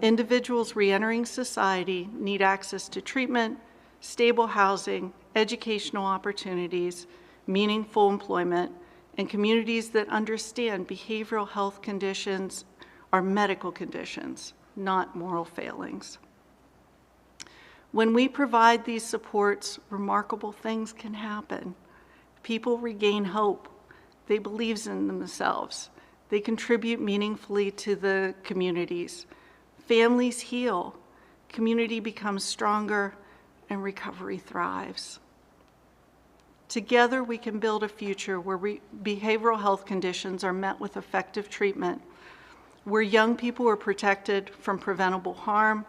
Individuals re-entering society need access to treatment, stable housing, educational opportunities, meaningful employment, and communities that understand behavioral health conditions are medical conditions, not moral failings. When we provide these supports, remarkable things can happen. People regain hope. They believe in themselves. They contribute meaningfully to the communities. Families heal. Community becomes stronger, and recovery thrives. Together, we can build a future where behavioral health conditions are met with effective treatment, where young people are protected from preventable harm,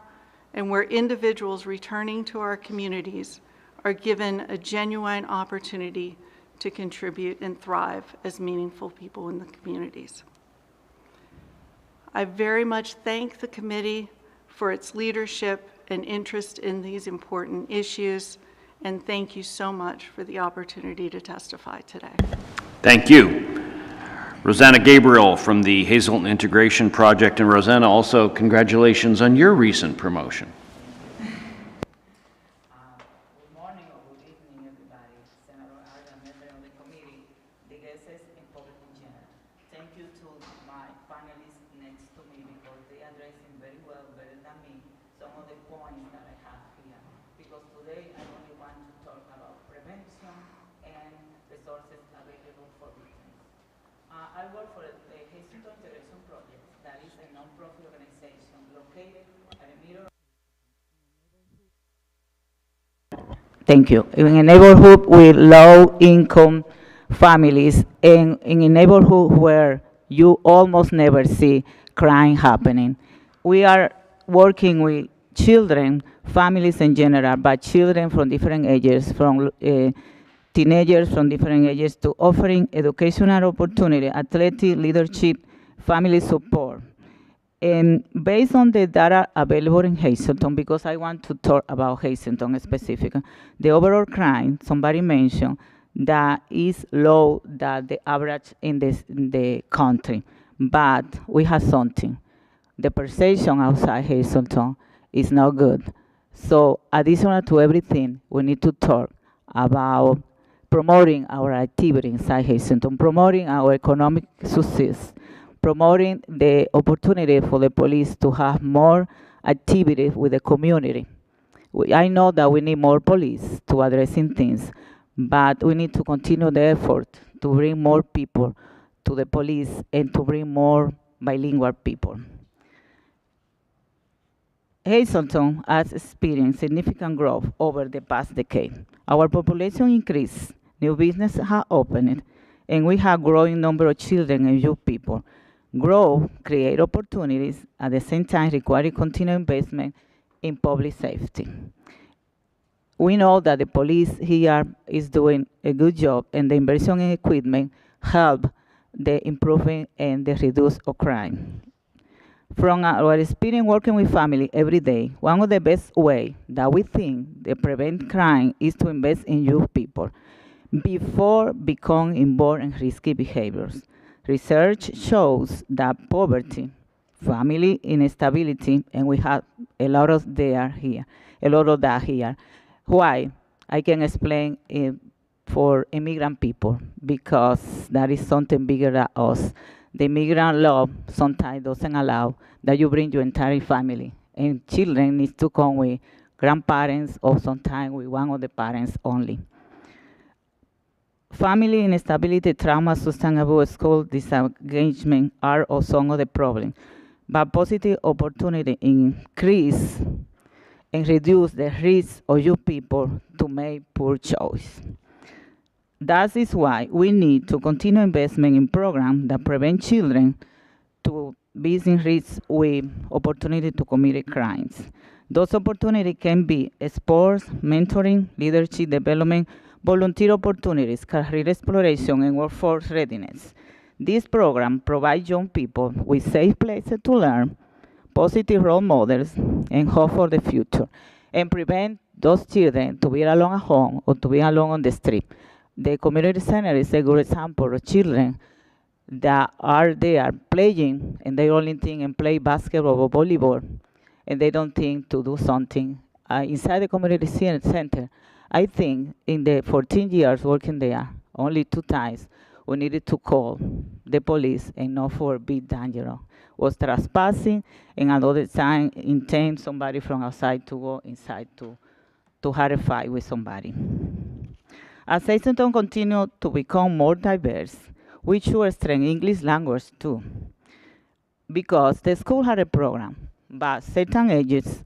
and where individuals returning to our communities are given a genuine opportunity to contribute and thrive as meaningful people in the communities. I very much thank the committee for its leadership and interest in these important issues, and thank you so much for the opportunity to testify today. Thank you. Rosanna Gabriel from the Hazelton Integration Project. And Rosanna, also congratulations on your recent promotion. I work for the Hazelton Integration Project, that is a non-profit organization located at a middle. Thank you. In a neighborhood with low-income families and in a neighborhood where you almost never see crime happening. We are working with children, families in general, but children from different ages, from teenagers from different ages, to offering educational opportunity, athletic leadership, family support. And based on the data available in Hazleton, because I want to talk about Hazleton specifically, the overall crime, somebody mentioned, that is low than the average in the country. But we have something. The perception outside Hazleton is not good. So additional to everything, we need to talk about promoting our activity inside Hazleton, promoting our economic success, promoting the opportunity for the police to have more activity with the community. I know that we need more police to addressing things, but we need to continue the effort to bring more people to the police and to bring more bilingual people. Hazleton has experienced significant growth over the past decade. Our population increased, new businesses have opened, and we have growing number of children and young people. Growth creates opportunities, at the same time requiring continued investment in public safety. We know that the police here is doing a good job, and the inversion in equipment help the improving and the reduce of crime. From our experience working with family every day, one of the best ways that we think to prevent crime is to invest in young people before becoming involved in risky behaviors. Research shows that poverty, family instability, and we have a lot of that here. Why? I can explain it for immigrant people, because that is something bigger than us. The immigrant law sometimes doesn't allow that you bring your entire family, and children need to come with grandparents or sometimes with one of the parents only. Family instability, trauma, substance abuse, school disengagement are also some of the problems, but positive opportunity increase and reduce the risk of you people to make poor choice. That is why we need to continue investment in programs that prevent children to be in risk with opportunity to commit crimes. Those opportunities can be sports, mentoring, leadership development, volunteer opportunities, career exploration, and workforce readiness. This program provides young people with safe places to learn, positive role models, and hope for the future, and prevent those children to be alone at home or to be alone on the street. The community center is a good example of children that are there playing, and they only think and play basketball or volleyball, and they don't think to do something inside the community center. I think in the 14 years working there, only 2 times we needed to call the police and not for big danger. Was trespassing, and another time intent somebody from outside to go inside to have a fight with somebody. As Hazleton continues to become more diverse, we should strengthen English language too, because the school had a program, but certain ages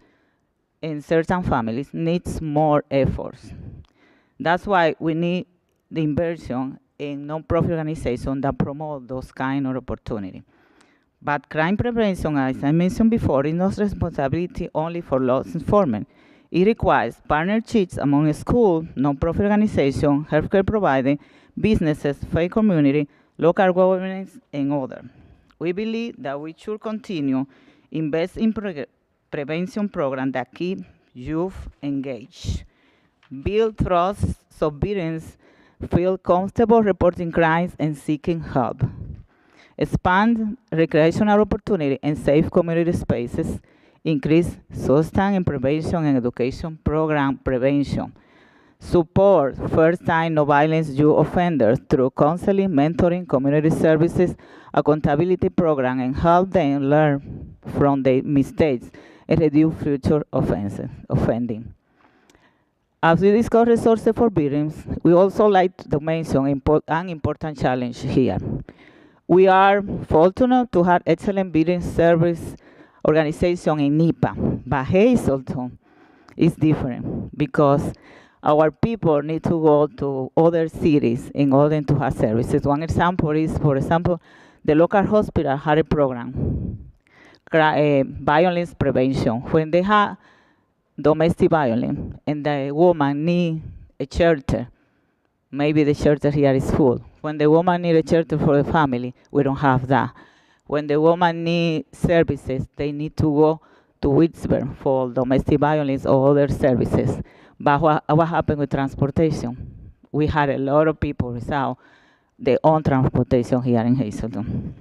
and certain families needs more efforts. That's why we need the inversion in non-profit organizations that promote those kind of opportunities. But crime prevention, as I mentioned before, is not responsibility only for law enforcement. It requires partnerships among schools, non-profit organizations, healthcare providers, businesses, faith community, local governments, and others. We believe that we should continue invest in prevention programs that keep youth engaged, build trust so parents feel comfortable reporting crimes and seeking help, expand recreational opportunity and safe community spaces, increase substance and prevention and education program prevention, support first-time no-violence youth offenders through counseling, mentoring, community services, accountability program, and help them learn from their mistakes and reduce future offending. As we discuss resources for victims, we also like to mention an important challenge here. We are fortunate to have excellent victim service organization in NIPA, but Hazleton is different because our people need to go to other cities in order to have services. One example is, for example, the local hospital had a program, violence prevention. When they have domestic violence and the woman need a shelter, maybe the shelter here is full. When the woman need a shelter for the family, we don't have that. When the woman need services, they need to go to Whitesburg for domestic violence or other services. But what happened with transportation? We had a lot of people without their own transportation here in Hazleton.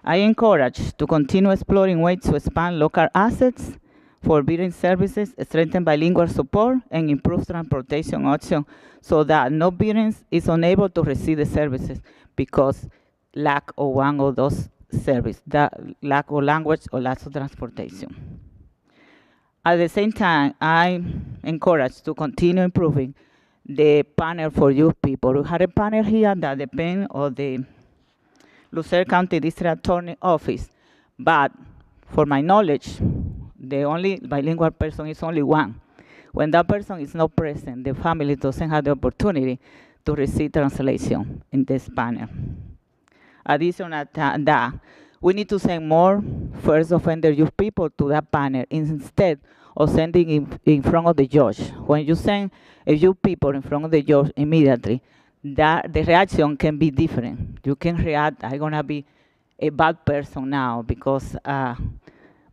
I encourage to continue exploring ways to expand local assets for veteran services, strengthen bilingual support, and improve transportation options so that no veteran is unable to receive the services because lack of one of those services, that lack of language or lack of transportation. At the same time, I encourage to continue improving the panel for youth people. We had a panel here that depends on the Lucerne County District Attorney Office, but for my knowledge, the only bilingual person is only one. When that person is not present, the family doesn't have the opportunity to receive translation in this panel. Additional to that, we need to send more first offender youth people to that panel instead of sending in front of the judge. When you send a youth people in front of the judge immediately, that the reaction can be different. You can react, I'm gonna be a bad person now because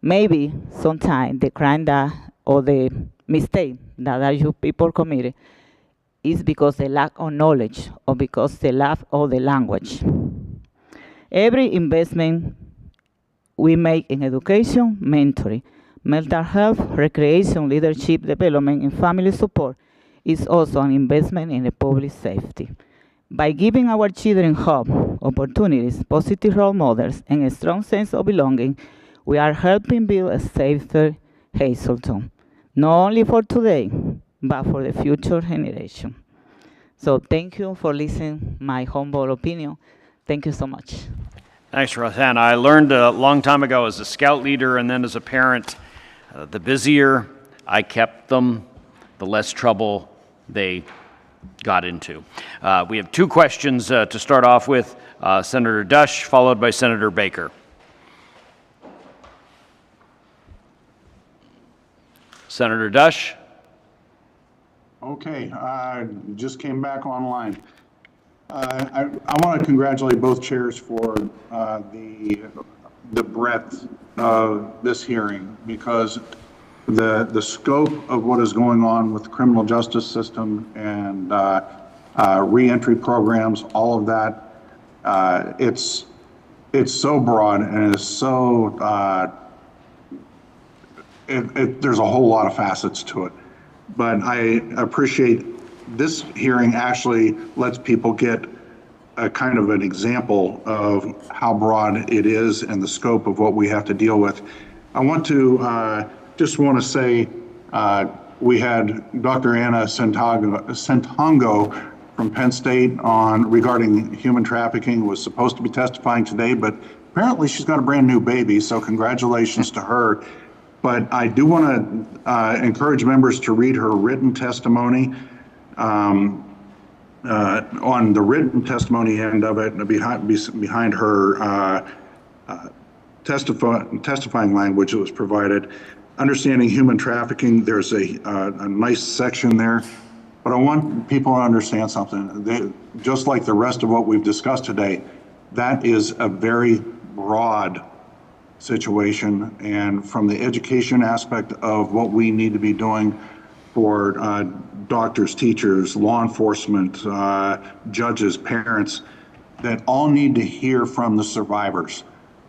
maybe sometimes the crime that or the mistake that youth people committed is because the lack of knowledge or because the lack of the language. Every investment we make in education, mentoring, mental health, recreation, leadership development, and family support is also an investment in the public safety. By giving our children hope, opportunities, positive role models, and a strong sense of belonging, we are helping build a safer Hazleton, not only for today, but for the future generation. So thank you for listening to my humble opinion. Thank you so much. Thanks, Rosanna. I learned a long time ago as a scout leader and then as a parent, the busier I kept them, the less trouble they got into. We have two questions to start off with. Senator Dush, followed by Senator Baker. Senator Dush. Okay, just came back online. I want to congratulate both chairs for the breadth of this hearing, because the scope of what is going on with the criminal justice system and reentry programs, all of that, it's so broad and it's so there's a whole lot of facets to it. But I appreciate this hearing actually lets people get a kind of an example of how broad it is and the scope of what we have to deal with. I want to just want to say we had Dr. Anna Santango from Penn State regarding human trafficking, was supposed to be testifying today, but apparently she's got a brand new baby, so congratulations to her. But I do want to encourage members to read her written testimony. On the written testimony end of it, behind her testifying language that was provided, understanding human trafficking, there's a nice section there. But I want people to understand something. Just like the rest of what we've discussed today, that is a very broad situation, and from the education aspect of what we need to be doing for doctors, teachers, law enforcement, judges, parents, that all need to hear from the survivors.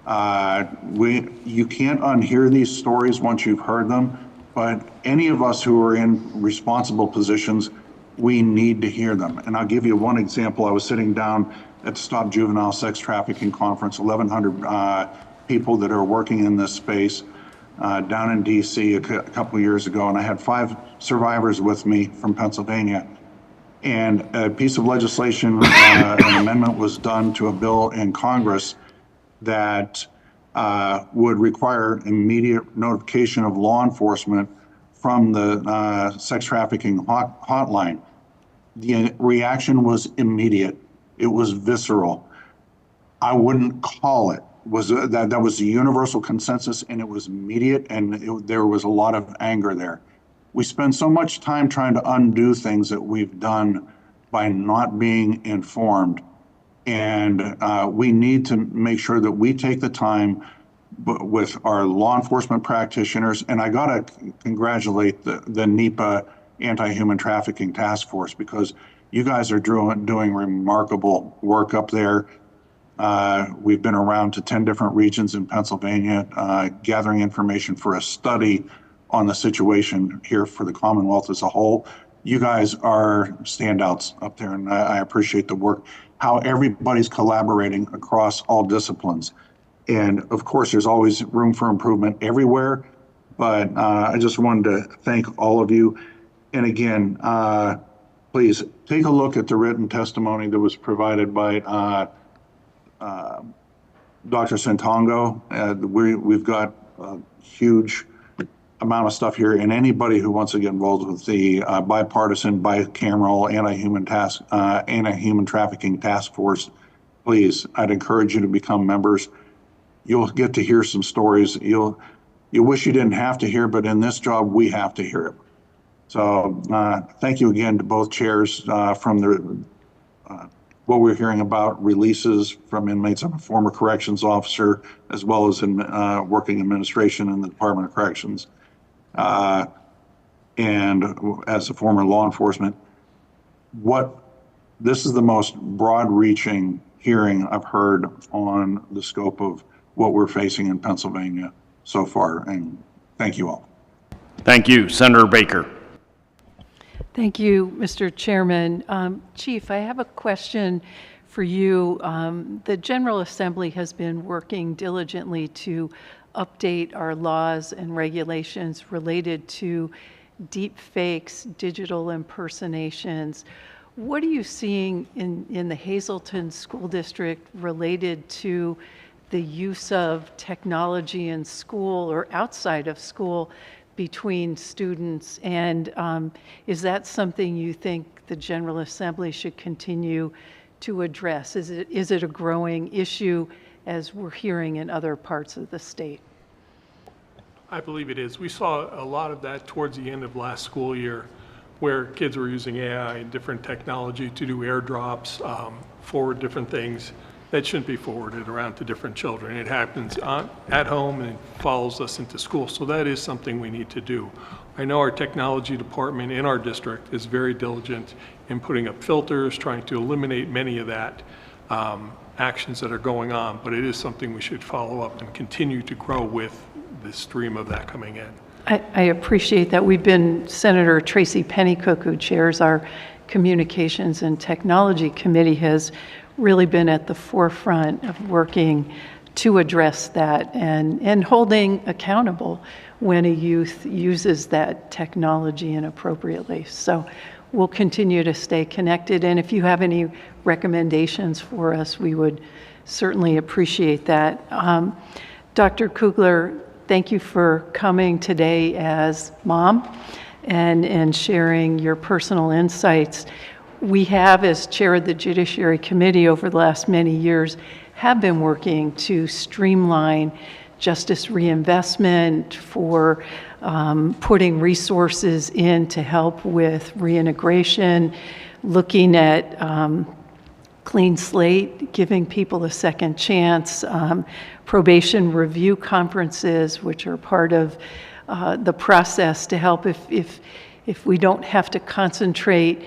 You can't unhear these stories once you've heard them, but any of us who are in responsible positions, we need to hear them. And I'll give you one example. I was sitting down at the Stop Juvenile Sex Trafficking Conference, 1,100 people that are working in this space down in DC a couple of years ago, and I had 5 survivors with me from Pennsylvania. And a piece of legislation, an amendment was done to a bill in Congress that would require immediate notification of law enforcement from the sex trafficking hotline. The reaction was immediate. It was visceral. I wouldn't call it was that was the universal consensus, and it was immediate, and there was a lot of anger there. We spend so much time trying to undo things that we've done by not being informed, and we need to make sure that we take the time with our law enforcement practitioners. And I got to congratulate the NEPA Anti-Human Trafficking Task Force, because you guys are doing remarkable work up there. We've been around to 10 different regions in Pennsylvania, gathering information for a study on the situation here for the Commonwealth as a whole. You guys are standouts up there, and I appreciate the work, how everybody's collaborating across all disciplines. And of course, there's always room for improvement everywhere, but I just wanted to thank all of you. And again, please take a look at the written testimony that was provided by Dr. Santongo. We've got a huge amount of stuff here, and anybody who wants to get involved with the bipartisan, bicameral anti-human trafficking task force, please, I'd encourage you to become members. You'll get to hear some stories you wish you didn't have to hear, but in this job, we have to hear it. So thank you again to both chairs from what we're hearing about releases from inmates. I'm a former corrections officer, as well as in working administration in the Department of Corrections. And as a former law enforcement, this is the most broad-reaching hearing I've heard on the scope of what we're facing in Pennsylvania so far, and thank you all. Thank you. Senator Baker. Thank you, Mr. Chairman. Chief, I have a question for you. The General Assembly has been working diligently to update our laws and regulations related to deep fakes, digital impersonations. What are you seeing in the Hazleton School District related to the use of technology in school or outside of school between students? And is that something you think the General Assembly should continue to address? Is it a growing issue as we're hearing in other parts of the state? I believe it is. We saw a lot of that towards the end of last school year, where kids were using AI and different technology to do airdrops, forward different things that shouldn't be forwarded around to different children. It happens at home and follows us into school. So that is something we need to do. I know our technology department in our district is very diligent in putting up filters, trying to eliminate many of that actions that are going on, but it is something we should follow up and continue to grow with the stream of that coming in. I appreciate that. Senator Tracy Pennycook, who chairs our Communications and Technology Committee, has really been at the forefront of working to address that and holding accountable when a youth uses that technology inappropriately. So we'll continue to stay connected, and if you have any recommendations for us, we would certainly appreciate that. Dr. Kugler, thank you for coming today as mom and sharing your personal insights. We have, as chair of the Judiciary Committee over the last many years, have been working to streamline justice reinvestment, for putting resources in to help with reintegration, looking at clean slate, giving people a second chance, probation review conferences, which are part of the process to help if we don't have to concentrate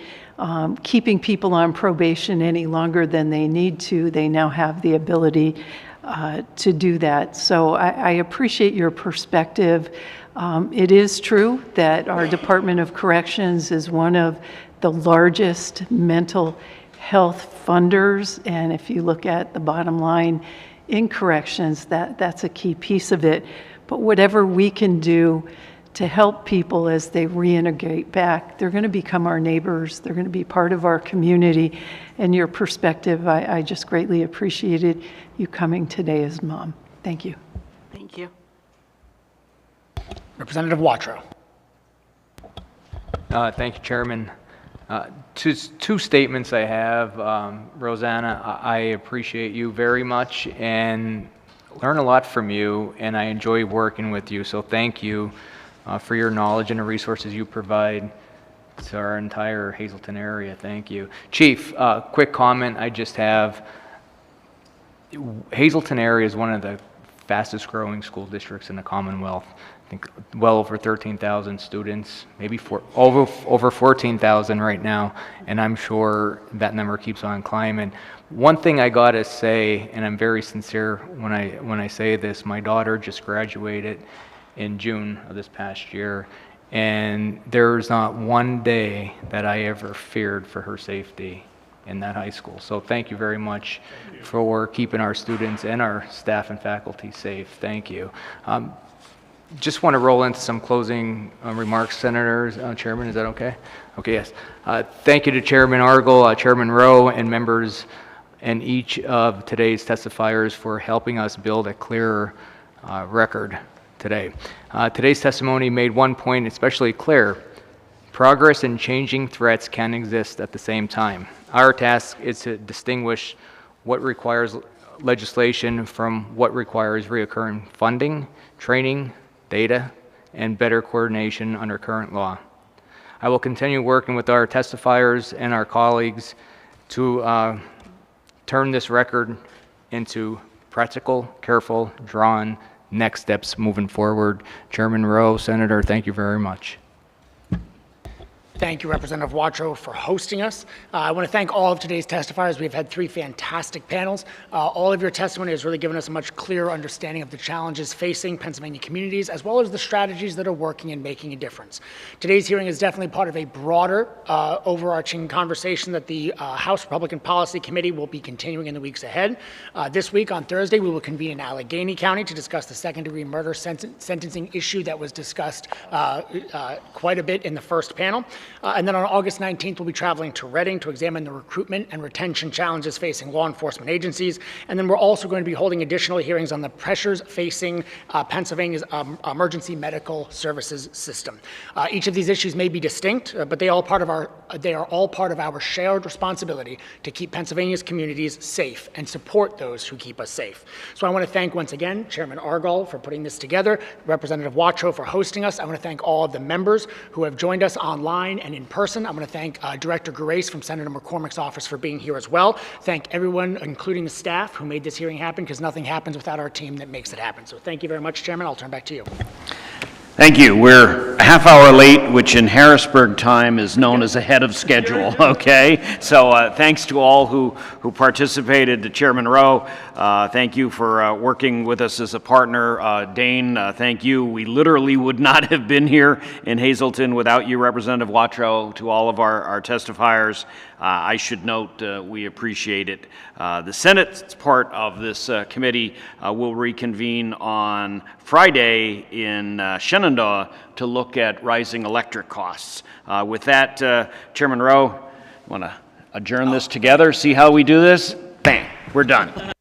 keeping people on probation any longer than they need to. They now have the ability to do that. So I appreciate your perspective. It is true that our Department of Corrections is one of the largest mental health funders, and if you look at the bottom line in corrections, that's a key piece of it. But whatever we can do to help people as they reintegrate back, they're going to become our neighbors, they're going to be part of our community, and your perspective, I just greatly appreciated you coming today as mom. Thank you. Thank you. Representative Watro. Thank you, Chairman. Two statements I have. Rosanna, I appreciate you very much, and learn a lot from you, and I enjoy working with you. So thank you for your knowledge and the resources you provide to our entire Hazleton area. Thank you. Chief, quick comment I just have. Hazleton area is one of the fastest growing school districts in the Commonwealth. I think well over 13,000 students, maybe over 14,000 right now, and I'm sure that number keeps on climbing. One thing I gotta say, and I'm very sincere when I say this, my daughter just graduated in June of this past year, and there's not one day that I ever feared for her safety in that high school. So thank you very much for keeping our students and our staff and faculty safe. Thank you. Just want to roll into some closing remarks, Senators. Chairman, is that okay? Okay, yes. Thank you to Chairman Argel, Chairman Rowe, and members and each of today's testifiers for helping us build a clearer record today. Today's testimony made one point especially clear. Progress and changing threats can exist at the same time. Our task is to distinguish what requires legislation from what requires reoccurring funding, training, data, and better coordination under current law. I will continue working with our testifiers and our colleagues to turn this record into practical, careful, drawn next steps moving forward. Chairman Rowe, Senator, thank you very much. Thank you, Representative Watrow, for hosting us. I want to thank all of today's testifiers. We've had 3 fantastic panels. All of your testimony has really given us a much clearer understanding of the challenges facing Pennsylvania communities, as well as the strategies that are working and making a difference. Today's hearing is definitely part of a broader, overarching conversation that the House Republican Policy Committee will be continuing in the weeks ahead. This week, on Thursday, we will convene in Allegheny County to discuss the second-degree murder sentencing issue that was discussed quite a bit in the first panel. And then on August 19th, we'll be traveling to Reading to examine the recruitment and retention challenges facing law enforcement agencies. And then we're also going to be holding additional hearings on the pressures facing Pennsylvania's emergency medical services system. Each of these issues may be distinct, but they are all part of our shared responsibility to keep Pennsylvania's communities safe and support those who keep us safe. So I want to thank once again Chairman Argel for putting this together, Representative Watrow for hosting us. I want to thank all of the members who have joined us online and in person. I'm going to thank Director Gerace from Senator McCormick's office for being here as well. Thank everyone, including the staff, who made this hearing happen, because nothing happens without our team that makes it happen. So thank you very much, Chairman. I'll turn back to you. Thank you. We're a half hour late, which in Harrisburg time is known as ahead of schedule, okay? So thanks to all who participated. To Chairman Rowe, thank you for working with us as a partner. Dane, thank you. We literally would not have been here in Hazleton without you, Representative Watrow. To all of our testifiers, I should note we appreciate it. The Senate's part of this committee will reconvene on Friday in Shenandoah to look at rising electric costs. With that, Chairman Rowe, want to adjourn this together, see how we do this? Bang, we're done.